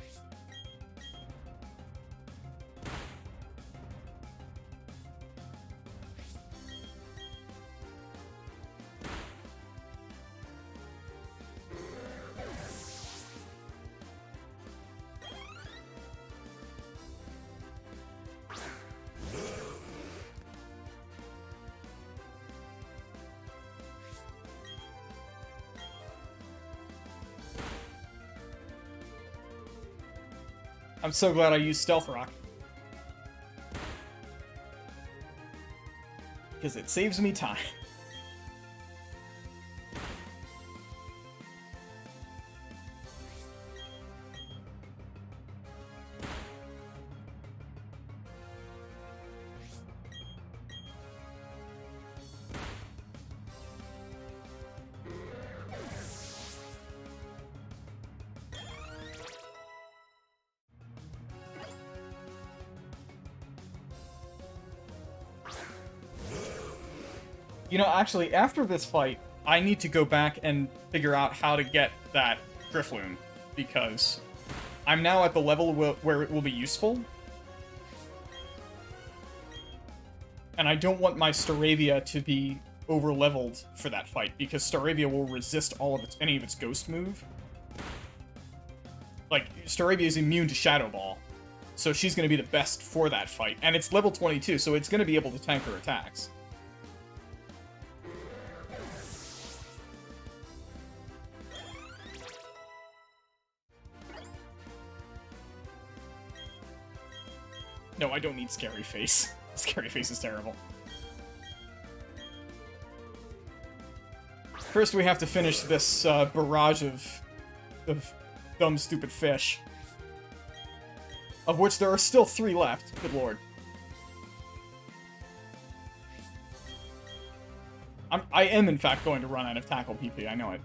I'm so glad I used Stealth Rock. Because it saves me time. You know, actually, after this fight, I need to go back and figure out how to get that Drifloon, because I'm now at the level where it will be useful. And I don't want my Staravia to be over-leveled for that fight, because Staravia will resist any of its Ghost move. Like, Staravia is immune to Shadow Ball, so she's going to be the best for that fight. And it's level 22, so it's going to be able to tank her attacks. No, I don't need Scary Face. Scary Face is terrible. First, we have to finish this barrage of dumb, stupid fish. Of which there are still 3 left. Good lord. I am, in fact, going to run out of Tackle PP. I know it.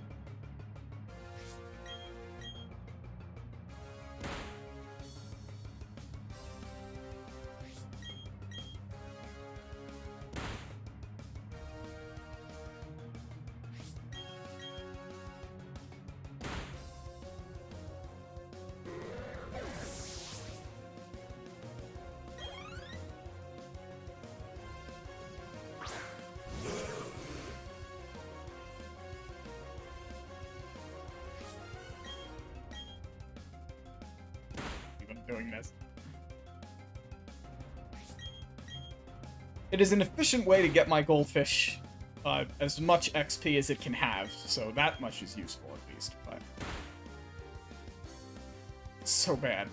Doing this. It is an efficient way to get my goldfish as much XP as it can have, so that much is useful at least, but it's so bad.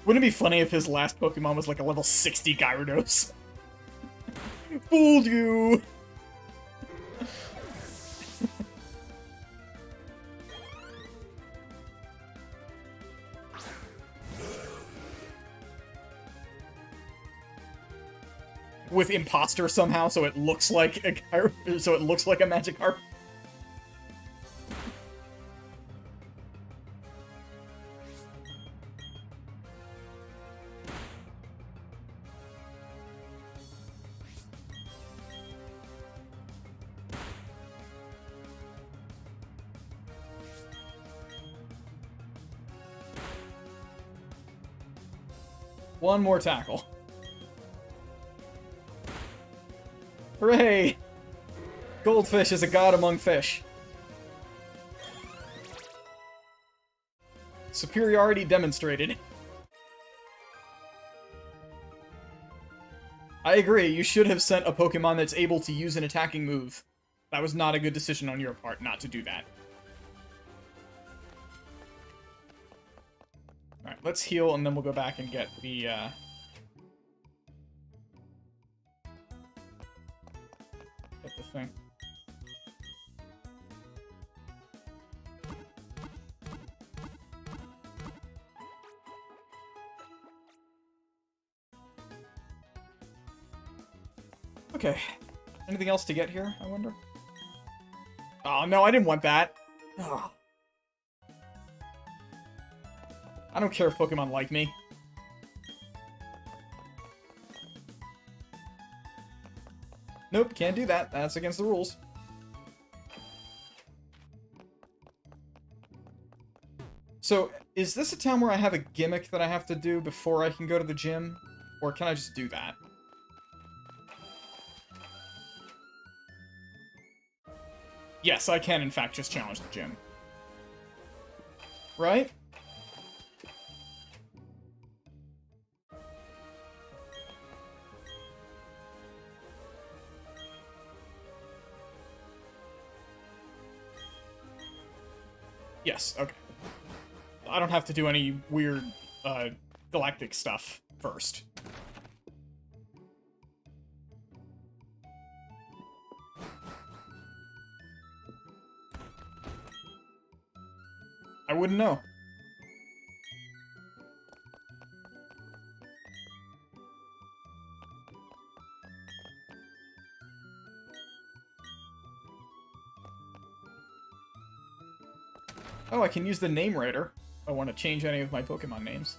Wouldn't it be funny if his last Pokemon was like a level 60 Gyarados? Fooled you! With imposter somehow, so it looks like a Magikarp. One more tackle. Hooray! Goldfish is a god among fish. Superiority demonstrated. I agree, you should have sent a Pokemon that's able to use an attacking move. That was not a good decision on your part not to do that. Alright, let's heal and then we'll go back and get the, get the thing. Okay. Anything else to get here, I wonder? Oh, no, I didn't want that. Oh. I don't care if Pokemon like me. Nope, can't do that. That's against the rules. So, is this a town where I have a gimmick that I have to do before I can go to the gym? Or can I just do that? Yes, I can, in fact, just challenge the gym. Right? Yes, okay. I don't have to do any weird, galactic stuff first. I wouldn't know. Oh, I can use the name writer if I want to change any of my Pokemon names.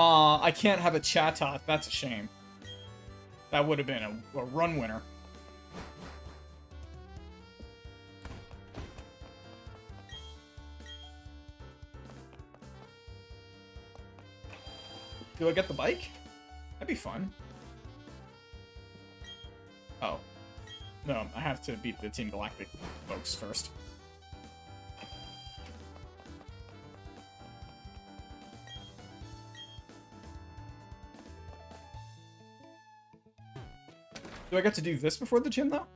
I can't have a Chatot. That's a shame. That would have been a run winner. Do I get the bike? That'd be fun. Oh. No, I have to beat the Team Galactic folks first. Do I get to do this before the gym, though?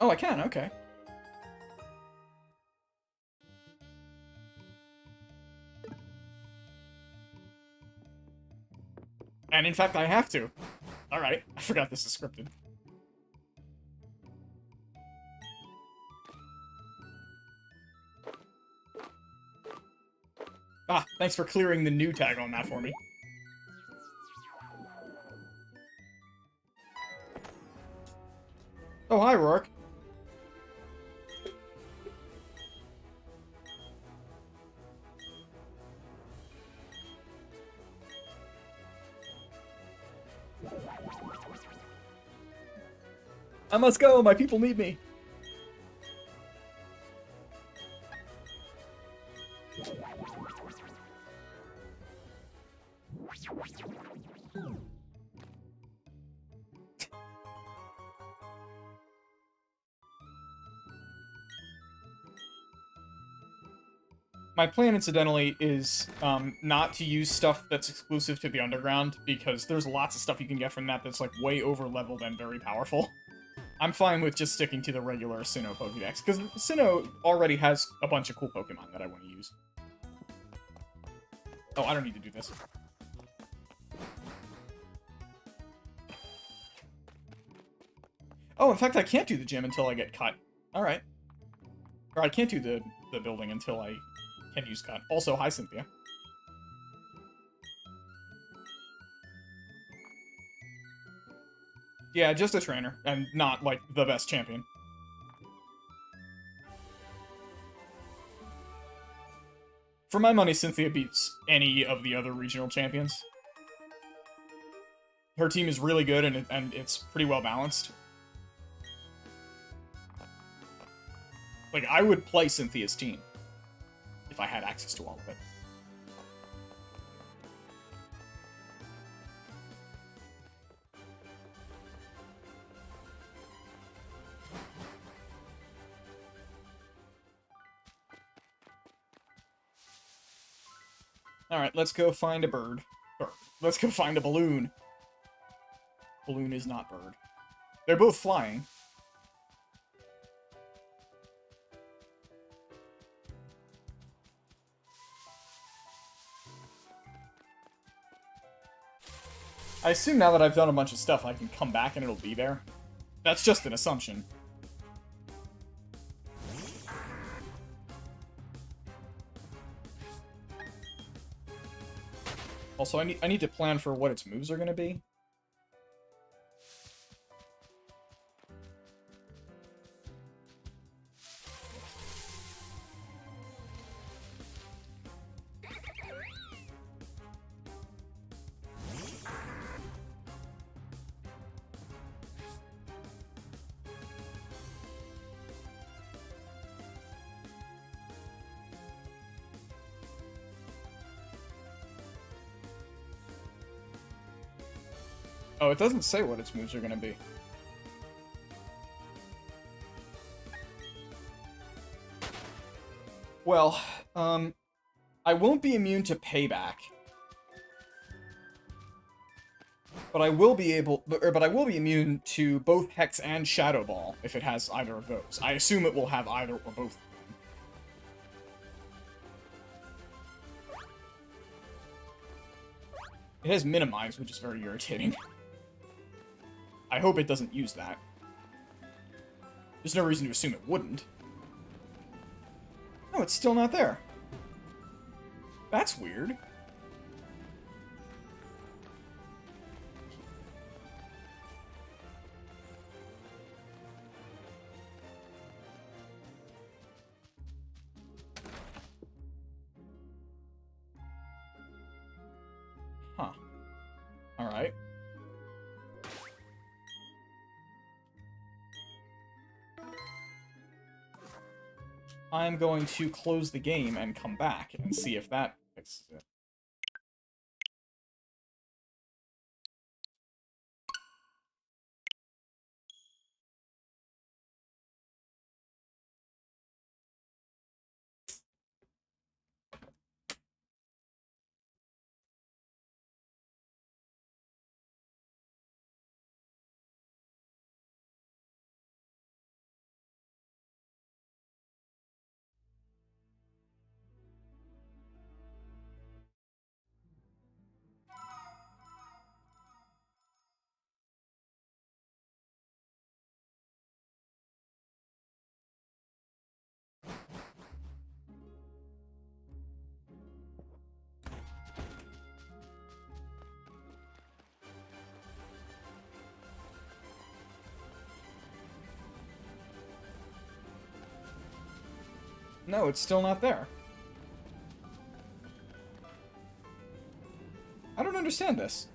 Oh, I can, okay. And in fact, I have to. Alright, I forgot this is scripted. Ah, thanks for clearing the new tag on that for me. Oh, hi, Rourke. I must go, my people need me. My plan, incidentally, is not to use stuff that's exclusive to the Underground, because there's lots of stuff you can get from that that's, like, way over-leveled and very powerful. I'm fine with just sticking to the regular Sinnoh Pokédex, because Sinnoh already has a bunch of cool Pokemon that I want to use. Oh, I don't need to do this. Oh, in fact, I can't do the gym until I get cut. Alright. Or I can't do the building until I can use cut. Also, hi, Cynthia. Yeah, just a trainer, and not, like, the best champion. For my money, Cynthia beats any of the other regional champions. Her team is really good, and it's pretty well balanced. Like, I would play Cynthia's team if I had access to all of it. Alright, let's go find a bird. Or, let's go find a balloon. Balloon is not bird. They're both flying. I assume now that I've done a bunch of stuff, I can come back and it'll be there. That's just an assumption. Also, I need to plan for what its moves are going to be. Oh, it doesn't say what its moves are going to be. Well, I won't be immune to payback. But I will be immune to both Hex and Shadow Ball if it has either of those. I assume it will have either or both. It has Minimize, which is very irritating. I hope it doesn't use that. There's no reason to assume it wouldn't. No, it's still not there. That's weird. I'm going to close the game and come back and see if that fixes it. No, it's still not there. I don't understand this.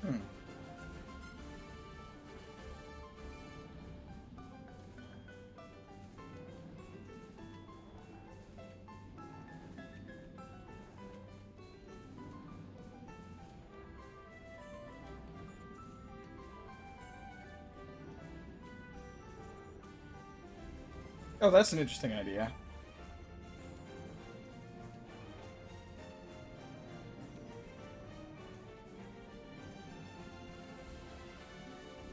Hmm. Oh, that's an interesting idea.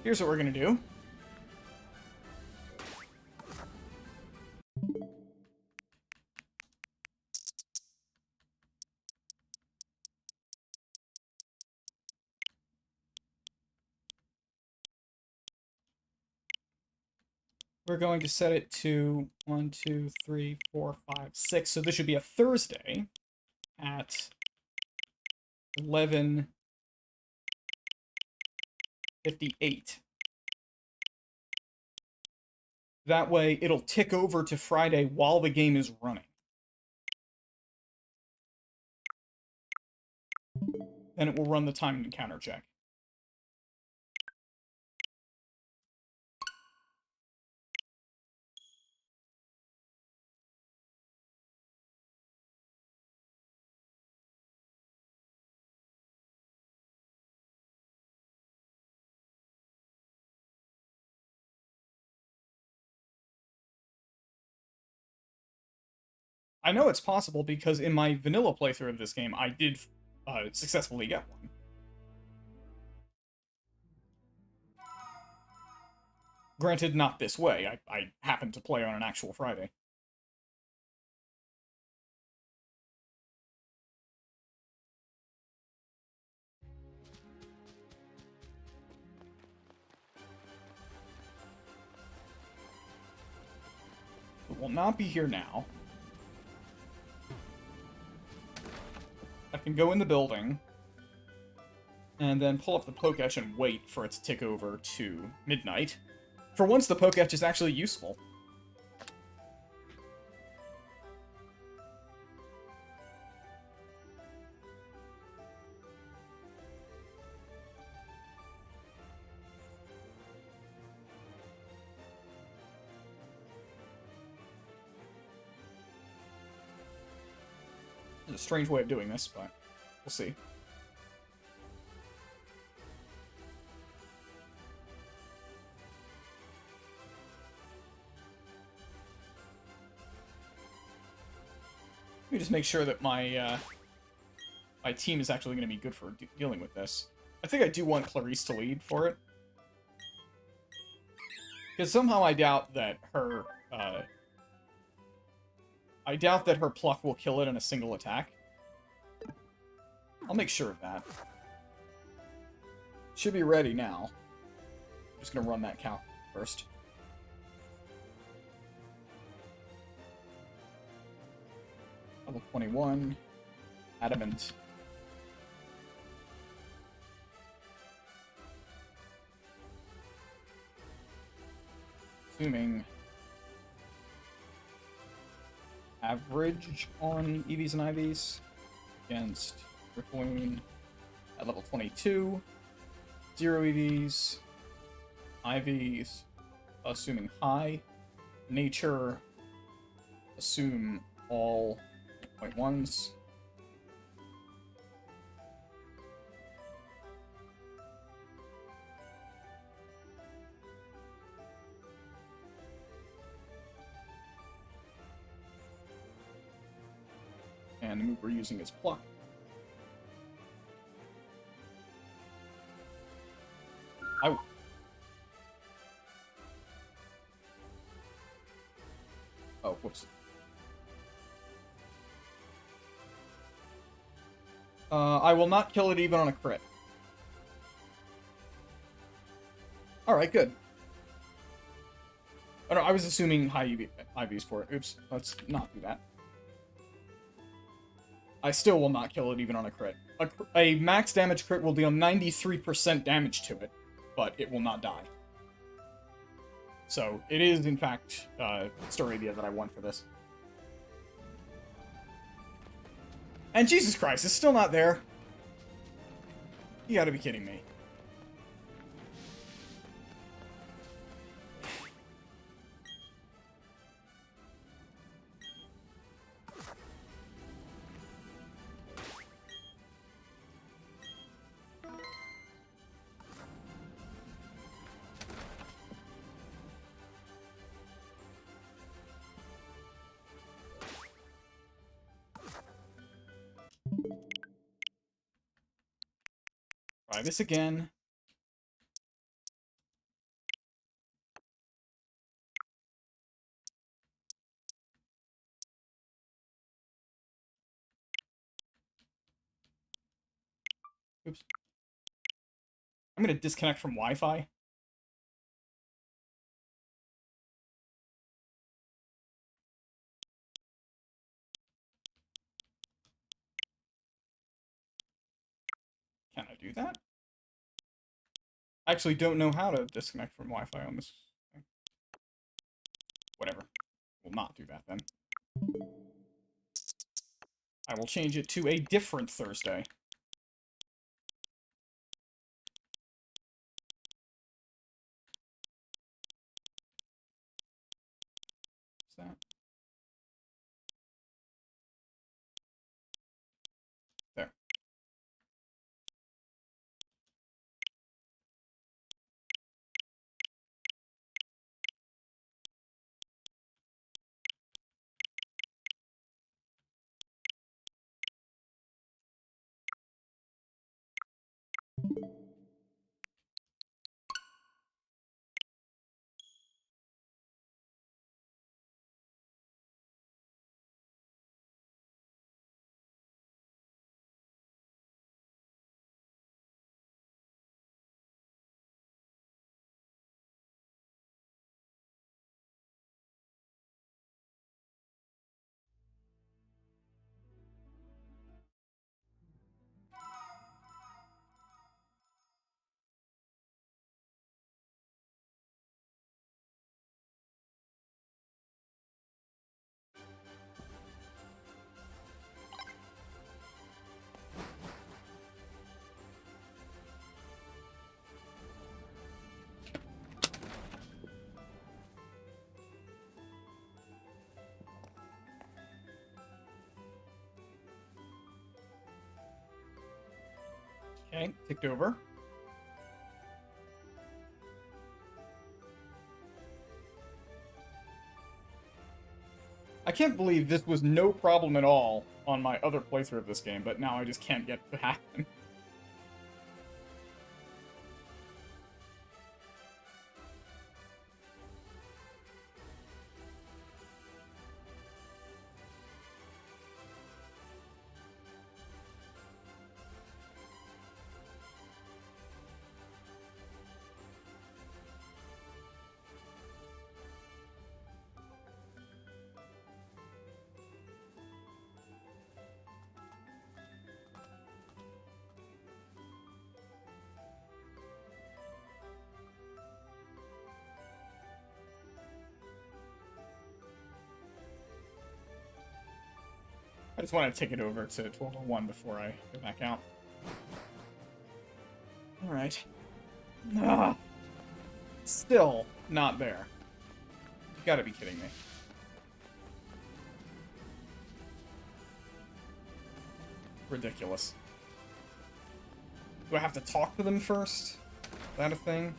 Here's what we're gonna do. We're going to set it to 1, 2, 3, 4, 5, 6. So this should be a Thursday at 11:58. That way, it'll tick over to Friday while the game is running. Then it will run the timed encounter check. I know it's possible because in my vanilla playthrough of this game, I did successfully get one. Granted, not this way. I happened to play on an actual Friday. It will not be here now. I can go in the building, and then pull up the Pokétch and wait for it to tick over to midnight. For once, the Pokétch is actually useful. It's a strange way of doing this, but we'll see. Let me just make sure that my my team is actually going to be good for dealing with this. I think I do want Clarice to lead for it. Because somehow I doubt that her pluck will kill it in a single attack. I'll make sure of that. Should be ready now. I'm just gonna run that count first. Level 21. Adamant. Assuming average on EVs and IVs against Ripploon at level 22. 0 EVs, IVs, assuming high. Nature, assume all 0.1s. And the move we're using is Pluck. Oh, whoops. I will not kill it even on a crit. Alright, good. Oh, no, I was assuming high IVs for it. Oops, let's not do that. I still will not kill it even on a crit. A max damage crit will deal 93% damage to it, but it will not die. So, it is, in fact, Staravia that I want for this. And Jesus Christ, it's still not there. You gotta be kidding me. Try this again. Oops. I'm gonna disconnect from Wi-Fi. Can I do that? I actually don't know how to disconnect from Wi-Fi on this thing. Whatever. We'll not do that then. I will change it to a different Thursday. What's that? There. Okay, ticked over. I can't believe this was no problem at all on my other playthrough of this game, but now I just can't get it to happen. I just want to take it over to 1201 before I go back out. Alright. Ah, still not there. You gotta be kidding me. Ridiculous. Do I have to talk to them first? Is that a thing?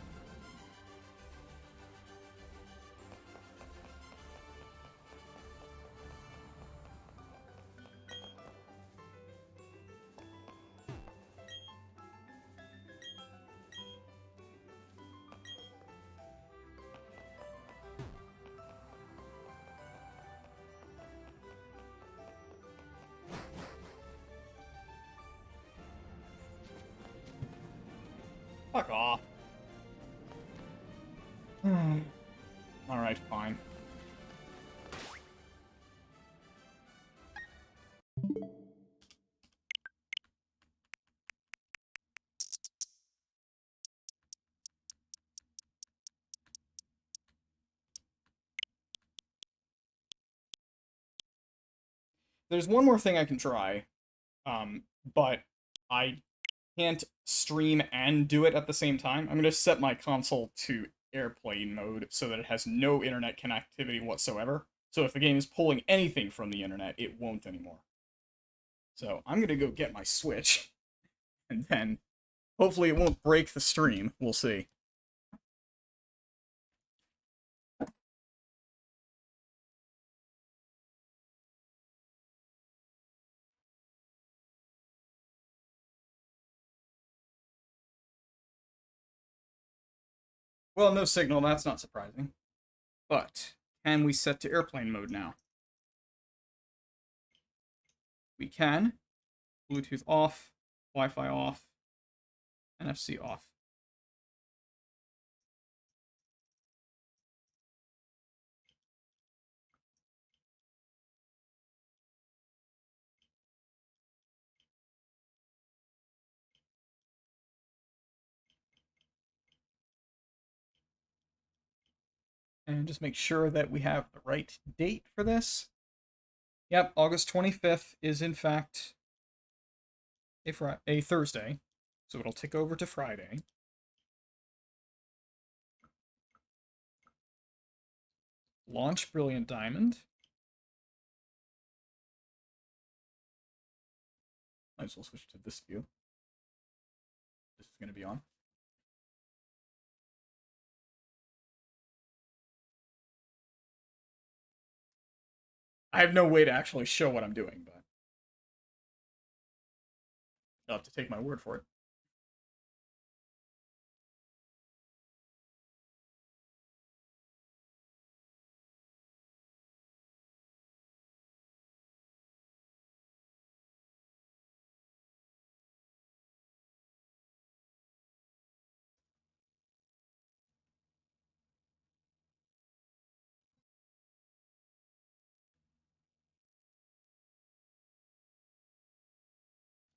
Fuck off. Alright, fine. There's one more thing I can try, but I can't stream and do it at the same time. I'm going to set my console to airplane mode so that it has no internet connectivity whatsoever. So if the game is pulling anything from the internet, it won't anymore. So I'm going to go get my Switch, and then hopefully it won't break the stream. We'll see. Well, no signal, that's not surprising. But can we set to airplane mode now? We can. Bluetooth off, Wi-Fi off, NFC off. And just make sure that we have the right date for this. Yep, August 25th is in fact a Thursday, so it'll tick over to Friday. Launch Brilliant Diamond. Might as well switch to this view. This is going to be on. I have no way to actually show what I'm doing, but you'll have to take my word for it.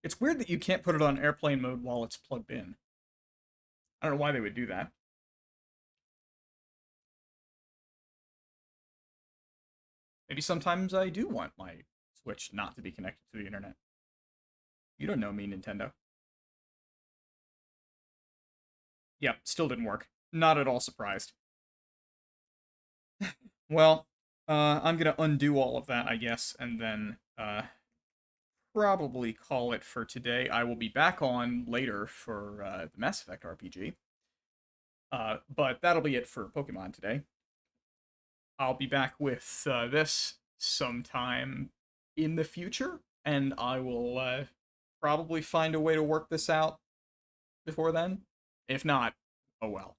It's weird that you can't put it on airplane mode while it's plugged in. I don't know why they would do that. Maybe sometimes I do want my Switch not to be connected to the internet. You don't know me, Nintendo. Yep, still didn't work. Not at all surprised. Well, I'm gonna undo all of that, I guess, and then, probably call it for today. I will be back on later for the Mass Effect RPG. But that'll be it for Pokemon today. I'll be back with this sometime in the future, and I will probably find a way to work this out before then. If not, oh well.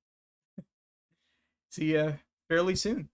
See ya fairly soon.